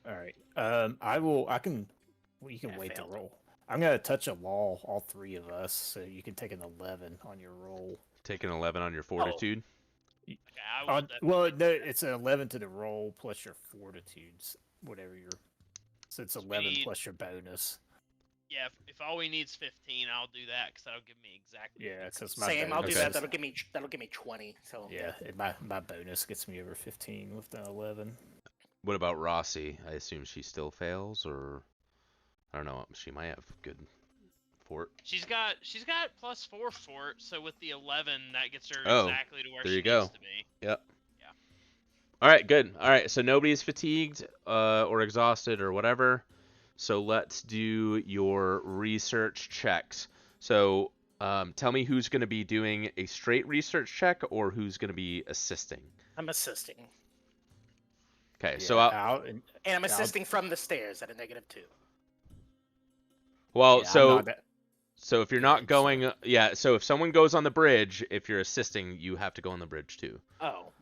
all right. I can. Well, you can I wait failed. to roll. I'm gonna touch a wall, all three of us, so you can take an 11 on your roll. Take an 11 on your fortitude. Okay, I will. Well, no, it's an 11 to the roll plus your fortitudes, whatever your. So it's 11 need- plus your bonus. Yeah, if all we need is 15, I'll do that because that'll give me exactly. Yeah, because my Same, I'll do bonus Okay. that. is- That'll give me 20. So Yeah, and my bonus gets me over 15 with the 11. What about Rossi? I assume she still fails, or I don't know. She might have good fort. She's got +4 fort, so with the 11, that gets her Oh, exactly to where there she you go. needs to be. Yep. Yeah. All right, good. All right, so nobody's fatigued or exhausted or whatever. So let's do your research checks. So tell me who's going to be doing a straight research check or who's going to be assisting. I'm assisting, Okay, Yeah, so and I'm I'll- assisting from the stairs at a -2. well, yeah, so I'm not that- so if you're Go not ahead, going, sorry. yeah. So if someone goes on the bridge, if you're assisting, you have to go on the bridge too. Oh,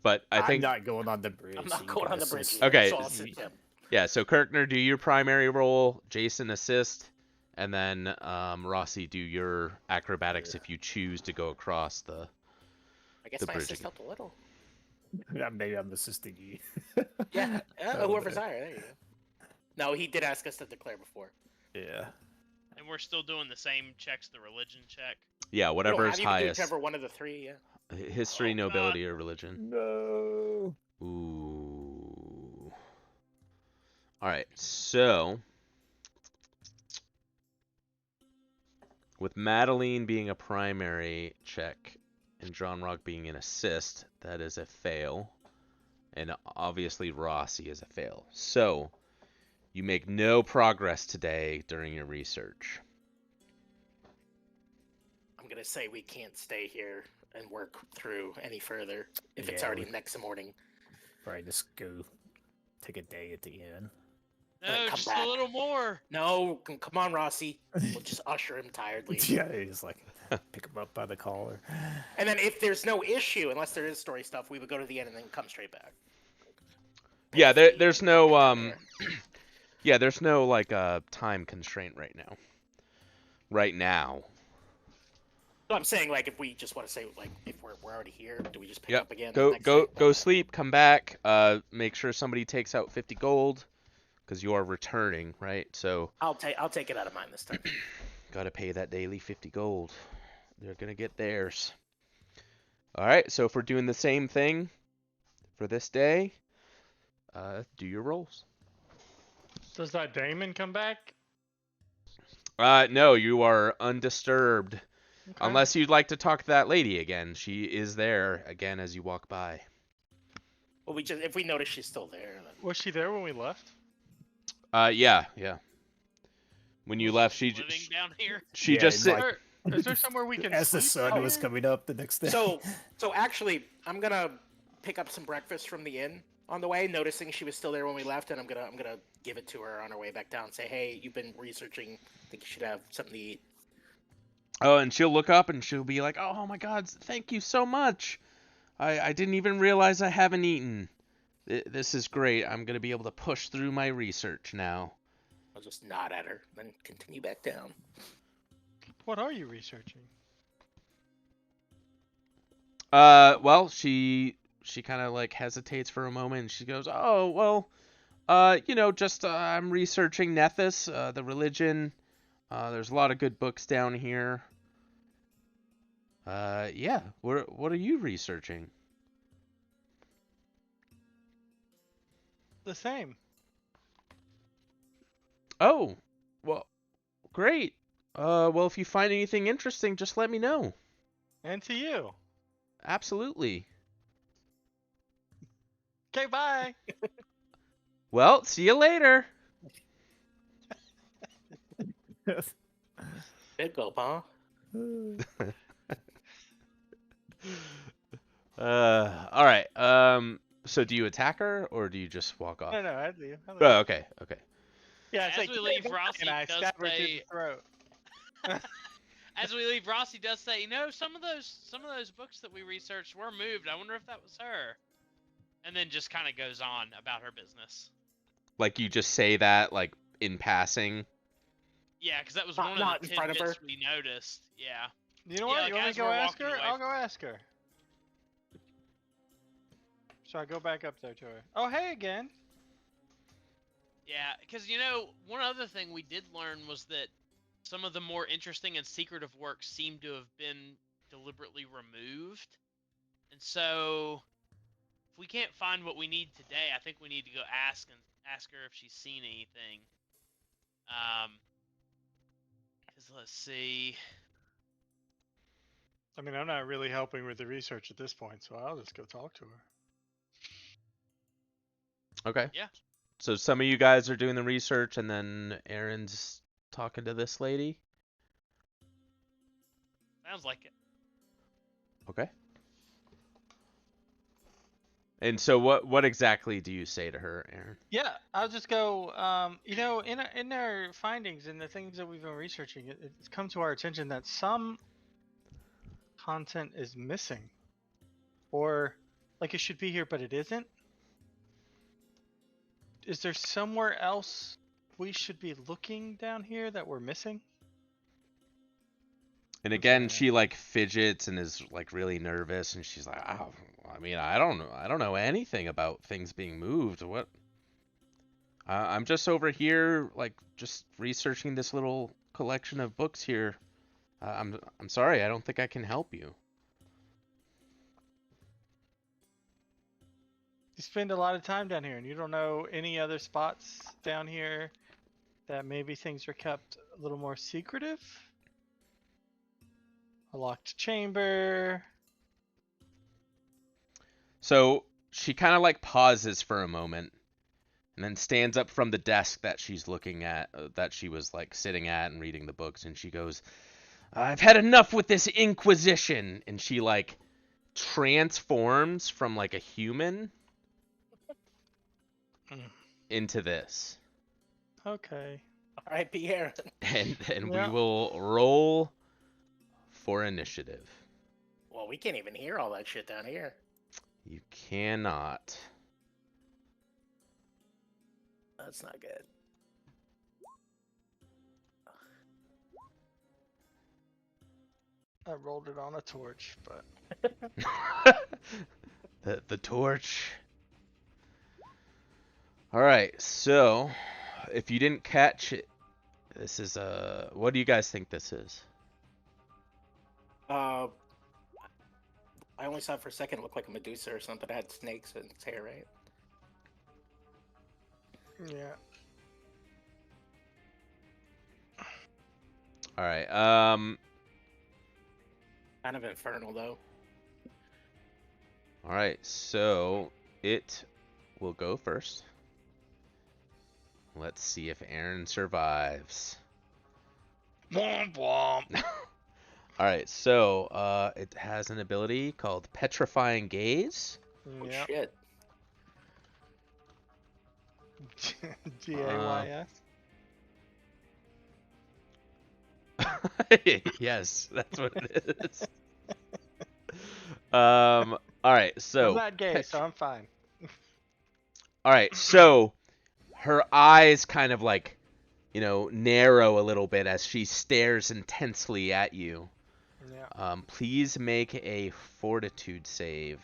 But I I'm think not going on the bridge. I'm so not you going can on the bridge. assist. Either, Okay. so I'll assist him. yeah. So Kirkner, do your primary role. Jason assist, and then Rossi, do your acrobatics if you choose to go across the. I guess The my bridge assist again. helped a little. Yeah, maybe I'm assisting you. Yeah, Oh, whoever's no. higher. There you go. No, he did ask us to declare before. Yeah. And we're still doing the same checks, the religion check. Yeah, You whatever don't is have, you can do highest. whichever one of the three. Yeah. History, Oh, God. nobility, or religion. No. Ooh. All right, so with Madeline being a primary check and John Rock being an assist, that is a fail. And obviously Rossi is a fail. So, you make no progress today during your research. I'm gonna say we can't stay here and work through any further if it's Yeah, already we- next morning. Probably just go take a day at the inn. And then No, come just back. a little more. No, come on, Rossi. We'll just usher him tiredly. Yeah, he's like pick him up by the collar. And then if there's no issue, unless there is story stuff, we would go to the end and then come straight back. Pay Yeah, a fee there's and no get down there. yeah, there's no like time constraint right now. Right now. So I'm saying, like, if we just want to say, like, if we're already here, do we just pick Yep. up again? Go next go day? go sleep, come back, make sure somebody takes out 50 gold cuz you are returning, right? So I'll take it out of mine this time. got to pay that daily 50 gold. They're going to get theirs. All right, so if we're doing the same thing for this day, do your rolls. Does that Damon come back? No, you are undisturbed. Okay. Unless you'd like to talk to that lady again. She is there again as you walk by. Well, if we notice she's still there, then Was she there when we left? Yeah. When you left, she Living just down here. she Yeah, just it's said, like- Is there somewhere we can As the sleep sun out was here? coming up the next day. So actually, I'm gonna pick up some breakfast from the inn on the way, noticing she was still there when we left, and I'm gonna give it to her on our way back down. Say, hey, you've been researching. Think you should have something to eat. oh, and she'll look up and she'll be like, oh my God, thank you so much. I didn't even realize I haven't eaten. This is great. I'm gonna be able to push through my research now. I'll just nod at her, then continue back down. What are you researching? Well, she kind of like hesitates for a moment and she goes, oh, well, just I'm researching Nethys, the religion. There's a lot of good books down here. Yeah. What are you researching? The same. Oh, well, great. Well, if you find anything interesting, just let me know. And to you. Absolutely. Okay, bye. Well, see you later. Big go, huh? All right. So do you attack her or do you just walk off? No, I'd leave. Oh, okay. Yeah, it's As like, we leave, "Hey, Rossi and I does stab her through say- the throat. As we leave, Rossi does say, some of those books that we researched were moved. I wonder if that was her. And then just kind of goes on about her business. Like you just say that like in passing. Yeah, because that was Not- one not of the in front of tidbits her? we noticed. Yeah. You know Yeah, what? like, You want me as to go we're ask walking her? away. I'll go ask her. So I go back up there to her. Oh, hey again. Yeah, because one other thing we did learn was that some of the more interesting and secretive works seem to have been deliberately removed. And so, if we can't find what we need today, I think we need to go ask her if she's seen anything. Because let's see. I mean, I'm not really helping with the research at this point, so I'll just go talk to her. Okay. Yeah. So some of you guys are doing the research and then Aaron's talking to this lady. Sounds like it. Okay. And so what exactly do you say to her, Aaron? Yeah, I'll just go. In our findings and the things that we've been researching, it's come to our attention that some content is missing, or like it should be here but it isn't. Is there somewhere else we should be looking down here that we're missing? And again, Okay. she like fidgets and is like really nervous, and she's like, "Oh, I mean, I don't know anything about things being moved. What? I'm just over here, like, just researching this little collection of books here. I'm sorry, I don't think I can help you." You spend a lot of time down here, and you don't know any other spots down here that maybe things are kept a little more secretive. A locked chamber. So she kind of like pauses for a moment and then stands up from the desk that she's looking at, that she was like sitting at and reading the books, and she goes, "I've had enough with this Inquisition." And she like transforms from like a human Mm. into this. Okay. R.I.P. Aaron. And we Yeah. will roll for initiative. Well, we can't even hear all that shit down here. You cannot. That's not good. I rolled it on a torch, but The torch. All right, so if you didn't catch it, this is what do you guys think this is? I only saw it for a second. It looked like a Medusa or something. It had snakes in its hair, right? yeah. All right. Kind of infernal, though. All right. So it will go first. Let's see if Aaron survives. Womp womp. All right. So it has an ability called Petrifying Gaze. Oh, Yeah. shit. GAYS. Yes, that's what it is. All right. I'm So not gay, so I'm fine. all right. So her eyes kind of like, narrow a little bit as she stares intensely at you. Yeah. Please make a fortitude save.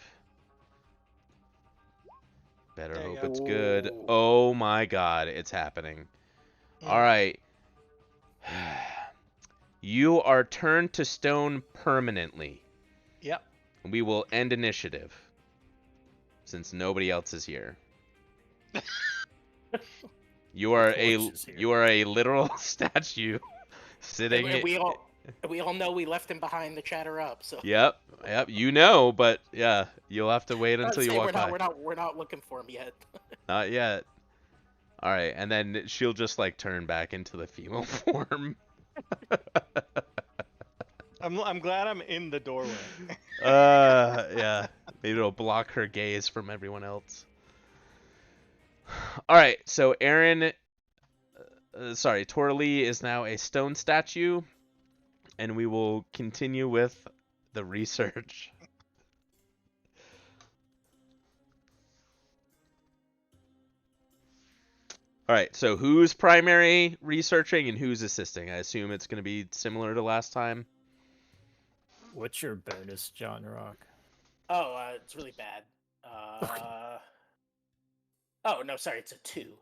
Better There you hope go. it's good. Ooh. Oh my god, it's happening. All right. You are turned to stone permanently. Yep. We will end initiative since nobody else is here. You are torch is here. you are a literal statue sitting. And we all know we left him behind to chatter up. So Yep, you know, but yeah, you'll have to wait I'd until you say walk by. we're not looking for him yet. Not yet. All right, and then she'll just like turn back into the female form. I'm glad I'm in the doorway. Yeah, maybe it'll block her gaze from everyone else. All right, so Aaron, Torley is now a stone statue, and we will continue with the research. All right, so who's primary researching and who's assisting? I assume it's going to be similar to last time. What's your bonus, John Rock? Oh, it's really bad. Oh no, sorry, it's a 2.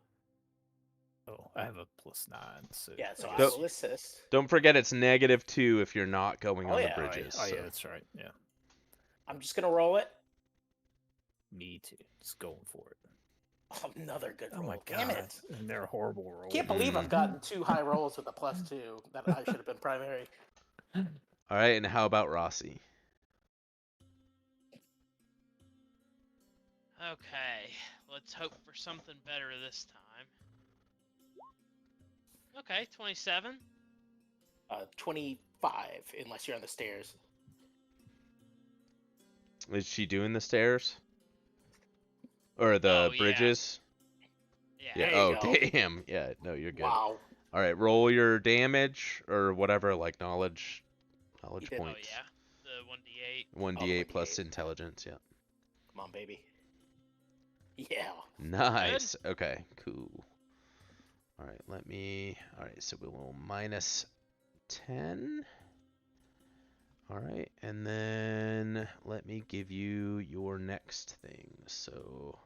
Oh, I have a +9. So Yeah, so I Don't- will assist. Don't forget it's -2 if you're not going Oh, on yeah. the Oh, bridges. Oh yeah, so- that's right. Yeah, I'm just gonna roll it. me too. Just going for it. Oh, another good Oh roll. my Damn god, it! and they're horrible rolls. Can't believe I've gotten 2 high rolls with a +2. That I should have been primary. All right, and how about Rossi? Okay, let's hope for something better this time. Okay, 27. 25, unless you're on the stairs. Is she doing the stairs? Or the Oh, yeah. bridges? Yeah. Yeah. There you Oh, go. damn. Yeah, no, you're good. Wow. All right, roll your damage or whatever, like knowledge You did. Oh points. yeah, the 1d8. 1d8 plus 1d8. intelligence, yeah. Come on, baby. Yeah. Nice. Okay, cool. All right, all right, so we will -10. All right, and then let me give you your next thing. So,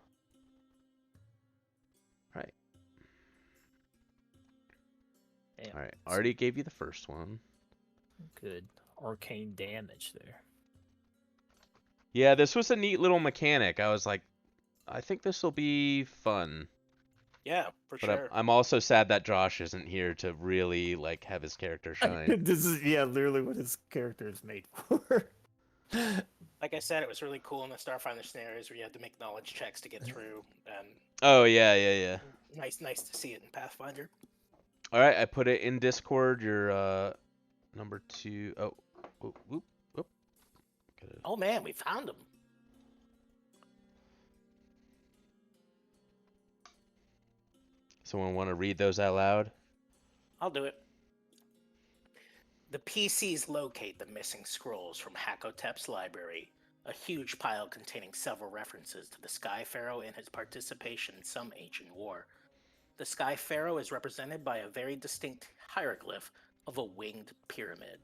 all right. Damn, All right, already gave you the first one. good arcane damage there. Yeah, this was a neat little mechanic. I was like, I think this will be fun. Yeah, for But sure. I'm also sad that Josh isn't here to really like have his character shine. This is literally what his character is made for. Like I said, it was really cool in the Starfinder scenarios where you had to make knowledge checks to get through, and Oh yeah, yeah, yeah. nice to see it in Pathfinder. All right, I put it in Discord. Your number 2. Oh, whoop, whoop, whoop. Gotta- Oh man, we found him. Someone want to read those out loud? I'll do it. The PCs locate the missing scrolls from Hakotep's library, a huge pile containing several references to the Sky Pharaoh and his participation in some ancient war. The Sky Pharaoh is represented by a very distinct hieroglyph of a winged pyramid.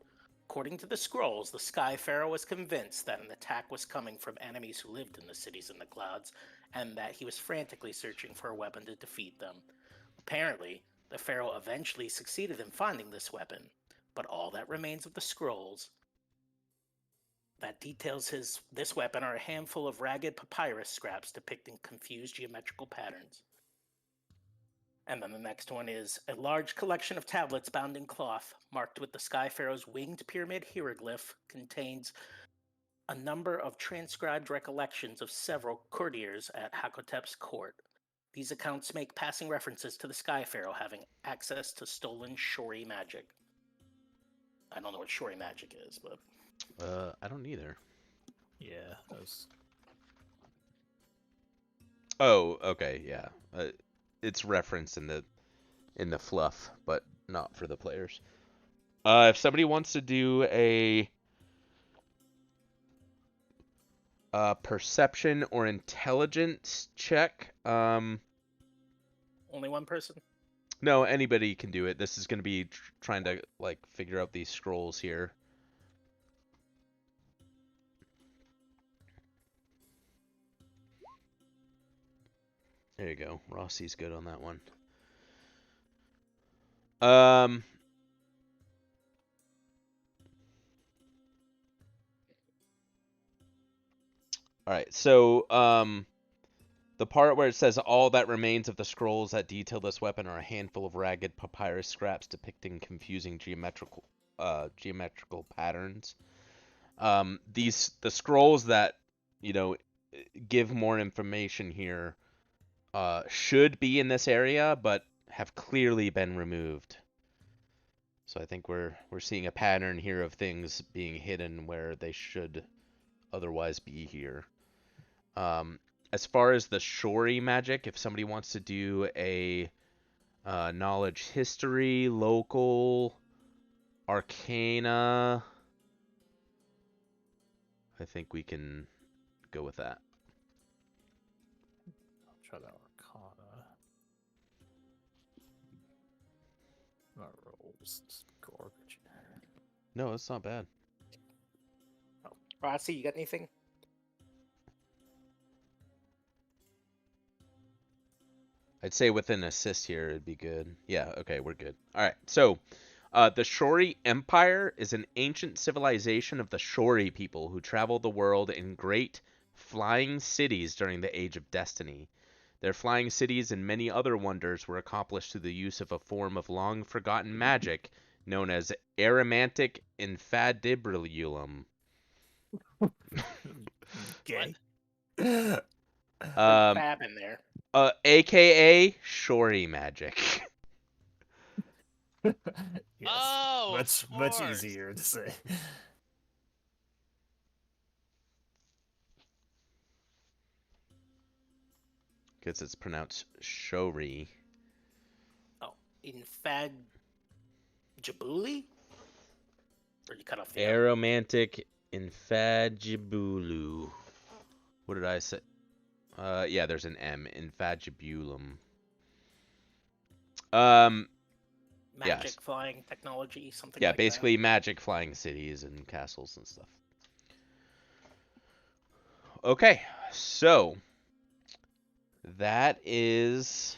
According to the scrolls, the Sky Pharaoh was convinced that an attack was coming from enemies who lived in the cities in the clouds, and that he was frantically searching for a weapon to defeat them. Apparently, the Pharaoh eventually succeeded in finding this weapon, but all that remains of the scrolls that details this weapon are a handful of ragged papyrus scraps depicting confused geometrical patterns. And then the next one is a large collection of tablets bound in cloth, marked with the Sky Pharaoh's winged pyramid hieroglyph, contains a number of transcribed recollections of several courtiers at Hakotep's court. These accounts make passing references to the Sky Pharaoh having access to stolen Shori magic. I don't know what Shori magic is, but I don't either. Yeah, that was... Oh, okay, yeah. It's referenced in the fluff, but not for the players. If somebody wants to do a perception or intelligence check, only one person. no, anybody can do it. This is going to be trying to like figure out these scrolls here. There you go. Rossi's good on that one. All right. So, the part where it says all that remains of the scrolls that detail this weapon are a handful of ragged papyrus scraps depicting confusing geometrical patterns. The scrolls that, you know, give more information here should be in this area, but have clearly been removed. So I think we're seeing a pattern here of things being hidden where they should otherwise be here. As far as the Shori magic, if somebody wants to do a knowledge history, local, arcana, I think we can go with that. I'll try that Arcana. My rolls is garbage. No, that's not bad. Rossi, you got anything? I'd say with an assist here, it'd be good. Yeah, okay, we're good. All right, so the Shori Empire is an ancient civilization of the Shori people who traveled the world in great flying cities during the Age of Destiny. Their flying cities and many other wonders were accomplished through the use of a form of long-forgotten magic known as aromantic infadibrilum. Okay. Fab in there. AKA Shori magic. Yes. Oh, much of much course. easier to say. Because it's pronounced Shori. Oh, Infadjabuli? Or you cut off the Aromantic infagibulu. What did I say? Yeah, there's an M. Infagibulum. magic yes. flying technology, something Yeah, like basically magic flying cities and castles and stuff. Okay, so that is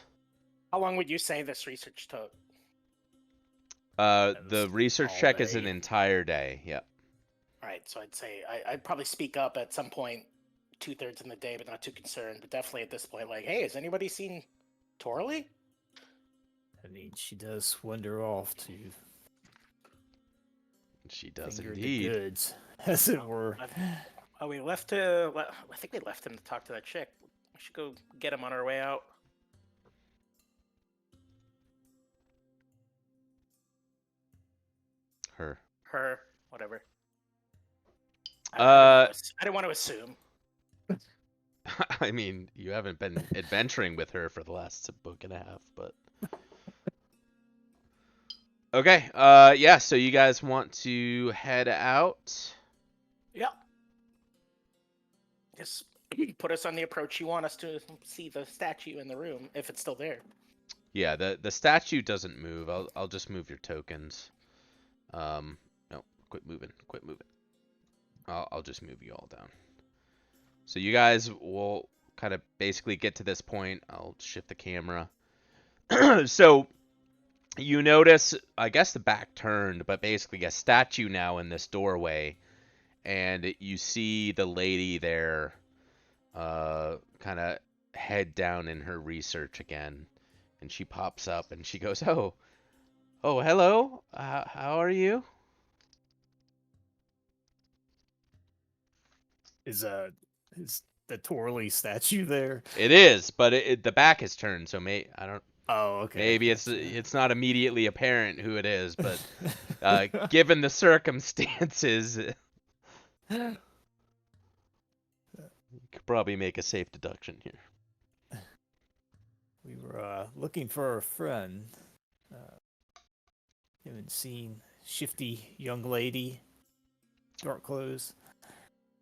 that. How long would you say this research took? the research all check is an day. entire day. Yep. Alright, so I'd say I'd probably speak up at some point, 2/3 in the day, but not too concerned. But definitely at this point, like, hey, has anybody seen Torley? I mean, she does wander off to She does finger the indeed. goods, as it were. Oh, we left to. I think we left him to talk to that chick. We should go get him on our way out. Her. Her, whatever. Uh, I didn't want to assume. I mean, you haven't been adventuring with her for the last book and a half, but okay. Yeah. So you guys want to head out? Yeah. Just put us on the approach you want us to see the statue in the room, if it's still there. Yeah. The statue doesn't move. I'll just move your tokens. No, quit moving. Quit moving. I'll just move you all down. So you guys will kind of basically get to this point. I'll shift the camera. So you notice, I guess the back turned, but basically a statue now in this doorway, and you see the lady there, kind of head down in her research again, and she pops up and she goes, "Oh, hello. How are you?" Is the twirly statue there? It is, but the back is turned, so I don't. Oh, okay. Maybe Gotcha. it's not immediately apparent who it is, but given the circumstances, you could probably make a safe deduction here. We were looking for a friend. Haven't seen shifty young lady, dark clothes.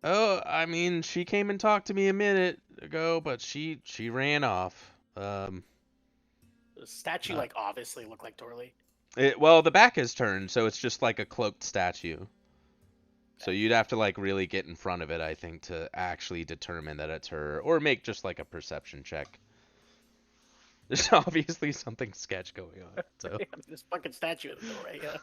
Oh, I mean, she came and talked to me a minute ago, but she ran off. The statue, Uh, like, obviously looked like Dorley. Well, the back is turned, so it's just like a cloaked statue. So you'd have to like really get in front of it, I think, to actually determine that it's her, or make just like a perception check. There's obviously something sketch going on. So This fucking statue in the doorway, yeah.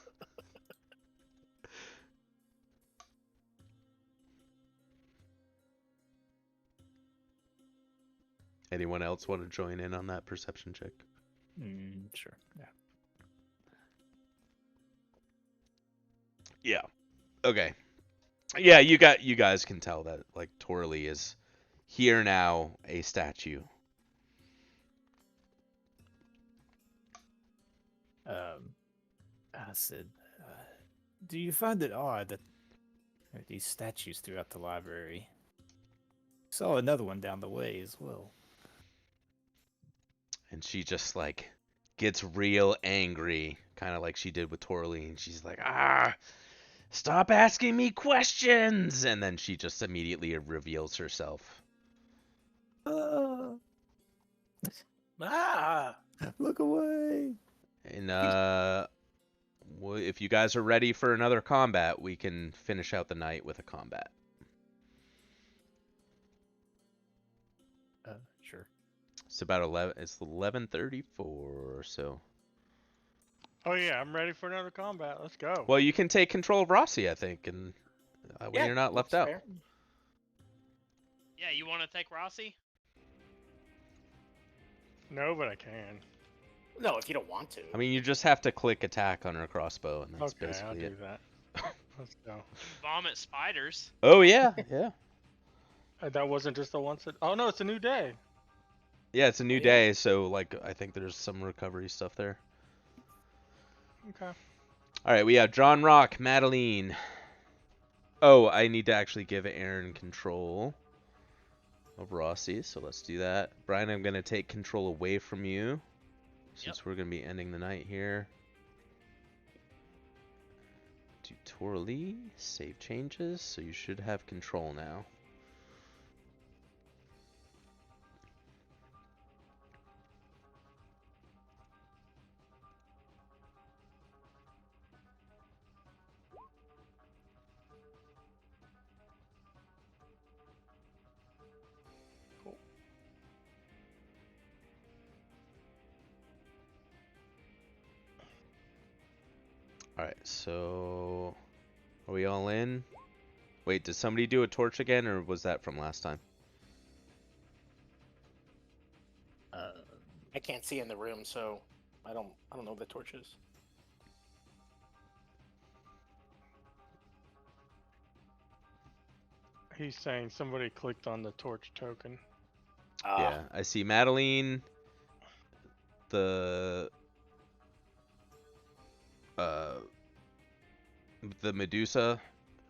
anyone else want to join in on that perception check? Sure. Yeah. Yeah. Okay. Yeah, you guys can tell that like Torley is here now, a statue. I said, do you find it odd that there are these statues throughout the library? Saw another one down the way as well. And she just like gets real angry, kind of like she did with Torley, and she's like, stop asking me questions! And then she just immediately reveals herself. Ah! Look away! And if you guys are ready for another combat, we can finish out the night with a combat. Sure. It's about 11. It's 11:34. So. Oh yeah, I'm ready for another combat. Let's go. Well, you can take control of Rossi, I think, and that way Yeah, you're not left that's out. fair. Yeah, you want to take Rossi? No, but I can. No, if you don't want to. I mean, you just have to click attack on her crossbow, and that's Okay, I'll basically do it. that. Let's go. Vomit spiders. Oh yeah, yeah, That wasn't just the once. Oh no, it's a new day. yeah. It's a new Yeah. day, so like I think there's some recovery stuff there. Okay. All right, we have John Rock, Madeline. Oh, I need to actually give Aaron control of Rossi, so let's do that. Brian, I'm gonna take control away from you, since we're gonna be ending the night here. To Torley, save changes, so you should have control now. Alright, so are we all in? Wait, did somebody do a torch again, or was that from last time? I can't see in the room, so I don't know the torches. He's saying somebody clicked on the torch token. Yeah, I see Madeline, the uh, the Medusa,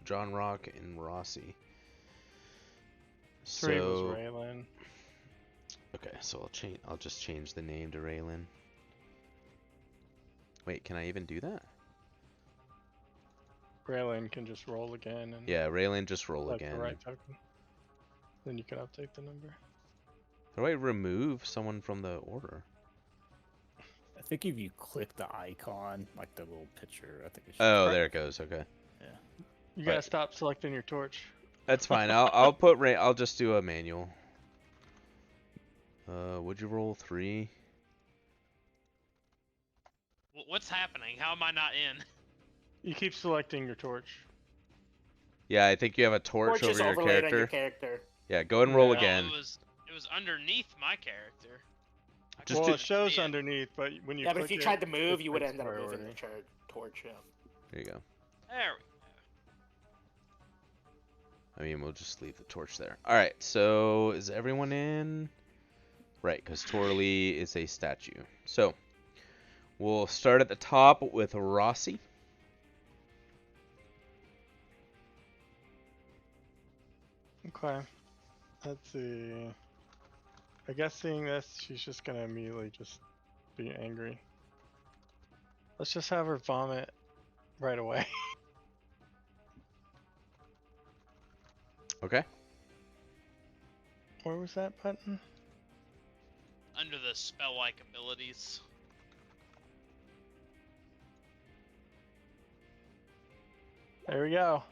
John Rock, and Rossi. 3 was So Raylan. okay, so I'll just change the name to Raylan. Wait, can I even do that? Raylan can just roll again and Yeah, Raylan, just roll select the again. right token. Then you can update the number. How do I remove someone from the order? I think if you click the icon, like the little picture, I think it should. Oh, there it goes. Okay, You gotta Right. stop selecting your torch. that's fine. I'll just do a manual. Would you roll 3? What's happening? How am I not in? You keep selecting your torch. Yeah, I think you have a torch Torch is over your overlaid on your character. character. Yeah, go and roll Yeah. again. It was underneath my character. I Just Well, do- it shows see it. underneath, but when you Yeah, but click if you it, tried to move, it you would takes end up moving priority. the torch. Yeah. There you go. There we I mean, we'll just leave the torch there. All right, so is everyone in? Right, because Torley is a statue. So we'll start at the top with Rossi. Okay. Let's see. I guess seeing this, she's just gonna immediately just be angry. Let's just have her vomit right away. Okay. Where was that button? go. Under the spell-like abilities. There we go.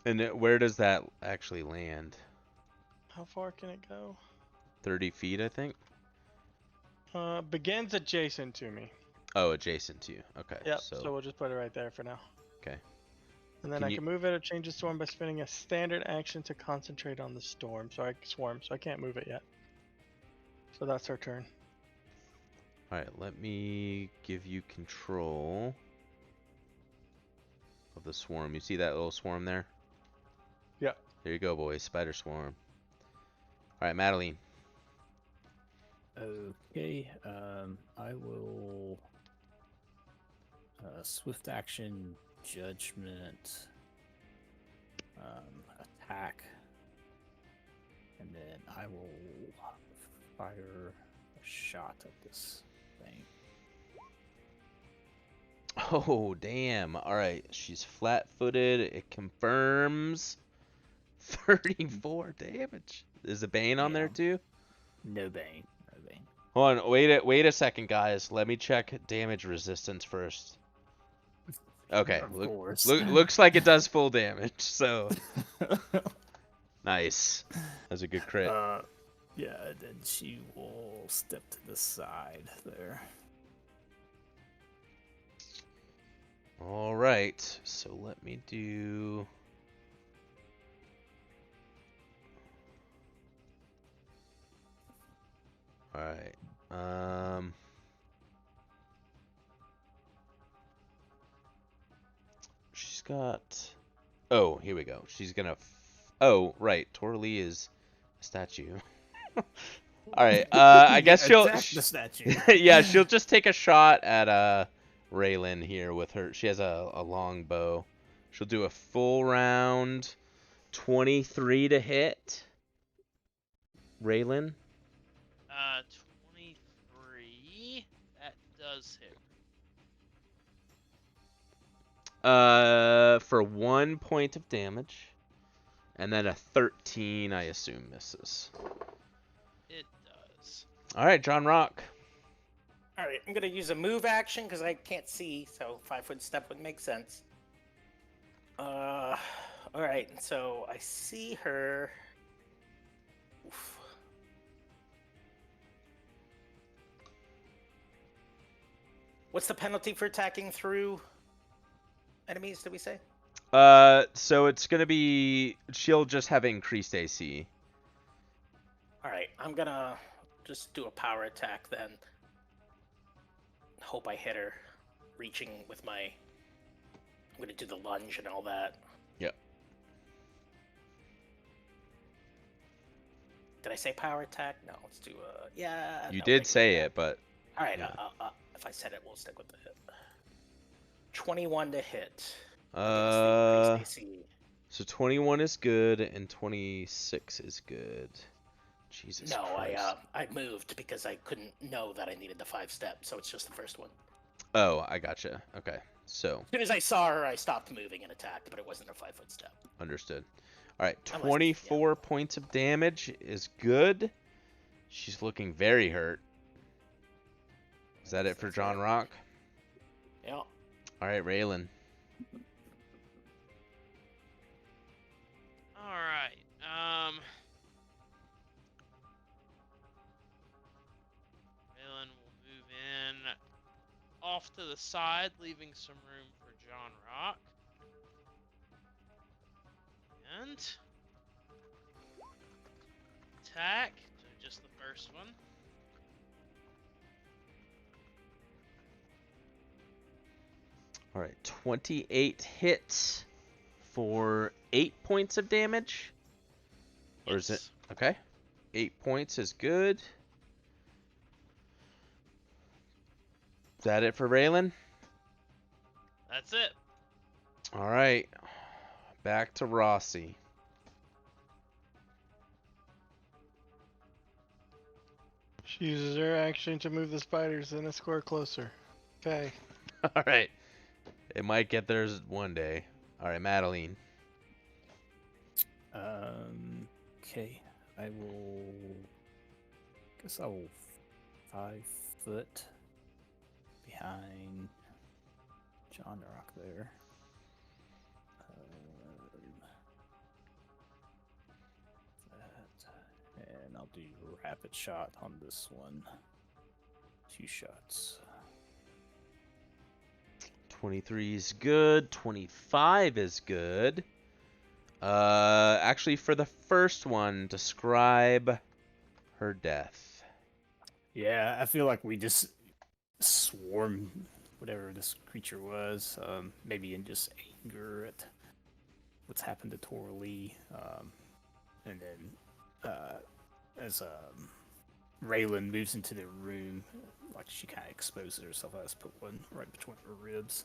And where does that actually land? How far can it go? 30 feet, I think. Begins adjacent to me. Oh, adjacent to you. Okay. Yep. So we'll just put it right there for now. Okay. And then Can I you- can move it or change the storm by spending a standard action to concentrate on the storm. So I can't move it yet. So that's her turn. All right, let me give you control of the swarm. You see that little swarm there? Yep. There you go, boys. Spider swarm. All right, Madeline. Okay, I will swift action judgment attack, and then I will fire a shot at this thing. Oh, damn. All right, she's flat-footed. It confirms 34 damage. Is the Bane on there Yeah. too? No bane, no bane. Hold on, wait a second, guys. Let me check damage resistance first. Okay, Of course. looks like it does full damage. So nice. That's a good crit. Yeah, and then she will step to the side there. All right, so let me do. All right. She's got. Oh, here we go. She's gonna. Oh, right. Torley is a statue. All right. I guess she'll. Attack the statue. Yeah, she'll just take a shot at Raylan here with her. She has a long bow. She'll do a full round. 23 to hit. Raylan. 23. That does hit. For 1 point of damage. And then a 13, I assume, misses. It does. All right, John Rock. All right, I'm gonna use a move action because I can't see, so 5-foot step would make sense. All right, so I see her. Oof. What's the penalty for attacking through enemies? Did we say? So it's gonna be. She'll just have increased AC. All right, I'm gonna just do a power attack then. Hope I hit her, reaching with my. I'm gonna do the lunge and all that. Yep. Did I say power attack? No, let's do yeah. You no, did regular say attack. it, but All right. yeah. If I said it, we'll stick with the hit. 21 to hit against the increased AC. So 21 is good and 26 is good. Jesus No, Christ. I moved because I couldn't know that I needed the 5 step, so it's just the first one. Oh, I gotcha. Okay, so As soon as I saw her, I stopped moving and attacked, but it wasn't a 5-foot step. understood. All right, Unless- 24 points of damage is good. She's looking very hurt. Is that it for John Rock? Yeah. All right, Raylan. All right. Raylan will move in off to the side, leaving some room for John Rock. And attack. So just the first one. All right, 28 hits for 8 points of damage. Or is it? Yes. Okay. 8 points is good. Is that it for Raylan? That's it. All right. Back to Rossi. She uses her action to move the spiders in a square closer. Okay. All right. It might get theirs one day. All right, Madeline. Okay. I will. Guess I will 5 foot behind John Rock there. And I'll do rapid shot on this one. 2 shots. 23 is good. 25 is good. Actually, for the first one, describe her death. Yeah, I feel like we just swarmed whatever this creature was, maybe in just anger at what's happened to Tora Lee. And then as Raylan moves into the room, like she kind of exposes herself. I just put one right between her ribs.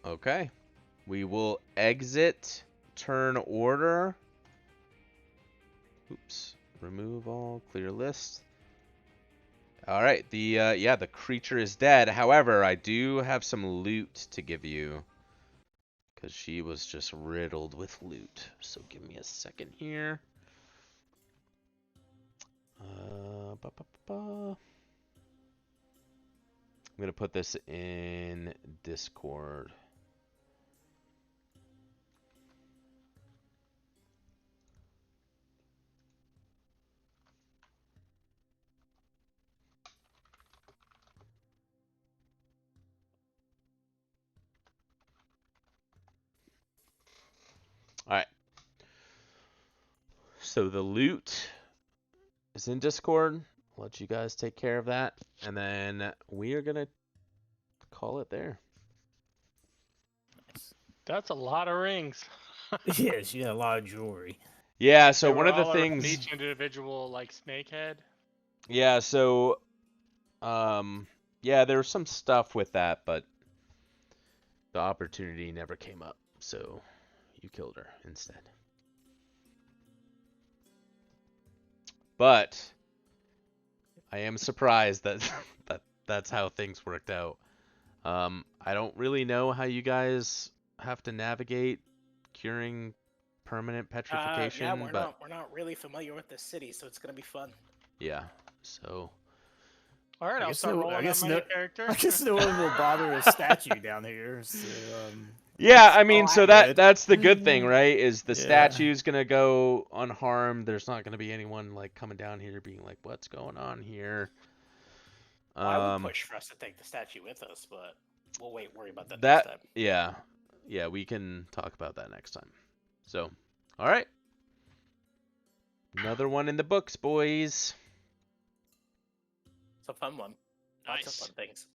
Okay. We will exit turn order. Oops. Remove all, clear list. All right. The creature is dead. However, I do have some loot to give you because she was just riddled with loot. So give me a second here. I'm gonna put this in Discord. All right. So the loot is in Discord. I'll let you guys take care of that, and then we are gonna call it there. That's a lot of rings. Yeah, she had a lot of jewelry. Yeah. So They one were of the all around things. each individual like snake head. Yeah. So, yeah, there was some stuff with that, but the opportunity never came up. So you killed her instead. But I am surprised that that's how things worked out. I don't really know how you guys have to navigate curing permanent petrification, Yeah, we're but not really familiar with this city, so it's gonna be fun. yeah. So All right, I I'll guess start no- rolling I on guess my no- new character. I guess no one will bother a statue down here. So, yeah, I mean, all so I did. that's the good thing, right? Is the Yeah. statue's gonna go unharmed. There's not gonna be anyone like coming down here being like, "What's going on here?" I would push for us to take the statue with us, but we'll worry about that that next time. yeah, we can talk about that next time. So, all right, Another one in the books, boys. It's a fun one. Lots of Nice. fun things.